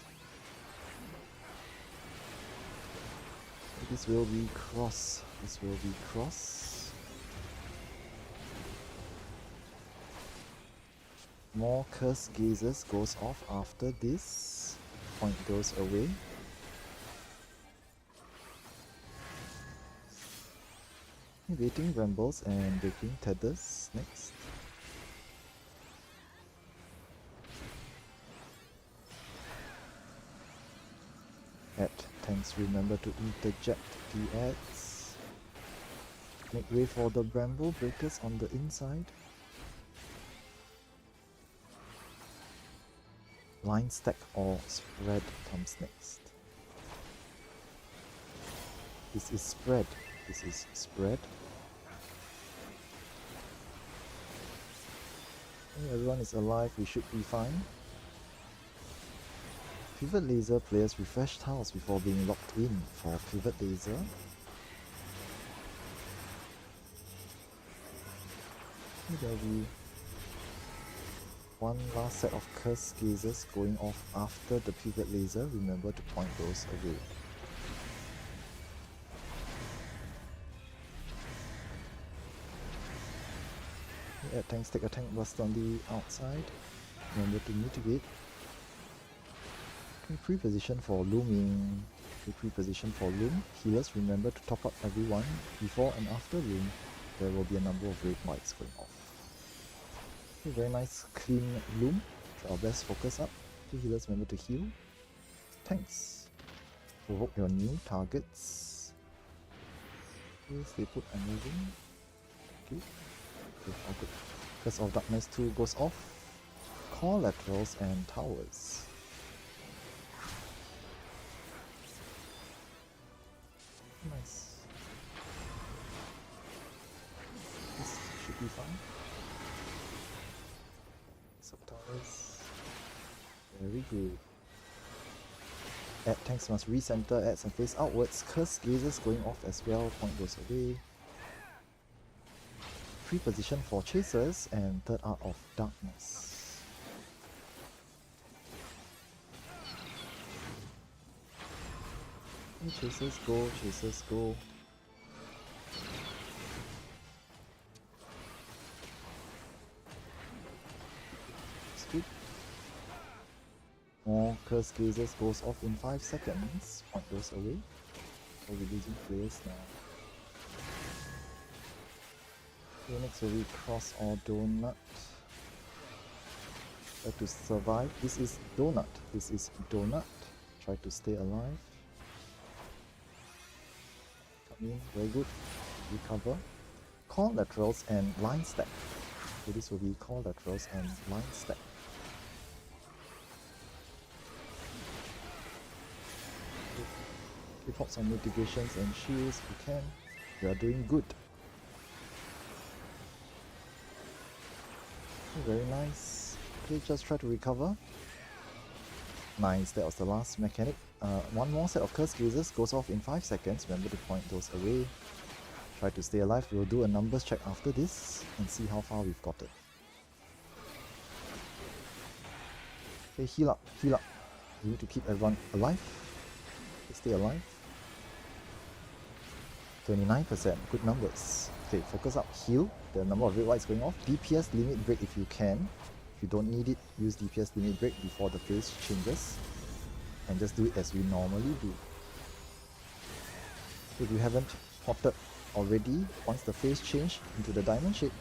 This will be cross. This will be cross. More Curse Gazes goes off after this. Point goes away. Waiting Brambles and Breaking Tethers next. Add tanks remember to interject the ads. Make way for the Bramble Breakers on the inside. Line stack or spread comes next. This is spread. This is spread. Everyone is alive, we should be fine. Pivot laser players refresh tiles before being locked in for pivot laser. There'll be one last set of curse gazers going off after the pivot laser. Remember to point those away. Yeah, tanks take a tank burst on the outside. Remember to mitigate. Pre-position for looming. Pre-position for loom. Healers, remember to top up everyone. Before and after loom, there will be a number of red lights going off. Okay, very nice clean loom. Try our best, focus up. Okay, healers, remember to heal. Tanks, provoke your new targets. Okay, stay put and moving. Okay, all good. Curse of Darkness 2 goes off. Core laterals and towers. Nice. This should be fine. Sub-towers. Very good. Add tanks must recenter, add some face outwards. Curse gazers going off as well. Point goes away. Pre-position for chasers and third art of darkness. Okay, chasers go, chasers go. Good. More curse gazers goes off in 5 seconds. Point goes away. So we're losing players now. Okay, next will be cross or donut. Try to survive. This is donut. This is donut. Try to stay alive. Come in, very good. Recover. Core laterals and line stack. So this will be core laterals and line stack. Keep up some mitigations and shields if you can. You are doing good. Very nice. Okay, just try to recover. Nice, that was the last mechanic. One more set of curse gazers goes off in 5 seconds. Remember to point those away. Try to stay alive. We'll do a numbers check after this and see how far we've got it. Okay, heal up, heal up. We need to keep everyone alive. Stay alive. 29%, good numbers. Okay, focus up, heal. The number of red whites going off. DPS limit break if you can. If you don't need it, use DPS limit break before the phase changes. And just do it as we normally do. If you haven't potted already, once the phase change into the diamond shape,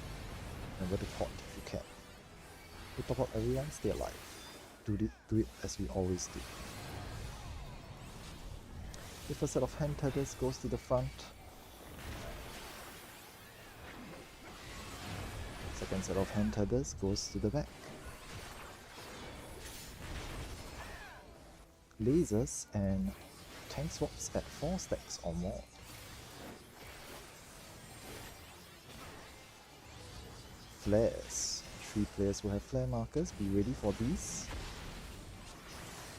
remember to pot if you can. To top up everyone, stay alive. Do it as we always do. The first set of hand tethers goes to the front. Second set of hand tethers goes to the back. Lasers and tank swaps at 4 stacks or more. Flares. 3 players will have flare markers, be ready for these.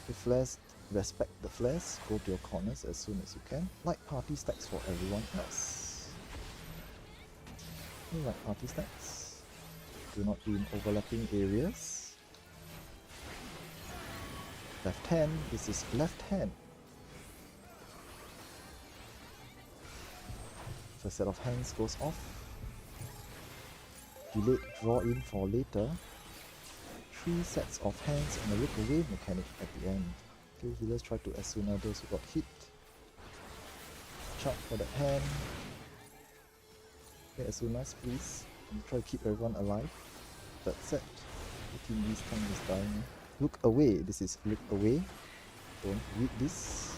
The flares, respect the flares, go to your corners as soon as you can. Light party stacks for everyone else. Light party stacks. Do not be in overlapping areas. Left hand, this is left hand. First set of hands goes off. Delayed draw in for later. 3 sets of hands and a look away mechanic at the end. Okay, healers try to Asuna those who got hit. Chop for that hand. Okay, Asunas please. And try to keep everyone alive. That's it. The team this time is dying. Look away. This is look away. Don't read this.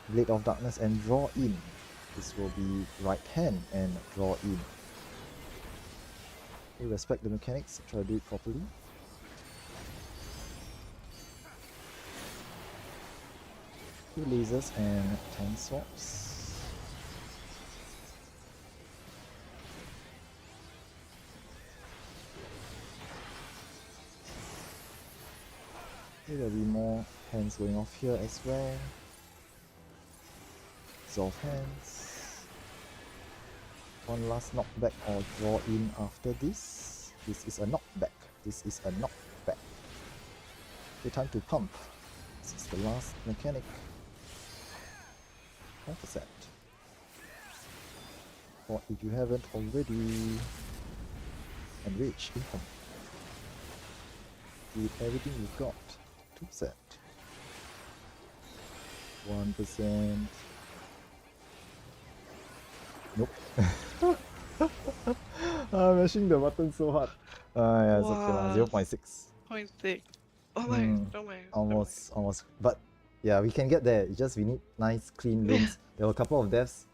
Blade of Darkness and draw in. This will be right hand and draw in. Okay, respect the mechanics. Try to do it properly. Two lasers and tank swaps. Okay, there'll be more hands going off here as well. Resolve hands. One last knockback or draw in after this. This is a knockback. This is a knockback. Okay, time to pump. This is the last mechanic. 4%. Or if you haven't already, enrich income. With everything you've got. 2%. 1%. Nope. I'm mashing the button so hard. Yeah, it's okay lah. Wow. 0.6. 0.6. Almost, Almost. But yeah, we can get there. It's just we need nice, clean looms. There were a couple of deaths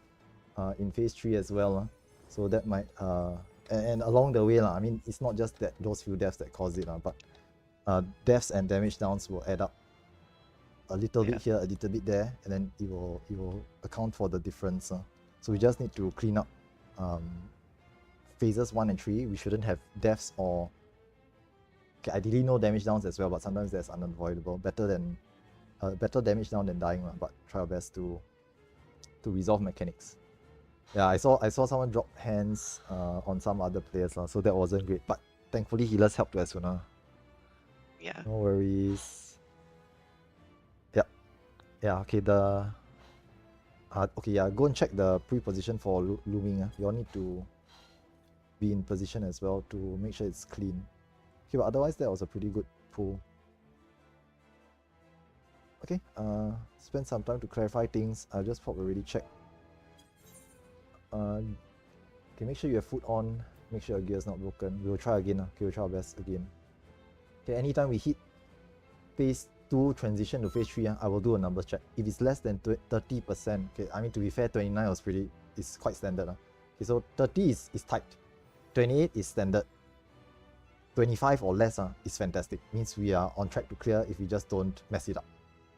in phase 3 as well. So that might and along the way, I mean, it's not just that those few deaths that cause it, but deaths and damage downs will add up a little bit here, a little bit there, and then it will account for the difference. So we just need to clean up phases 1 and 3. We shouldn't have deaths or ideally no damage downs as well, but sometimes that's unavoidable. Better damage down than dying, but try our best to resolve mechanics. Yeah, I saw someone drop hands on some other players, so that wasn't great. But thankfully healers helped as well. Yeah. No worries. Yep. Yeah. Okay. Go and check the pre-position for looming. You all need to be in position as well to make sure it's clean. Okay, but otherwise that was a pretty good pull. Okay, spend some time to clarify things. I'll just pop a ready check. Okay, make sure you have foot on, make sure your gear is not broken. We'll try again. Okay, we'll try our best again. Okay, anytime we hit phase 2 transition to phase 3, I will do a numbers check. If it's less than 30%, okay, I mean to be fair, 29 is quite standard. Okay, so 30 is tight, 28 is standard, 25 or less is fantastic. Means we are on track to clear if we just don't mess it up.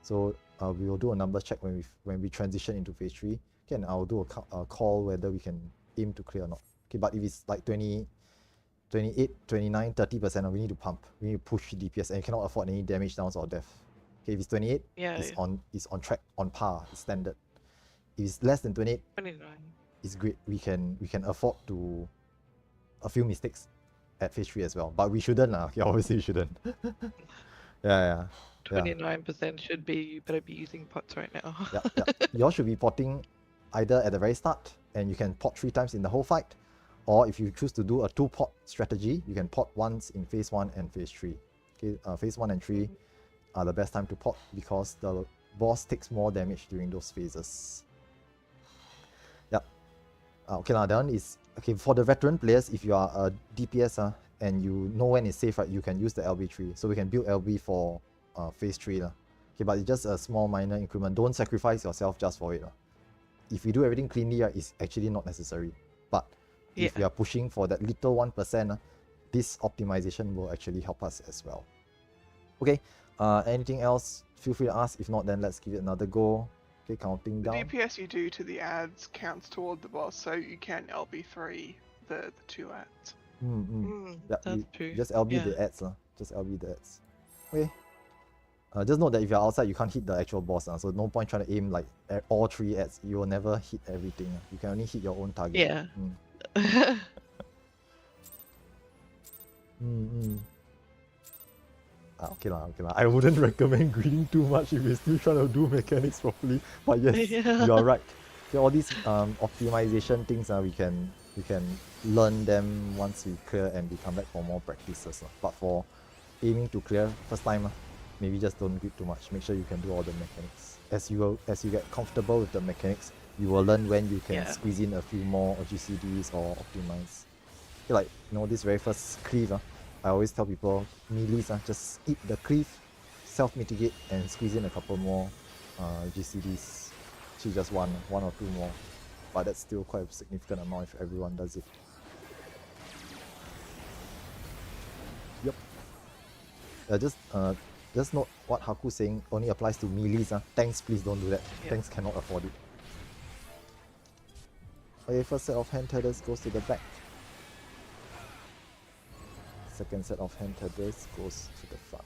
So we will do a numbers check when we transition into phase 3. Okay, and I'll do a call whether we can aim to clear or not. Okay, but if it's like 20, 28, 29, 30%, we need to pump. We need to push DPS, and you cannot afford any damage downs or death. Okay, if it's 28, it's on track, on par, it's standard. If it's less than 28, 29. It's great. We can afford to a few mistakes at phase 3 as well. But we shouldn't okay, obviously we shouldn't. yeah. 29% should be, you better be using pots right now. Yeah. You all should be potting either at the very start, and you can pot 3 times in the whole fight, or if you choose to do a 2-pot strategy, you can pot once in phase 1 and phase 3. Okay, phase 1 and 3 are the best time to pot because the boss takes more damage during those phases. Yep. Okay, now that one is okay for the veteran players. If you are a DPS and you know when it's safe, right, you can use the LB tree. So we can build LB for phase 3 Okay, but it's just a small minor increment. Don't sacrifice yourself just for it. If you do everything cleanly, right, it's actually not necessary. But if you are pushing for that little 1%, this optimization will actually help us as well. Okay, anything else? Feel free to ask. If not, then let's give it another go. Okay, counting down. The DPS you do to the ads counts toward the boss, so you can LB3 the 2 ads. That's true. Just LB the ads. Just LB the ads. Okay. Just note that if you're outside, you can't hit the actual boss. So no point trying to aim like all 3 ads. You will never hit everything. You can only hit your own target. Yeah. Okay lah. I wouldn't recommend greeding too much if you're still trying to do mechanics properly. But yes, you are right. Okay, all these optimization things we can learn them once we clear and we come back for more practices. But for aiming to clear first time, maybe just don't greed too much. Make sure you can do all the mechanics. As you get comfortable with the mechanics, you will learn when you can squeeze in a few more GCDs or optimize. Okay, like this very first cleave, I always tell people melees, just eat the cleave, self-mitigate, and squeeze in a couple more GCDs. Actually just one or 2 more. But that's still quite a significant amount if everyone does it. Yep. Just note what Haku's saying only applies to melees. Tanks, please don't do that. Tanks cannot afford it. Okay, first set of hand tethers goes to the back. Second set of hand tethers goes to the front.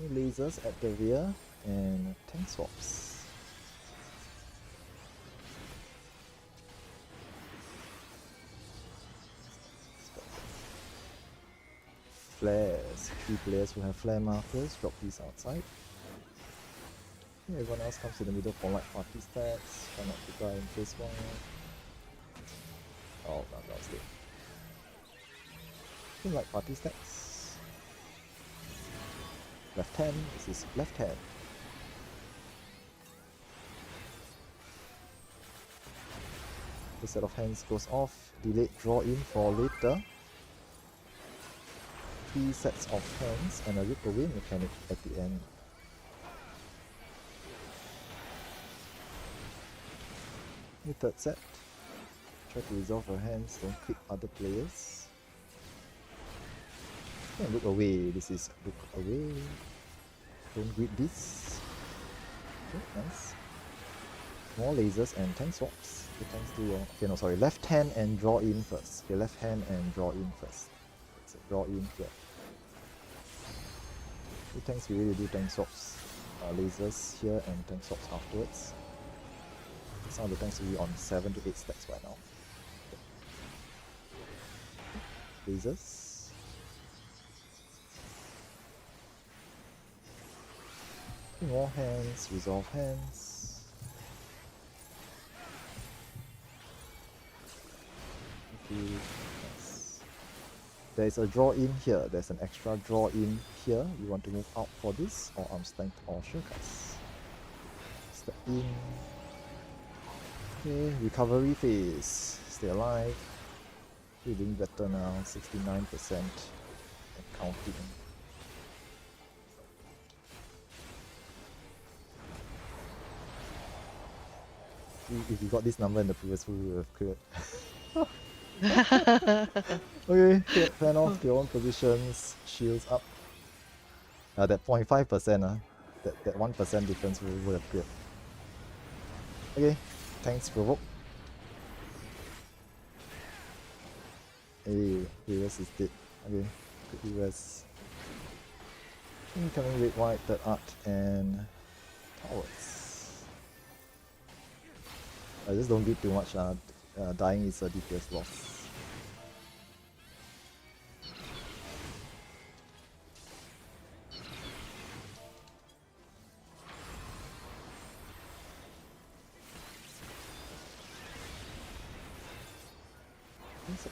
Lasers at the rear and tank swaps. Flares. 3 players who have flare markers, drop these outside. Everyone else comes to the middle for light party stats. Try not to die in this one. Oh, that was dead. Light party stats. Left hand, this is left hand. The set of hands goes off, delayed draw in for later. 3 sets of hands and a rip away mechanic at the end. The third set. Try to resolve your hands, don't click other players. And look away, this is look away. Don't greet this. Okay, nice. More lasers and tank swaps. The tanks do your... Okay, no, sorry. Left hand and draw in first. Okay, left hand and draw in first. That's it, draw in here. The tanks, we really do tank swaps. Lasers here and tank swaps afterwards. Some of the tanks will be on 7 to 8 stacks by now. Lasers. More hands, resolve hands. Okay, nice. There's a draw in here, there's an extra draw in here. You want to move out for this, or arm strength or shortcuts. Step in. Okay, recovery phase. Stay alive. You're doing better now, 69% and counting. If you got this number in the previous one, we would have cleared. Okay, fan off to your own positions, shields up. That 0.5%, that 1% difference we would have cleared. Okay, tanks provoke. Hey, Reverse is dead. Okay, good Reverse. Incoming red, white, third art, and towers. I just don't beat too much, dying is a DPS loss.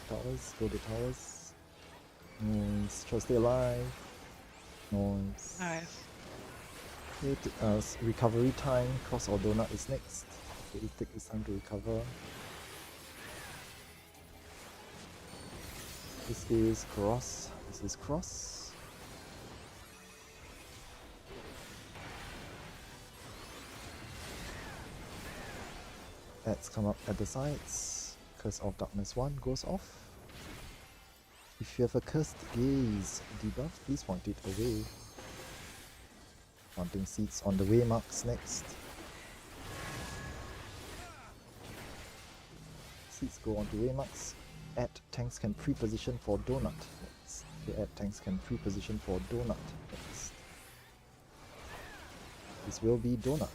Towers, go to towers. Noise, try to stay alive. Noise. Nice. Okay, recovery time, cross or donut is next. It takes time to recover. This is cross. This is cross. Ads come up at the sides. Curse of Darkness 1 goes off. If you have a Cursed Gaze debuff, please point it away. Planting seeds on the way marks next. Seeds go on to waymarks. Add tanks can pre-position for donut next. Okay, add tanks can pre-position for donut next. This will be donut.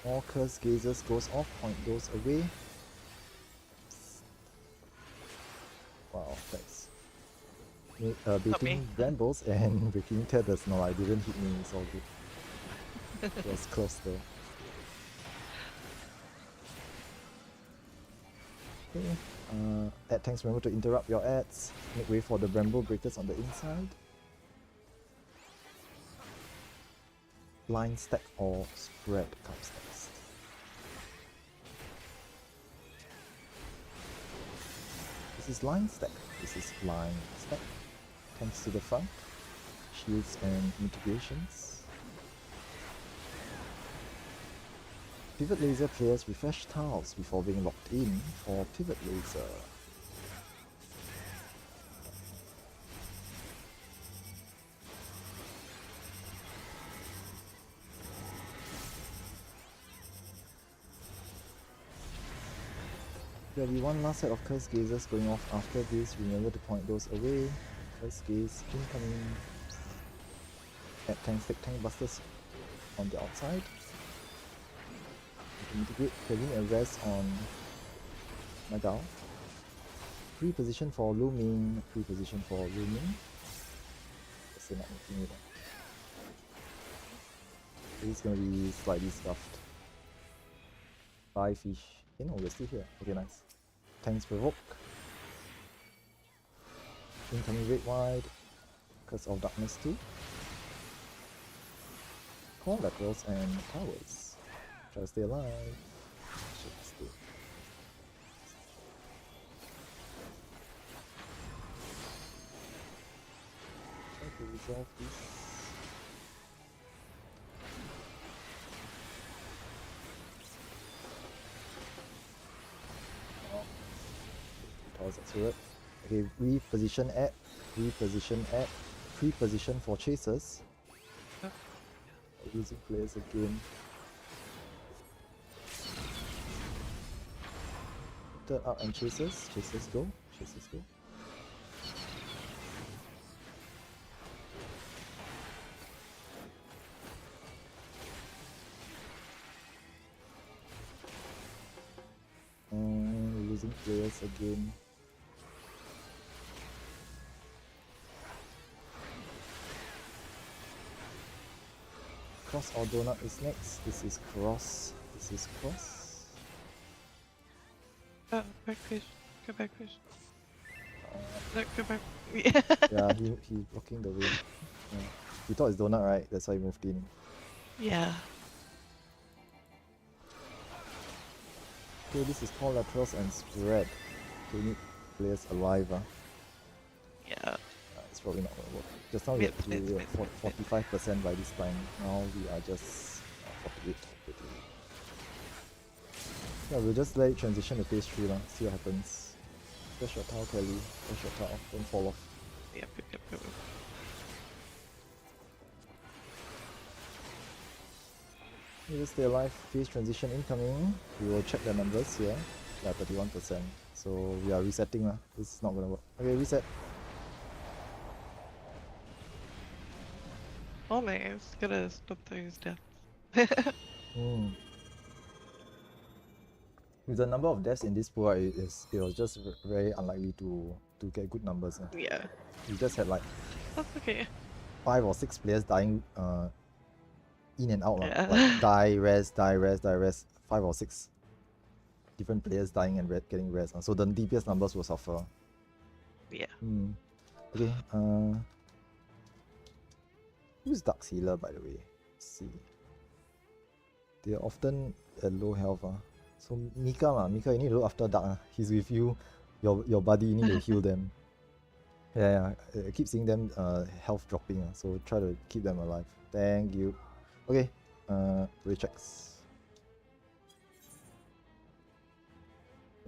More Curse Gazes goes off, point those away. Wow, thanks. Beating Brambles and breaking tethers. No, I didn't hit me, it's all good. It was close though. Okay. Add tanks, remember to interrupt your ads. Make way for the Bramble Breakers on the inside. Line stack or spread comes next. This is line stack. This is line stack. Tanks to the front. Shields and mitigations. Pivot Laser players refresh tiles before being locked in for Pivot Laser. There'll be one last set of Curse Gazes going off after this. Remember to point those away. Curse Gaze incoming. Add tank busters on the outside. Integrate Kevin and rest on my down. Free position for looming. Free position for looming. Still not making it. This is gonna be slightly scuffed. 5 fish. Okay, no, we're still here. Okay, nice. Tanks provoke. Incoming red wide. Curse of Darkness 2. Core laterals and towers. Try to stay alive. Should stay. Try to resolve this. Towers accurate. Okay, reposition at. Free position for chasers. Losing players again. Third up and chasers. Chasers go. And losing players again. Cross or donut is next. This is cross. Back fish. Go back fish. No, go back. Yeah, he blocking the way. Yeah. He thought it's donut, right? That's why he moved in. Yeah. Okay, this is called laterals and spread. We need players alive. Yeah. It's probably not gonna work. Just now we were 45% by this time. Now we are just 48. Yeah, we'll just let it transition to phase 3 lah. See what happens. Press your tower, Kelly. Press your tower. Don't fall off. Yep. You just stay alive. Phase transition incoming. We will check the numbers here. Yeah, 31%. So we are resetting lah. This is not gonna work. Okay, reset. Almost. Gotta stop those deaths. With the number of deaths in this pool, it was just very unlikely to get good numbers. Yeah. We just had like That's okay. 5 or 6 players dying in and out. Yeah. Like die, rest, 5 or 6 different players dying and getting rest. So the DPS numbers will suffer. Yeah. Okay, who's Dark's healer, by the way? Let's see. They are often at low health. So Mika, you need to look after Dark. He's with you, your buddy, you need to heal them. Yeah, I keep seeing them health dropping. So try to keep them alive. Thank you. Okay, rechecks.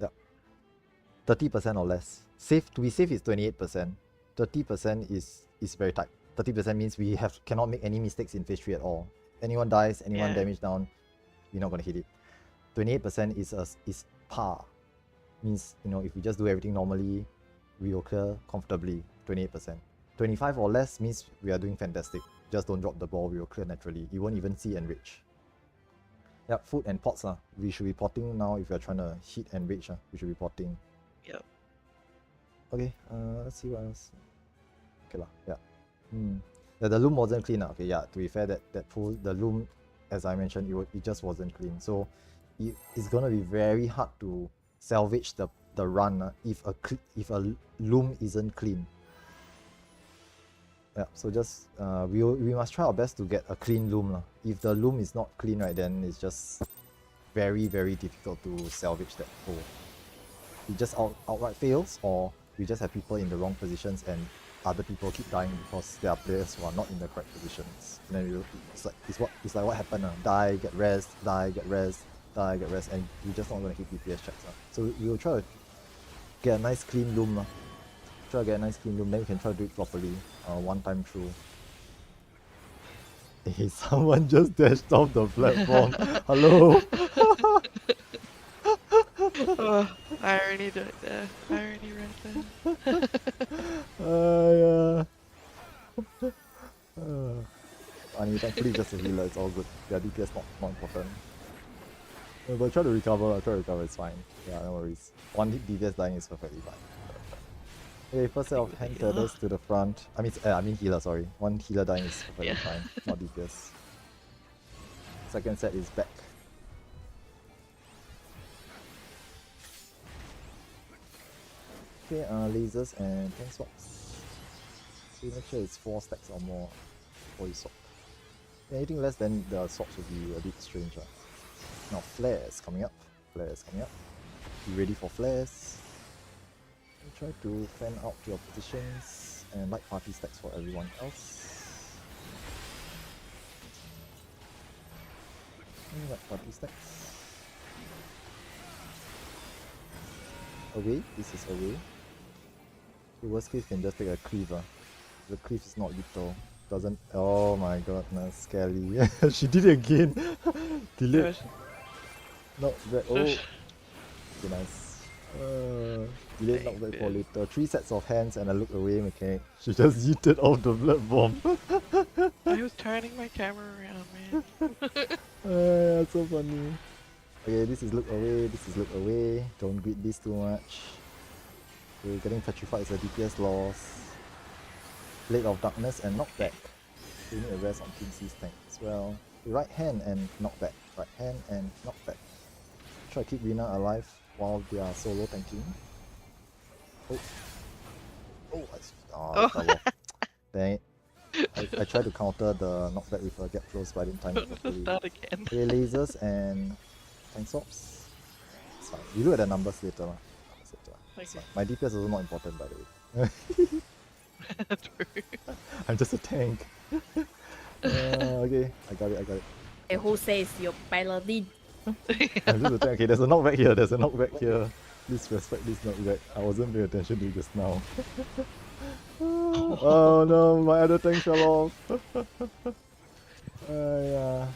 Yeah, 30% or less. To be safe is 28%. 30% is very tight. 30% means we cannot make any mistakes in phase 3 at all. Anyone dies, anyone damage down, we're not gonna hit it. 28% is par. Means, if we just do everything normally, we will clear comfortably. 28%. 25 or less means we are doing fantastic. Just don't drop the ball, we will clear naturally. You won't even see enrich. Yeah, food and pots. We should be potting now if we are trying to hit enrich. We should be potting. Yep. Okay, let's see what else. Okay lah, yeah. The loom wasn't clean. Okay, yeah, to be fair, that pool, the loom, as I mentioned, it just wasn't clean. So it's gonna be very hard to salvage the run if a loom isn't clean. Yeah, so just we must try our best to get a clean loom. If the loom is not clean, right, then it's just very, very difficult to salvage that pool. It just outright fails, or we just have people in the wrong positions and other people keep dying because there are players who are not in the correct positions. And then it's like what happened. Die, get rest, die, get rest, die, get rest, and we're just not going to hit DPS checks. So we will try to get a nice clean loom. Then we can try to do it properly, one time through. Hey, someone just dashed off the platform. Hello? Oh, irony right there. Irony right there. Yeah. Thankfully just a healer, it's all good. Yeah, DPS not important. But try to recover, it's fine. Yeah, no worries. One hit DPS dying is perfectly fine. Okay, first set of With the hand healer. tethers to the front. I mean healer, sorry. One healer dying is perfectly Yeah. fine, not DPS. Second set is back. Okay, lasers and tank swaps. So make sure it's 4 stacks or more before you swap. Anything less than the swaps would be a bit strange. Now flares coming up. Be ready for flares. And try to fan out your positions and light party stacks for everyone else. And light party stacks. Away. This is away. The worst case can just take a cleaver. The cleave is not lethal. Doesn't. Oh my goodness, scary. She did it again. Delayed. Shush. Knockback. Oh. Shush. Okay, nice. Delayed Thank knockback for you. later. 3 sets of hands and a look away mechanic. She just yeeted off the blood bomb. I was turning my camera around, man. Yeah, so funny. Okay, this is look away. Don't greet this too much. Okay, getting petrified is a DPS loss. Blade of Darkness and knockback. We need a rest on Kingsley's tank as well. Right hand and knockback. Try to keep Rina alive while they are solo tanking. Oh, Oh. double. Dang it. I tried to counter the knockback with a get close, but I didn't time it Let's properly. start again. Okay, lasers and tank swaps. It's fine. We look at the numbers later. It's Okay. fine. My DPS is also not important, by the way. True. I'm just a tank. Okay, I got it. Hey, who says you're paladin? I'm just a tank. Okay, there's a knockback here. Please respect this knockback. I wasn't paying attention to it just now. Oh no, my other tank fell off. Yeah.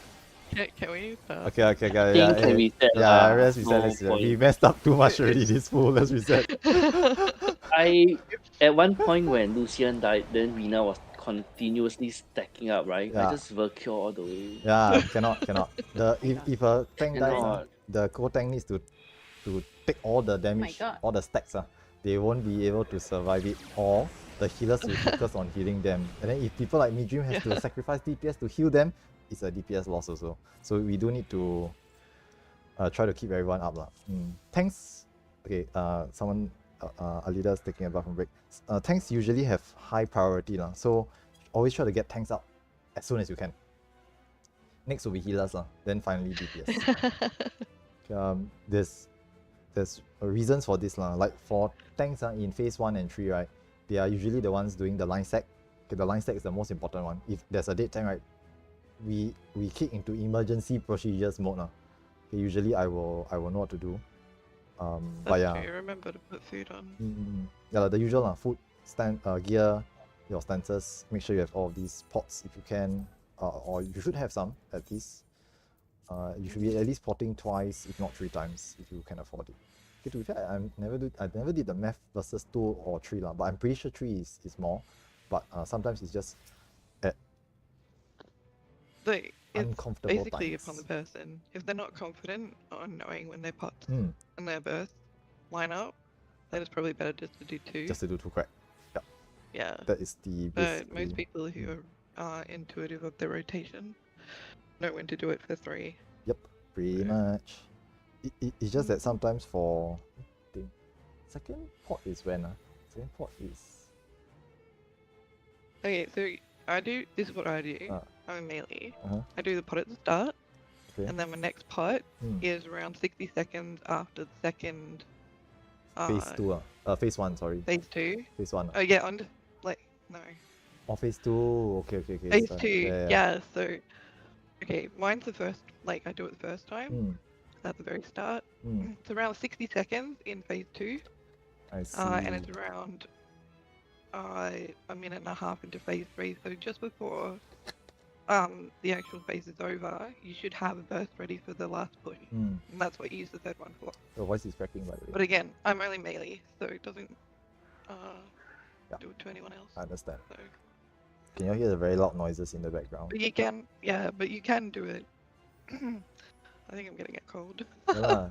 Can we start? Okay, got it. Think Yeah, can reset yeah, lah, let's reset. no Let's reset. We point. messed up too much already. This fool. Let's reset. I at one point when Lucian died, then Rina was continuously stacking up, right? Yeah. I just Vercure all the way. Yeah, cannot. If a tank dies, Cannot. the co-tank needs to take all the damage, God. all the stacks. They won't be able to survive it, or the healers will focus on healing them. And then if people like Midream have to sacrifice DPS to heal them, it's a DPS loss also. So we do need to try to keep everyone up. Tanks, okay, someone, a leader is taking a bath from break. Tanks usually have high priority, so always try to get tanks up as soon as you can. Next will be healers, then finally DPS. There's reasons for this, like for tanks in phase 1 and 3, right, they are usually the ones doing the line stack. Okay, the line stack is the most important one. If there's a dead tank, right, we kick into emergency procedures mode. Okay, usually I will know what to do. But That's yeah. true. Remember to put food on. Yeah, the usual food, gear, your stances. Make sure you have all of these pots if you can, or you should have some at least. You should be at least potting twice, if not 3 times, if you can afford it. Okay, to be fair, I never did the math versus 2 or 3 but I'm pretty sure 3 is more. But sometimes it's just at It's uncomfortable basically times. upon the person. If they're not confident on knowing when their pots Mm, and their bursts line up, then it's probably better just to do 2. just to do 2 crack. Yeah. That is the But most basically. people who are intuitive of the rotation know when to do it for 3. Yep, pretty much. It's just that sometimes for second pot is when second pot is Okay, so this is what I do. Ah. I'm a melee. Uh-huh. I do the pot at the start, okay. and then my next pot Hmm. is around 60 seconds after the second Phase 2 phase 1, sorry. phase 2. Phase 1. Oh yeah, no. Oh, phase 2. Okay. Phase sorry. 2, Yeah. yeah, so okay, mine's the first, I do it the first time Mm, at the very start. mm, It's around 60 seconds in phase 2, I see. and it's around a minute and a half into phase 3, so just before the actual phase is over, you should have a burst ready for the last push. Hmm. And that's what you use the third one for. Your voice is cracking, by the way. But again, I'm only melee, so it doesn't Yeah. do it to anyone else. I understand. So, Can you hear the very loud noises in the background? but you can, yeah, but you can do it. I think I'm getting a cold. Yeah lah.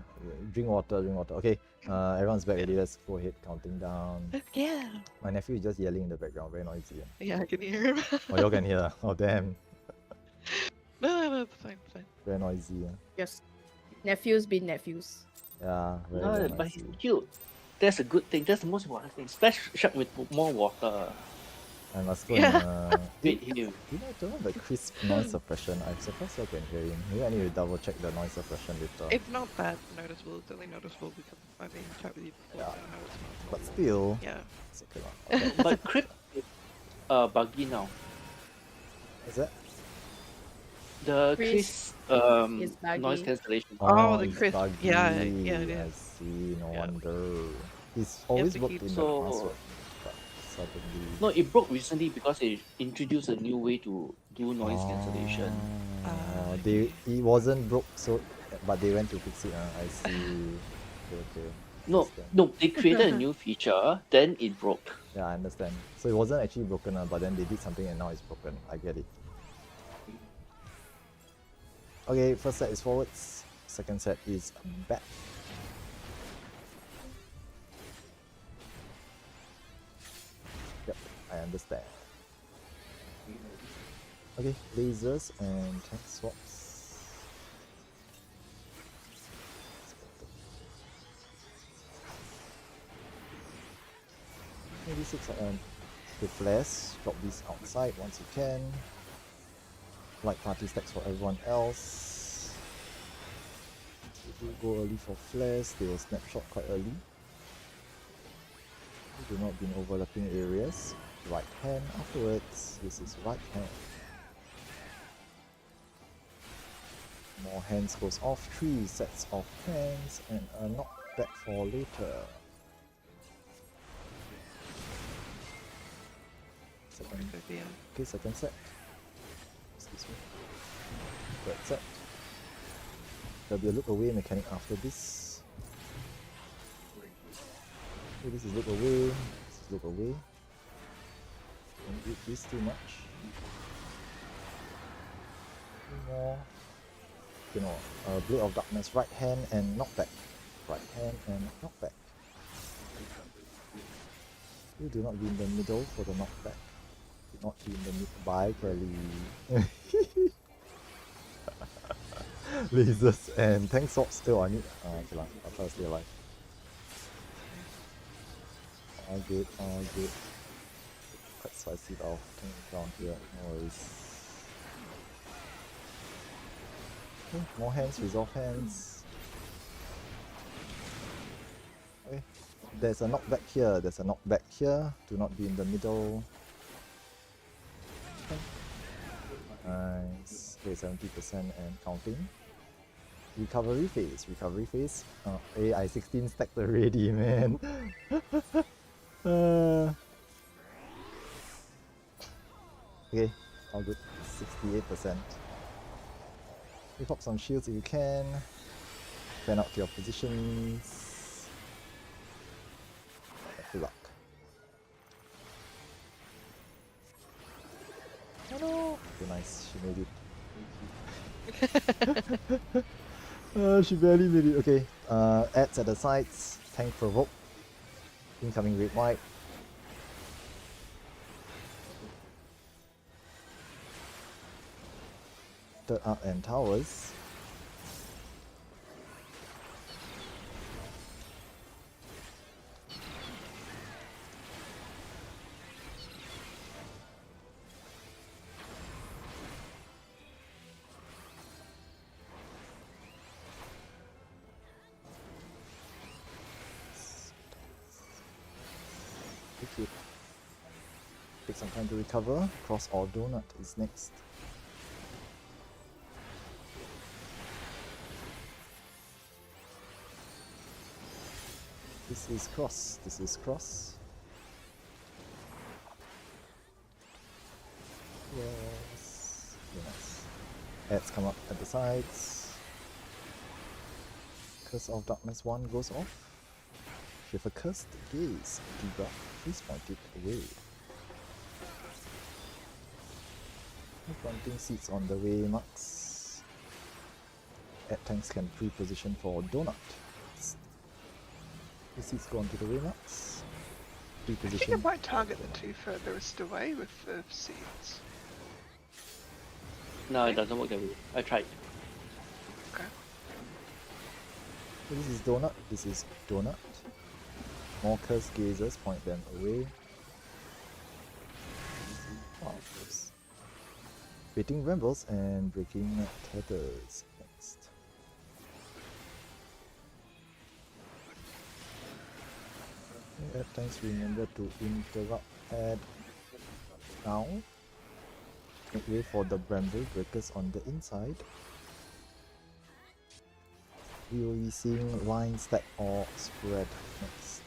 Drink water, drink water. Okay, everyone's back ready. Let's go ahead, counting down. Yeah. My nephew is just yelling in the background, very noisy. Yeah, I can hear him. Oh, you all can hear. Oh, damn. No, it's fine, it's fine. Very noisy. Just nephews be nephews. Yeah, very, No, very but he's noisy. cute. That's a good thing. That's the most important thing. Splash shark with more water. I must go Yeah. and... Feed him. don't have the crisp noise suppression. I'm surprised you can hear him. Maybe I need to double check the noise suppression later. It's not that noticeable. It's only noticeable because I've been chat with you before. Yeah. So I know it's not. But still, Yeah. it's okay lah. Okay. But Crypt is buggy now. Is that? The Chris Chris is buggy. noise cancellation. Oh, the it's crisp. Yeah, buggy. yeah, it I is. see, no Yeah. wonder. It's always to worked keep- in the So- past, right? But suddenly... No, it broke recently because they introduced a new way to do noise cancellation. It wasn't broke, so but they went to fix it. I see. Okay. No, Understand. no, they created a new feature, then it broke. Yeah, I understand. So it wasn't actually broken, but then they did something and now it's broken. I get it. Okay, first set is forwards. Second set is back. Yep, I understand. Okay, lasers and tank swaps. 86 with flares, drop these outside once you can. Light party stacks for everyone else. If you go early for flares, they will snapshot quite early. Do not be in overlapping areas. Right hand afterwards. This is right hand. More hands goes off. 3 sets of hands and a knockback for later. Second, okay, second set. Excuse me. Third set. There'll be a look away mechanic after this. Okay, this is look away. This is look away. Don't do this too much. 2 more. You know, Blade of Darkness, right hand and knockback. Right hand and knockback. You do not be in the middle for the knockback. Do not be in the middle. Bye, Kelly. Lasers and tank swaps still. I need. Okay, lah. I'll try to stay alive. All good, all good. Quite spicy out down here. No worries. Okay, more hands, resolve hands. Okay. There's a knockback here, there's a knockback here. Do not be in the middle. Okay. Nice. Okay, 70% and counting. Recovery phase, recovery phase. AI 16 stacked already, man. Okay, all good. 68%. You pop some shields if you can. Fan out to your positions. Good luck. Oh no! Okay, nice. She made it. She barely made it. Okay. Adds at the sides. Tank provoke. Incoming red white. Third up and towers. Okay. Take some time to recover. Cross or donut is next. This is cross. This is cross. Yes. Very nice. Ads come up at the sides. Curse of Darkness 1 goes off. If you have a Cursed Gaze debuff, please point it away. Planting seeds on the way, Max. Ad tanks can pre-position for Donut. The seeds go onto the way, Max. I think I Pre-position. might target the two furthest away with the seeds. No, it doesn't work that way. I tried. Okay. So this is Donut, this is Donut. More Cursed Gazes, point them away. Wow, oops. Baiting Rambles and Breaking Tethers next. Okay, at times remember to interrupt ad now. Make way for the Bramble Breakers on the inside. We will be seeing line, stack or spread next.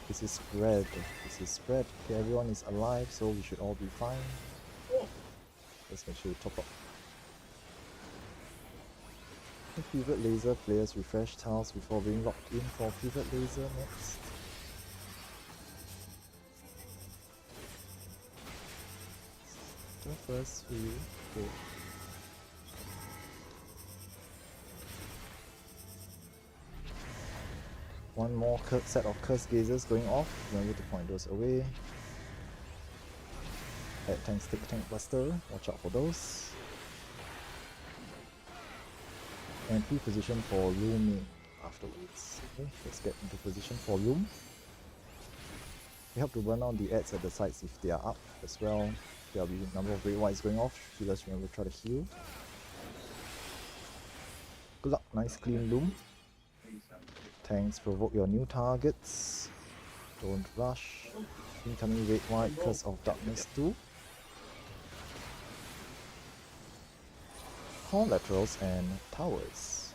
This is spread. This is spread. Okay, everyone is alive, so we should all be fine. Let's make sure we top up. Pivot Laser players refresh tiles before being locked in for Pivot Laser next. The first few. Okay. One more set of Curse Gazers going off. Remember to point those away. Add tank stick tank buster. Watch out for those. And pre-position for looming afterwards. Okay, let's get into position for loom. We help to burn out the ads at the sides if they are up as well. There will be a number of red whites going off. Healers remember to try to heal. Good luck, nice clean loom. Tanks provoke your new targets. Don't rush. Incoming red white, Curse of Darkness 2. Core laterals and towers.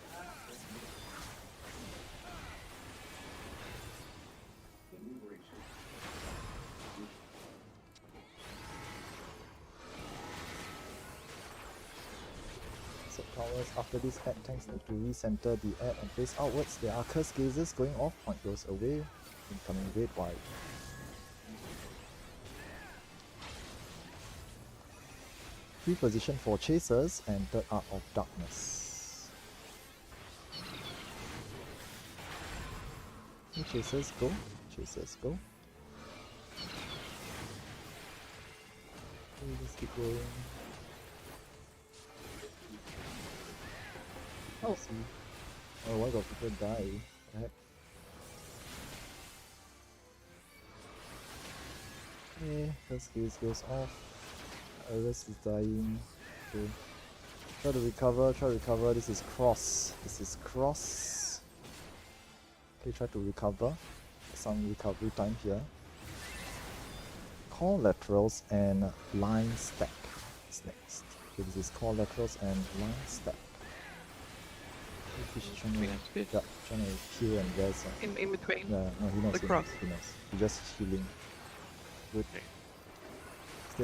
So towers, after this ad tanks need to recenter the ad and face outwards. There are Curse Gazes going off, point those away. Incoming red white. Pre-position for Chasers and Third Art of Darkness. Okay, Chasers go. Chasers go. Okay, just keep going. Oh, see. Oh, why got people die? What the heck? Okay, first gaze goes off. Iris is dying. Okay. Try to recover, This is cross. This is cross. Okay, try to recover. Some recovery time here. Core laterals and line stack is next. Okay, this is core laterals and line stack. Fish is trying to, yeah, trying to heal and res. In between. Yeah, no, he knows, The he cross. knows, he knows. He's just healing. Good. Stay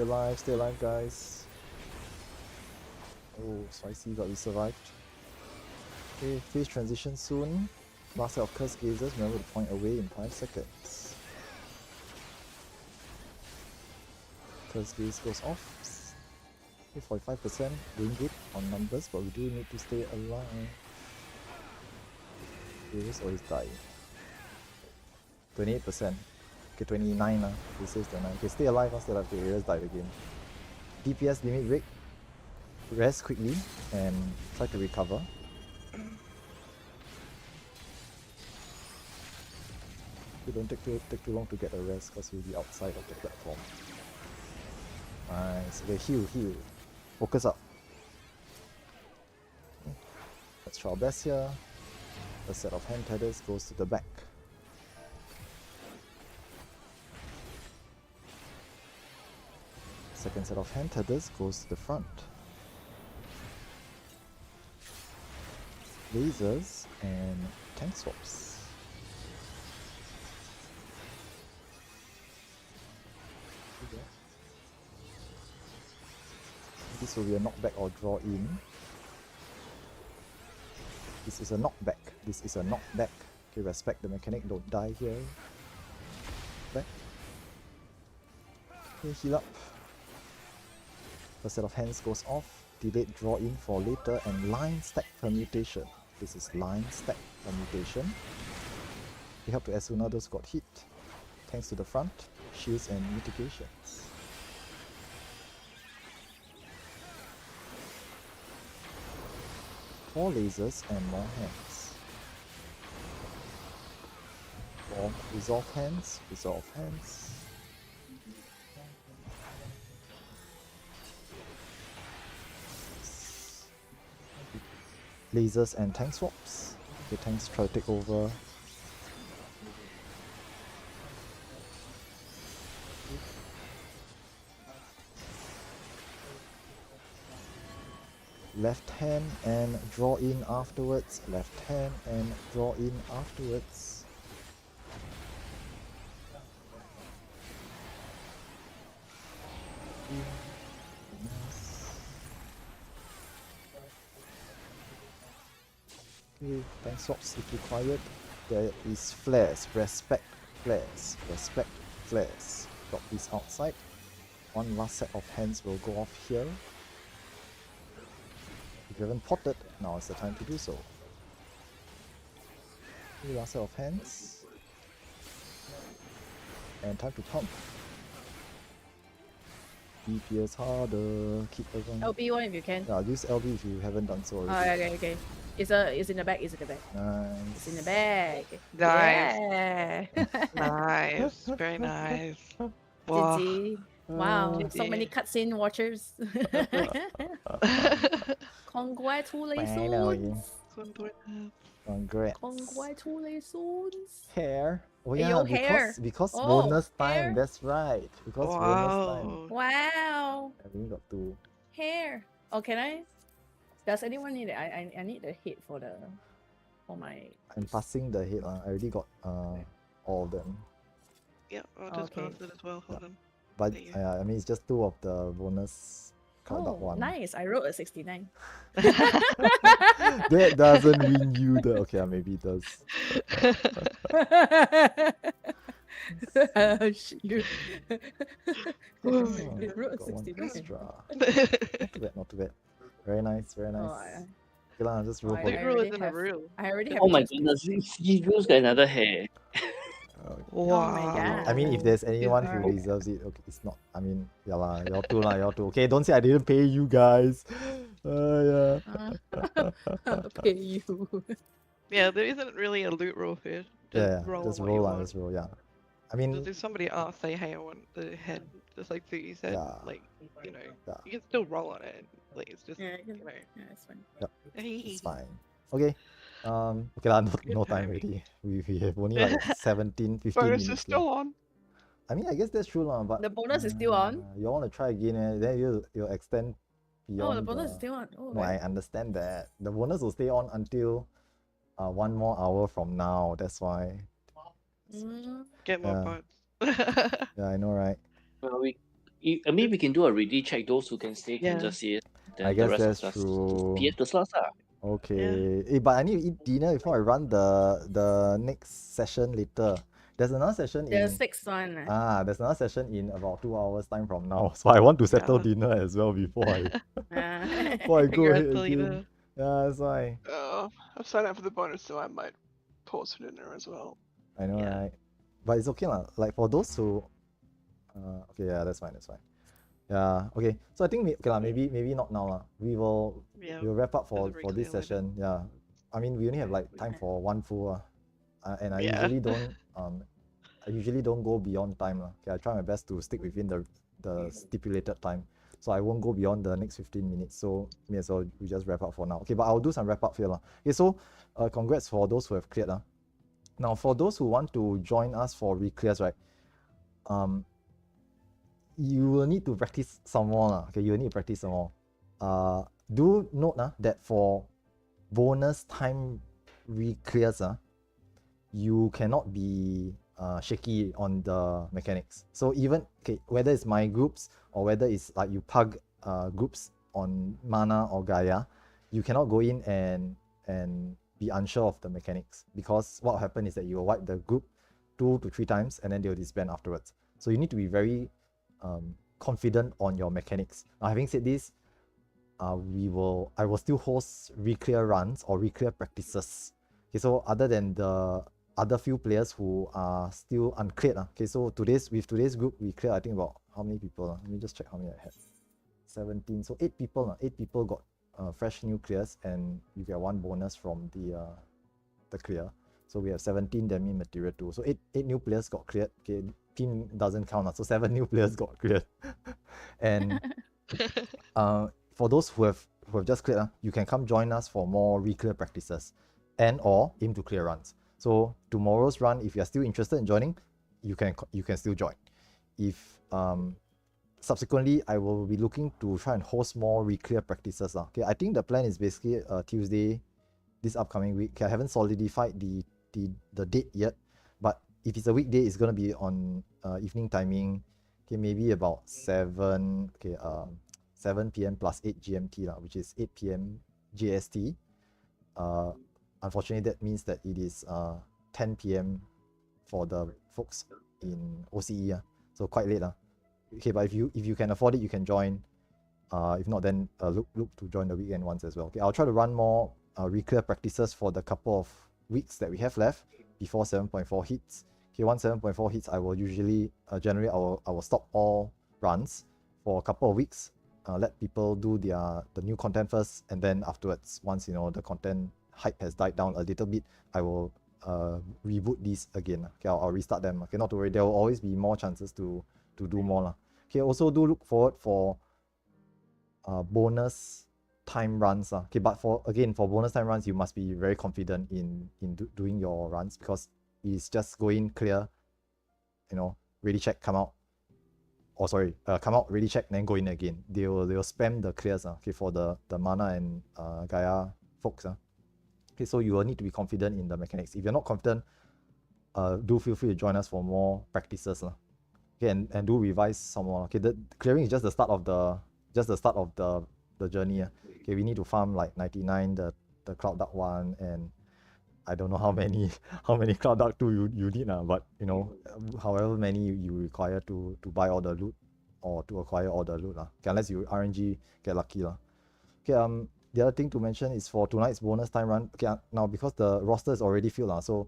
alive, guys. Oh, spicy, but we survived. Okay, phase transition soon. Last set of Curse Gazers, remember to point away in 5 seconds. Curse Gaze goes off. Okay, 45%, doing good on numbers, but we do need to stay alive. Gaze always die. 28%. Okay, 29 lah. He says 29. Okay, stay alive, stay alive. Okay, Ares died again. DPS limit break. Rest quickly and try to recover. You don't take too long to get a rest because you'll be outside of the platform. Nice. Okay, heal. Focus up. Okay. Let's try our best here. A set of hand tethers goes to the back. Second set of hand tethers goes to the front. Lasers and tank swaps. Okay. This will be a knockback or draw in. This is a knockback. This is a knockback. Okay, respect the mechanic, don't die here. Back. Okay, heal up. First set of hands goes off. Delayed draw in for later and line stack permutation. This is line stack permutation. We help to Asuna those got hit. Tanks to the front, shields and mitigations. Four lasers and more hands. Four resolve hands, resolve hands. Lasers and tank swaps. The tanks try to take over. Left hand and draw in afterwards. Left hand and draw in afterwards. Okay, tank swaps if required. There is flares. Respect flares. Respect flares. Drop this outside. One last set of hands will go off here. If you haven't potted, now is the time to do so. Okay, last set of hands. And time to pump. DPS harder, keep everyone. LB one if you can. Yeah, use LB if you haven't done so Oh, already. okay. It's in the bag. It's in the bag. Nice. It's in the bag. Nice. Yeah. Nice. Very nice. Wow. GG. Wow. So many GG. cutscene watchers. Congratulations. Congrats. Congratulations. Hair. Oh Hey, yeah, yo, hair. because Oh, bonus time. hair. That's right. Because bonus time. Wow. Wow. I really got to. Hair. Oh, can I? Does anyone need it? I need the head for my. I'm passing the head. I already got all of them. Yep, I'll just Okay. pass it as well. Hold on. But There you I mean, it's just two of the bonus card, not Oh, one. nice. I wrote a 69. That doesn't win you the. Okay, maybe it does. You Oh, wrote a got one 69. extra. Not too bad, not too bad. Very nice, very nice. Oh, I- Okay lah, just roll I for Big it. rule already isn't a have- rule. I already have Oh my just- goodness, Eagle's got another hair. Wow. God. I mean, if there's anyone who Alright. deserves it, okay, it's not. I mean, yeah lah, y'all two lah, y'all two. Okay, don't say I didn't pay you guys. Yeah. I'll pay you. Yeah, there isn't really a loot rule here. Just Yeah, roll just what roll you lah, want. just roll. Yeah. I Just mean, if somebody asks, say, hey, I want the head, just like Suki said, Yeah. like, you know, Yeah. you can still roll on it. Like, it's just, Yeah, you know, it's fine. it's fine. Okay. Okay lah, no time already. We have only like 17, 15 Bonus is minutes still left. on. I mean, I guess that's true lah, but The bonus is still on? You want to try again, then you'll extend beyond. Oh, the bonus is still on. Oh, No, I understand that. The bonus will stay on until 1 more hour from now. That's why. get more Yeah. points. Yeah, I know, right? Well, I mean, we can do a ready check. Those who can stay can Yeah. just say it. Then I the guess rest that's of us true. just the slots lah. Okay. But I need to eat dinner before I run the next session later. There's another session The in sixth one. there's another session in about 2 hours time from now. So I want to settle Yeah. dinner as well before I Ah. before I go Congrats, ahead Alina. again. Yeah, that's why. I've signed up for the bonus, so I might pause for dinner as well. I know, Yeah. right? But it's okay lah. Like for those who, okay, yeah, that's fine, Yeah, okay. So I think maybe not now lah. We'll wrap up for Doesn't this really clear later. session. Yeah, I mean we only have like time for one full and I Yeah. usually don't I usually don't go beyond time lah. Okay, I try my best to stick within the stipulated time. So I won't go beyond the next 15 minutes. So may as well we just wrap up for now. Okay, but I'll do some wrap up here lah. Okay, so congrats for those who have cleared lah. Now for those who want to join us for reclears, right? You will need to practice some more lah. Okay, you will need to practice some more. Do note that for bonus time reclears, you cannot be shaky on the mechanics. So even whether it's my groups or whether it's like you pug groups on mana or Gaia, you cannot go in and be unsure of the mechanics, because what will happen is that you will wipe the group 2 to 3 times and then they will disband afterwards. So you need to be very confident on your mechanics. Now, having said this, I will still host reclear runs or reclear practices. Okay, so other than the other few players who are still uncleared, okay, so with today's group we cleared, I think, about how many people? Let me just check how many I had. 17. So 8 people. 8 people got fresh new clears, and you get 1 bonus from the clear. So we have 17 demi material too. So 8 new players got cleared. Okay, team doesn't count, so 7 new players got cleared. And for those who have just cleared, you can come join us for more reclear practices and or aim to clear runs. So tomorrow's run, if you are still interested in joining, you can still join. If subsequently, I will be looking to try and host more reclear practices. Okay, I think the plan is basically Tuesday, this upcoming week. Okay, I haven't solidified the date yet, but if it's a weekday, it's gonna be on evening timing. Okay, maybe about 7 p.m. plus 8 GMT which is 8 p.m. JST. Unfortunately, that means that it is 10 p.m. for the folks in OCE. So quite late. Okay, but if you can afford it, you can join. If not, then look to join the weekend ones as well. Okay, I'll try to run more reclear practices for the couple of weeks that we have left before 7.4 hits. Okay, once 7.4 hits, I will usually generally I will stop all runs for a couple of weeks. Let people do the new content first, and then afterwards, once the content hype has died down a little bit, I will reboot these again. Okay, I'll restart them. Okay, not to worry, there will always be more chances to do more. Okay, also do look forward for bonus time runs. Okay, but for bonus time runs, you must be very confident in doing your runs, because it's just go in, clear, ready check, come out. Or sorry, come out, ready check, then go in again. They will spam the clears. Okay, for the mana and Gaia folks. Okay, so you will need to be confident in the mechanics. If you're not confident, do feel free to join us for more practices. Okay, and do revise some more. Okay, the clearing is just the start of the journey. Okay, we need to farm like 99, the Cloud Dark one, and I don't know how many Cloud Dark 2 you need, but however many you require to buy all the loot or to acquire all the loot. Okay, unless you RNG get lucky. Okay, the other thing to mention is for tonight's bonus time run. Okay, now because the roster is already filled, so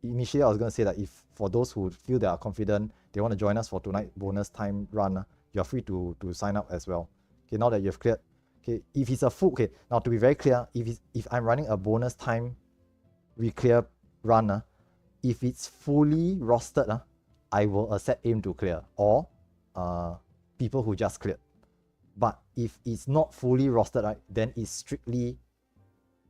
initially I was going to say that if for those who feel they are confident, they want to join us for tonight bonus time run, you're free to sign up as well. Okay, now that you've cleared. Okay, if it's a full, okay, now to be very clear, if I'm running a bonus time reclear run, if it's fully rostered, I will accept aim to clear or people who just cleared. But if it's not fully rostered, right, then it's strictly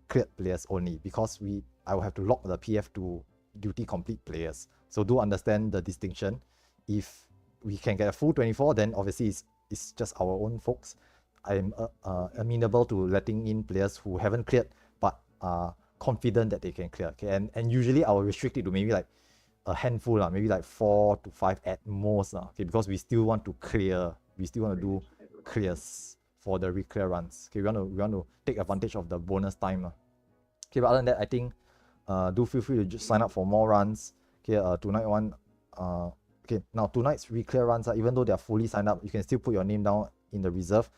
cleared players only, because I will have to lock the PF to duty complete players. So do understand the distinction. If we can get a full 24, then obviously it's just our own folks. I'm amenable to letting in players who haven't cleared but are confident that they can clear. Okay, and usually I will restrict it to maybe like a handful, maybe like 4 to 5 at most. Okay, because we still want to clear. We still want to do clears for the reclear runs. Okay, we want to take advantage of the bonus time. Okay, but other than that, I think do feel free to just sign up for more runs. Okay, tonight one. Okay, now tonight's reclear runs, even though they are fully signed up, you can still put your name down in the reserve.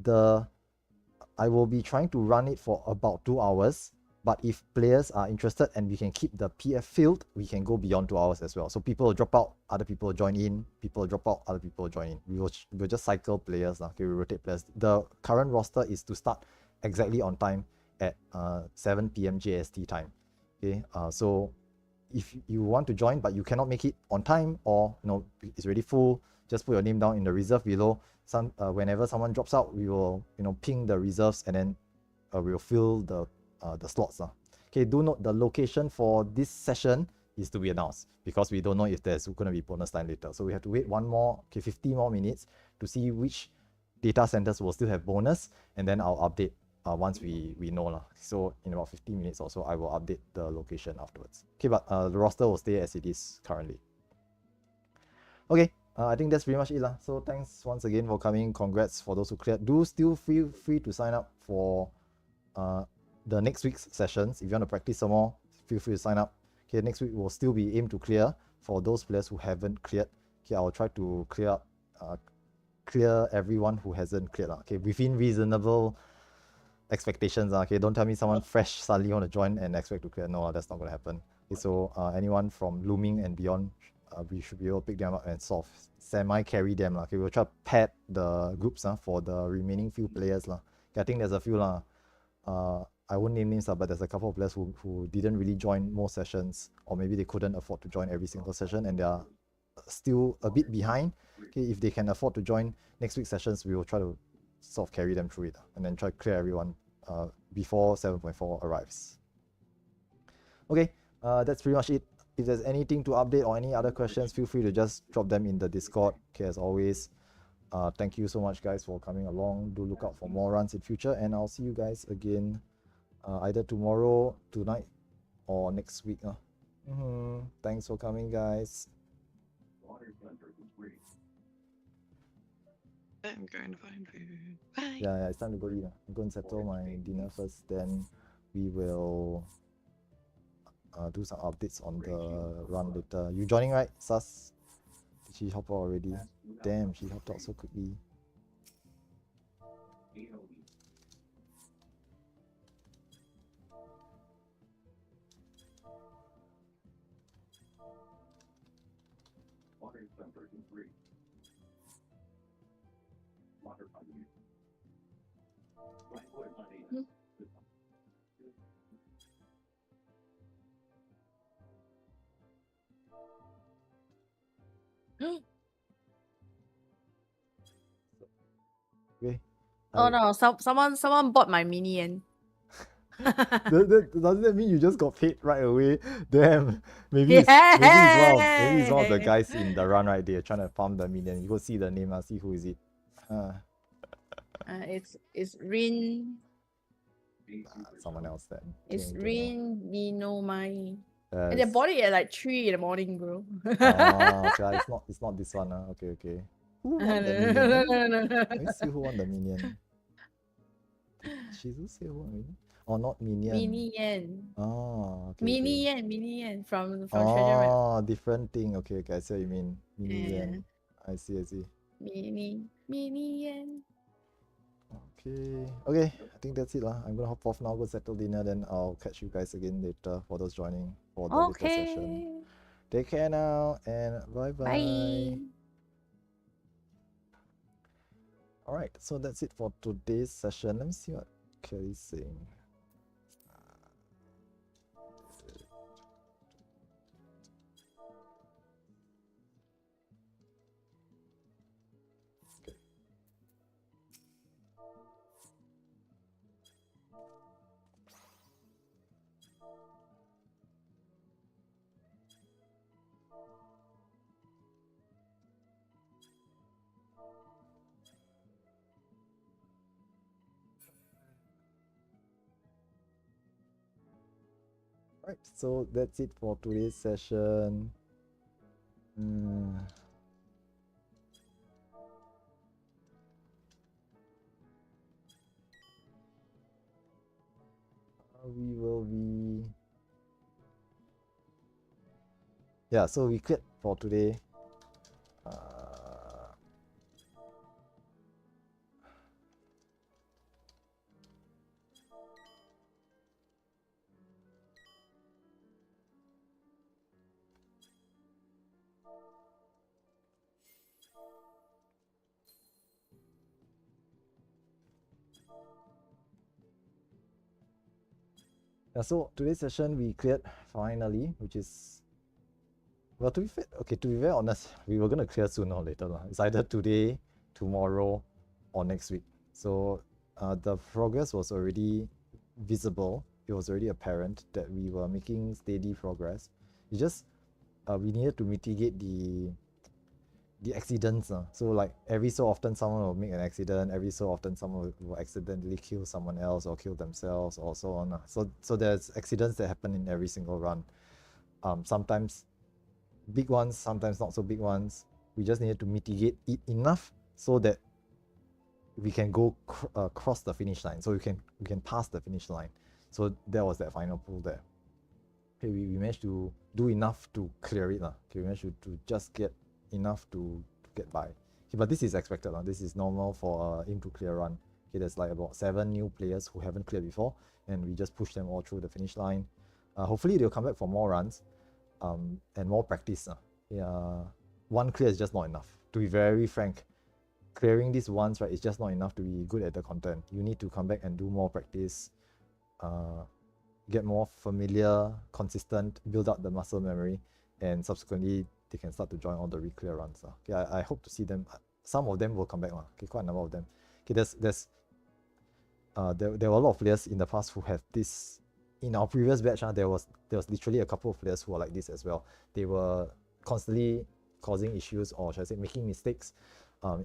I will be trying to run it for about 2 hours, but if players are interested and we can keep the PF filled, we can go beyond 2 hours as well. So people will drop out, other people will join in, people will drop out, other people will join in. We'll just cycle players. Okay, we rotate players. The current roster is to start exactly on time at 7 p.m. JST time. Okay, so if you want to join but you cannot make it on time, or it's already full, just put your name down in the reserve below. Whenever someone drops out, we will ping the reserves, and then we'll fill the slots. Okay, do note the location for this session is to be announced, because we don't know if there's going to be bonus time later. So we have to wait 50 more minutes to see which data centers will still have bonus, and then I'll update once we know. So in about 15 minutes or so, I will update the location afterwards. Okay, but the roster will stay as it is currently. Okay, I think that's pretty much it lah. So thanks once again for coming. Congrats for those who cleared. Do still feel free to sign up for the next week's sessions. If you want to practice some more, feel free to sign up. Okay, next week will still be aimed to clear for those players who haven't cleared. Okay, I'll try to clear everyone who hasn't cleared. Okay, within reasonable expectations. Okay, don't tell me someone fresh suddenly want to join and expect to clear. No, that's not going to happen. Okay, so anyone from Looming and beyond, we should be able to pick them up and sort of semi-carry them. Okay, we'll try to pad the groups for the remaining few players. Okay, I think there's a few. I won't name names, but there's a couple of players who didn't really join most sessions, or maybe they couldn't afford to join every single session and they are still a bit behind. Okay, if they can afford to join next week's sessions, we will try to sort of carry them through it and then try to clear everyone before 7.4 arrives. Okay, that's pretty much it. If there's anything to update or any other questions, feel free to just drop them in the Discord. Okay, as always, thank you so much guys for coming along. Do look out for more runs in future, and I'll see you guys again either tomorrow, tonight, or next week. Thanks for coming, guys. I'm going to find food. Bye. Yeah, it's time to go eat. I'm going to settle my dinner first, then we will do some updates on the run later. You joining, right, Sus? Did she hop out already? Damn, she hopped out so quickly. Okay. Oh no, someone bought my minion. Doesn't that mean you just got paid right away? Damn. Maybe it's one of the guys in the run right there trying to farm the minion. You go see the name, see who is it. It's Rin. Someone else then. It's Rin Minomai. Yes. And they bought it at like 3 in the morning, bro. Okay, it's not this one. Okay. Who won the minion? No. Let me see who won the minion. Did she say who won minion? Oh, not minion. Minion. Oh, okay. Minion from Treasure Map. Oh, different thing. Okay, I see what you mean. Minion. I see. Minion. Okay, I think that's it lah. I'm gonna hop off now, go settle dinner, then I'll catch you guys again later for those joining for the later session. Take care now, and bye. Bye. Alright, so that's it for today's session. Let me see what Kelly's saying. Right, so that's it for today's session. We will be... Yeah, so we cleared for today. Yeah, so today's session we cleared finally, which is, well, to be very honest, we were gonna clear sooner or later. It's either today, tomorrow, or next week. So the progress was already visible. It was already apparent that we were making steady progress. It's just we needed to mitigate the accidents. So like every so often someone will make an accident, every so often someone will accidentally kill someone else or kill themselves or so on. So there's accidents that happen in every single run. Sometimes big ones, sometimes not so big ones. We just needed to mitigate it enough so that we can go cross the finish line. So we can pass the finish line. So that was that final pull there. Okay, we managed to do enough to clear it. Okay, we managed to just get enough to get by. Okay, but this is expected. This is normal for aim to clear run. Okay, there's like about 7 new players who haven't cleared before, and we just push them all through the finish line. Hopefully they'll come back for more runs and more practice. One clear is just not enough. To be very frank, clearing this once, right, is just not enough to be good at the content. You need to come back and do more practice, get more familiar, consistent, build up the muscle memory, and subsequently they can start to join all the re-clear runs. Okay, I hope to see them. Some of them will come back. Okay, quite a number of them. Okay, there were a lot of players in the past who have this. In our previous batch, there was literally a couple of players who were like this as well. They were constantly causing issues, or should I say making mistakes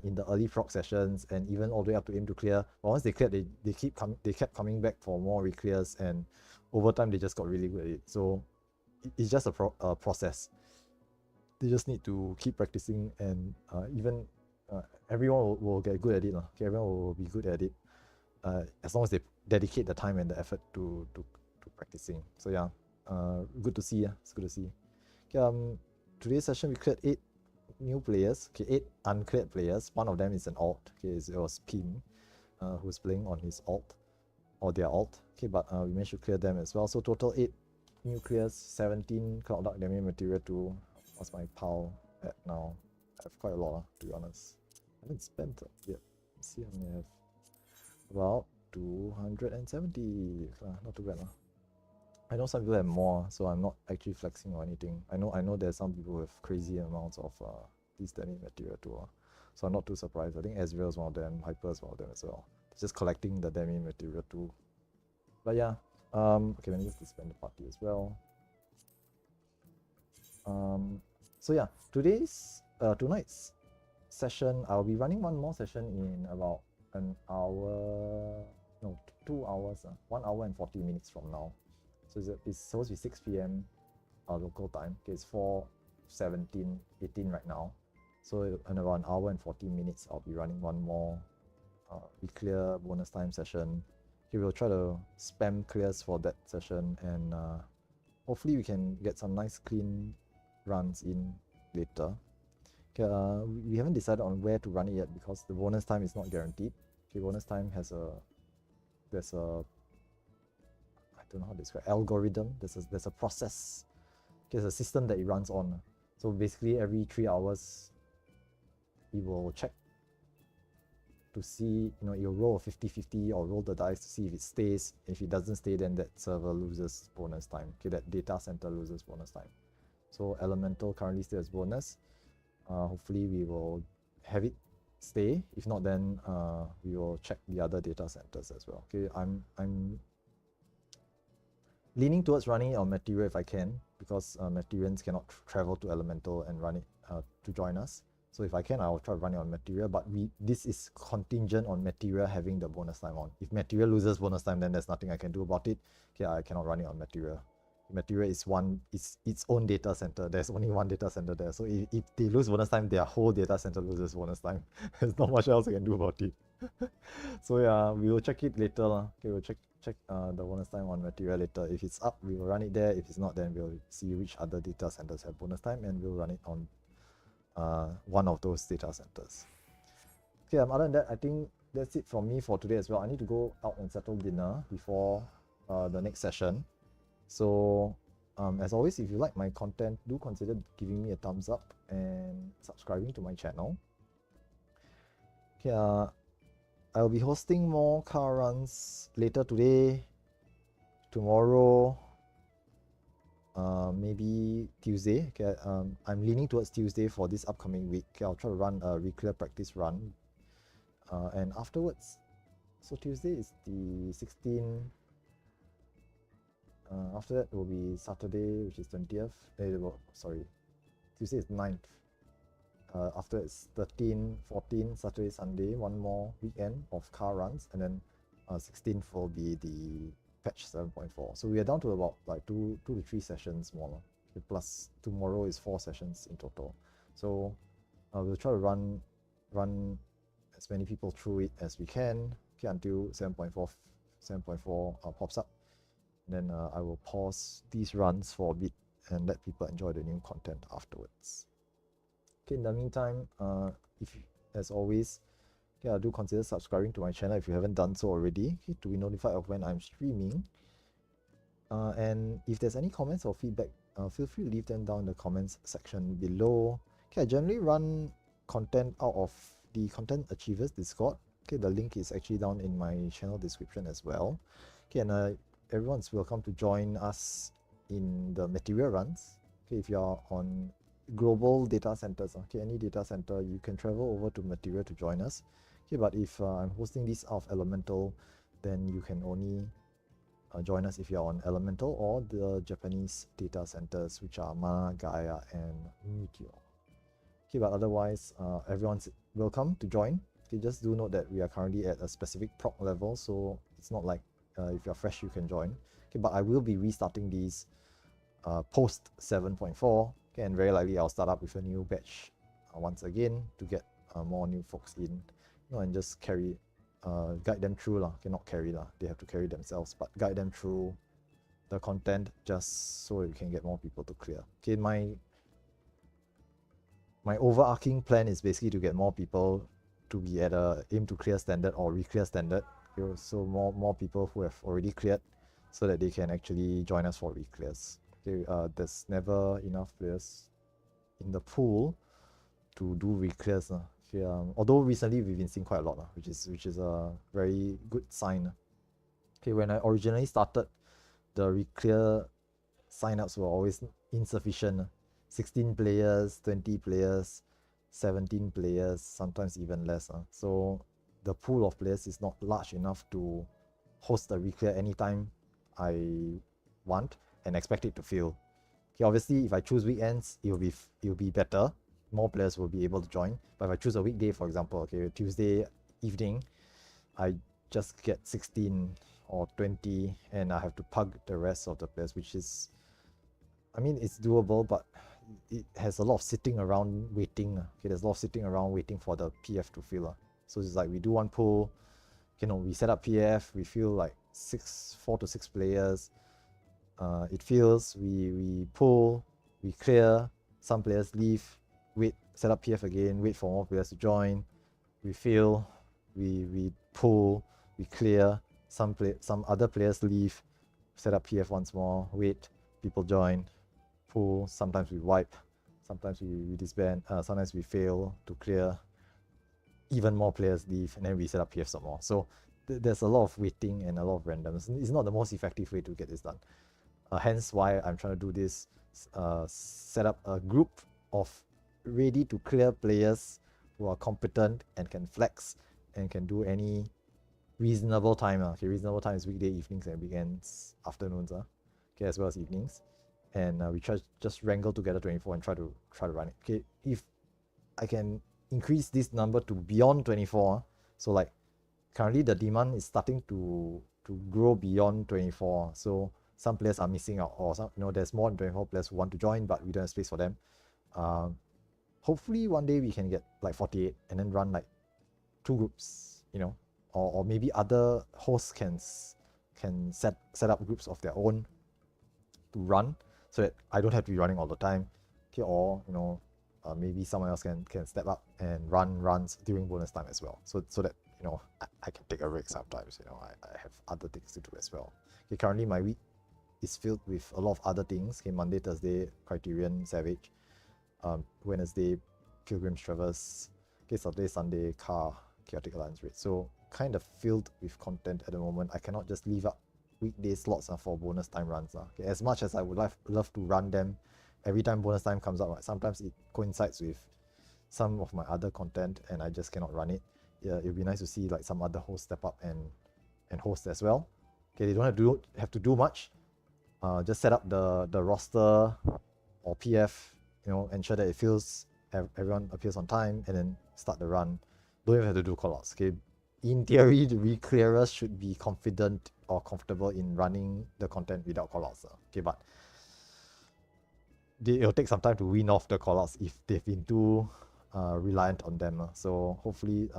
in the early frog sessions, and even all the way up to aim to clear. But once they cleared, they kept coming back for more re-clears, and over time they just got really good at it. So it's just a process. They just need to keep practicing, and even everyone will get good at it. Okay, everyone will be good at it as long as they dedicate the time and the effort to practicing. So yeah, good to see. It's good to see. Okay, today's session we cleared 8 new players. Okay, 8 uncleared players. One of them is an alt. Okay, it was Pim, who's playing on his alt or their alt. Okay, but we managed to clear them as well. So total 8 new clears, 17 Cloud Dark Damage Material 2. What's my PAL at now? I have quite a lot, to be honest. I haven't spent yet. Let's see how many I have. About 270. Not too bad. I know some people have more, so I'm not actually flexing or anything. I know there's some people with crazy amounts of these damage material too. So I'm not too surprised. I think Ezreal is one of them, Hyper is one of them as well. Just collecting the damage material too. But yeah, okay, let me just disband the party as well. So yeah, tonight's session, I'll be running one more session in about an hour, no, 2 hours, 1 hour and 40 minutes from now. So it's supposed to be 6 p.m. Local time. Okay, it's 4:17, 18 right now. So in about an hour and 40 minutes, I'll be running one more clear bonus time session. Okay, we'll try to spam clears for that session, and hopefully we can get some nice clean runs in later. Okay, we haven't decided on where to run it yet because the bonus time is not guaranteed. Okay, bonus time has there's a, I don't know how to describe, algorithm. There's a process. Okay, there's a system that it runs on. So basically every 3 hours it will check to see, you'll roll a 50-50 or roll the dice to see if it stays. If it doesn't stay, then that server loses bonus time. Okay, that data center loses bonus time. So Elemental currently still has bonus. Hopefully we will have it stay. If not, then we will check the other data centers as well. Okay, I'm leaning towards running it on Material if I can, because Materians cannot travel to Elemental and run it to join us. So if I can, I'll try to run it on Material, but this is contingent on Material having the bonus time on. If Material loses bonus time, then there's nothing I can do about it. Okay, I cannot run it on Material. Material is its own data center. There's only one data center there. So if they lose bonus time, their whole data center loses bonus time. There's not much else I can do about it. So yeah, we will check it later. Okay, we'll check the bonus time on Material later. If it's up, we will run it there. If it's not, then we'll see which other data centers have bonus time, and we'll run it on one of those data centers. Okay, other than that, I think that's it from me for today as well. I need to go out and settle dinner before the next session. So as always, if you like my content, do consider giving me a thumbs up and subscribing to my channel. Okay, I'll be hosting more car runs later today, tomorrow, maybe Tuesday. Okay, I'm leaning towards Tuesday for this upcoming week. Okay, I'll try to run a re-clear practice run, and afterwards, so Tuesday is the 16th. After that will be Saturday, which is 20th. Sorry, Tuesday is 9th. After it's 13, 14, Saturday, Sunday, one more weekend of car runs, and then 16th will be the patch 7.4. So we are down to about like 2 to 3 sessions more. Plus tomorrow is 4 sessions in total. So We'll try to run as many people through it as we can, okay, until 7.4 pops up. And then I will pause these runs for a bit and let people enjoy the new content afterwards. Okay, in the meantime, if as always, okay, do consider subscribing to my channel if you haven't done so already, okay, to be notified of when I'm streaming. And if there's any comments or feedback, feel free to leave them down in the comments section below. Okay, I generally run content out of the Content Achievers Discord. Okay, the link is actually down in my channel description as well. Okay, and everyone's welcome to join us in the material runs. Okay, if you are on global data centers, okay, any data center, you can travel over to material to join us. Okay, but if I'm hosting this out of Elemental, then you can only join us if you're on Elemental or the Japanese data centers, which are Ma, Gaia, and Meteor. Okay, but otherwise, everyone's welcome to join. Okay, just do note that we are currently at a specific proc level, so it's not like if you're fresh, you can join. Okay, but I will be restarting these post 7.4. Okay, and very likely I'll start up with a new batch once again to get more new folks in, and just guide them through lah. Okay, not carry lah. They have to carry themselves, but guide them through the content just so we can get more people to clear. Okay, my overarching plan is basically to get more people to be at a aim to clear standard or re-clear standard. Okay, so more people who have already cleared, so that they can actually join us for re-clears. Okay, there's never enough players in the pool to do re-clears. Okay, although recently we've been seeing quite a lot, which is a very good sign. Okay, when I originally started, the re-clear signups were always insufficient. 16 players, 20 players, 17 players, sometimes even less. So the pool of players is not large enough to host a re-clear anytime I want and expect it to fill. Okay, obviously if I choose weekends, it'll be better. More players will be able to join. But if I choose a weekday, for example, okay, Tuesday evening, I just get 16 or 20 and I have to pug the rest of the players, which is, I mean, it's doable, but it has a lot of sitting around waiting. Okay, there's a lot of sitting around waiting for the PF to fill. So it's like we do one pool, we set up PF, we fill like 4 to 6 players. It fills, we pull, we clear, some players leave, wait, set up PF again, wait for more players to join, we fill, we pull, we clear, some other players leave, set up PF once more, wait, people join, pull, sometimes we wipe, sometimes we disband, sometimes we fail to clear, even more players leave, and then we set up PF some more. So there's a lot of waiting and a lot of randomness. It's not the most effective way to get this done. Hence why I'm trying to do this, set up a group of ready to clear players who are competent and can flex and can do any reasonable time. Okay, reasonable time is weekday evenings and weekends, afternoons, okay, as well as evenings. And we try just wrangle together 24 and try to run it. Okay, if I can increase this number to beyond 24, so like currently the demand is starting to grow beyond 24. So some players are missing out, or some, there's more than 24 players who want to join, but we don't have space for them. Hopefully one day we can get like 48 and then run like 2 groups, or maybe other hosts can set up groups of their own to run, so that I don't have to be running all the time. Okay, or maybe someone else can step up and run runs during bonus time as well, so that I can take a break sometimes. I have other things to do as well. Okay, currently my week is filled with a lot of other things. Okay, Monday, Thursday, Criterion, Savage. Wednesday, Pilgrim's Traverse. Okay, Saturday, Sunday, Car, Chaotic Alliance Raid. So kind of filled with content at the moment. I cannot just leave up weekday slots for bonus time runs. Okay, as much as I would love to run them every time bonus time comes up, sometimes it coincides with some of my other content and I just cannot run it. Yeah, it'd be nice to see like some other hosts step up and host as well. Okay, they don't have to do much. Just set up the roster or PF, ensure that it fills, everyone appears on time, and then start the run. Don't even have to do callouts. Okay, in theory, the re-clearers should be confident or comfortable in running the content without callouts. Okay, but it'll take some time to wean off the callouts if they've been too reliant on them. So hopefully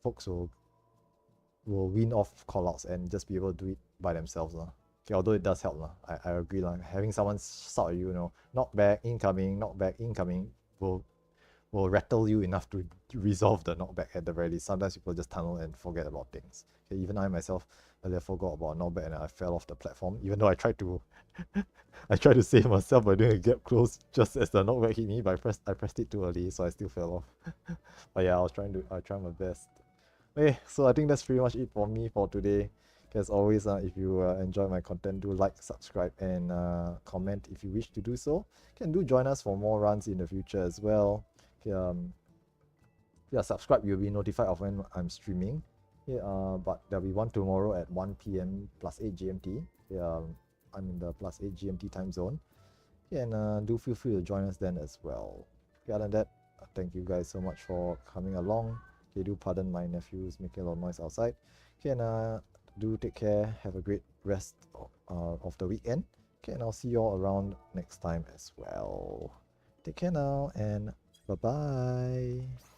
folks will wean off callouts and just be able to do it by themselves. Okay, although it does help. I agree. Having someone shout at you, knockback, incoming, will rattle you enough to resolve the knockback at the very least. Sometimes people just tunnel and forget about things. Okay, even I myself earlier forgot about knockback and I fell off the platform, even though I tried to I tried to save myself by doing a gap close just as the knockback hit me, but I pressed it too early, so I still fell off. But yeah, I tried my best. Okay, so I think that's pretty much it for me for today. As always, if you enjoy my content, do like, subscribe, and comment if you wish to do so. Can do join us for more runs in the future as well. Okay, yeah, subscribe, you'll be notified of when I'm streaming. Yeah, but there'll be one tomorrow at 1 p.m. plus 8 GMT. Yeah, I'm in the plus 8 GMT time zone. Yeah, and do feel free to join us then as well. Okay, other than that, thank you guys so much for coming along. Okay, do pardon my nephews making a lot of noise outside. Okay, and do take care. Have a great rest of the weekend. Okay, and I'll see you all around next time as well. Take care now, and bye-bye.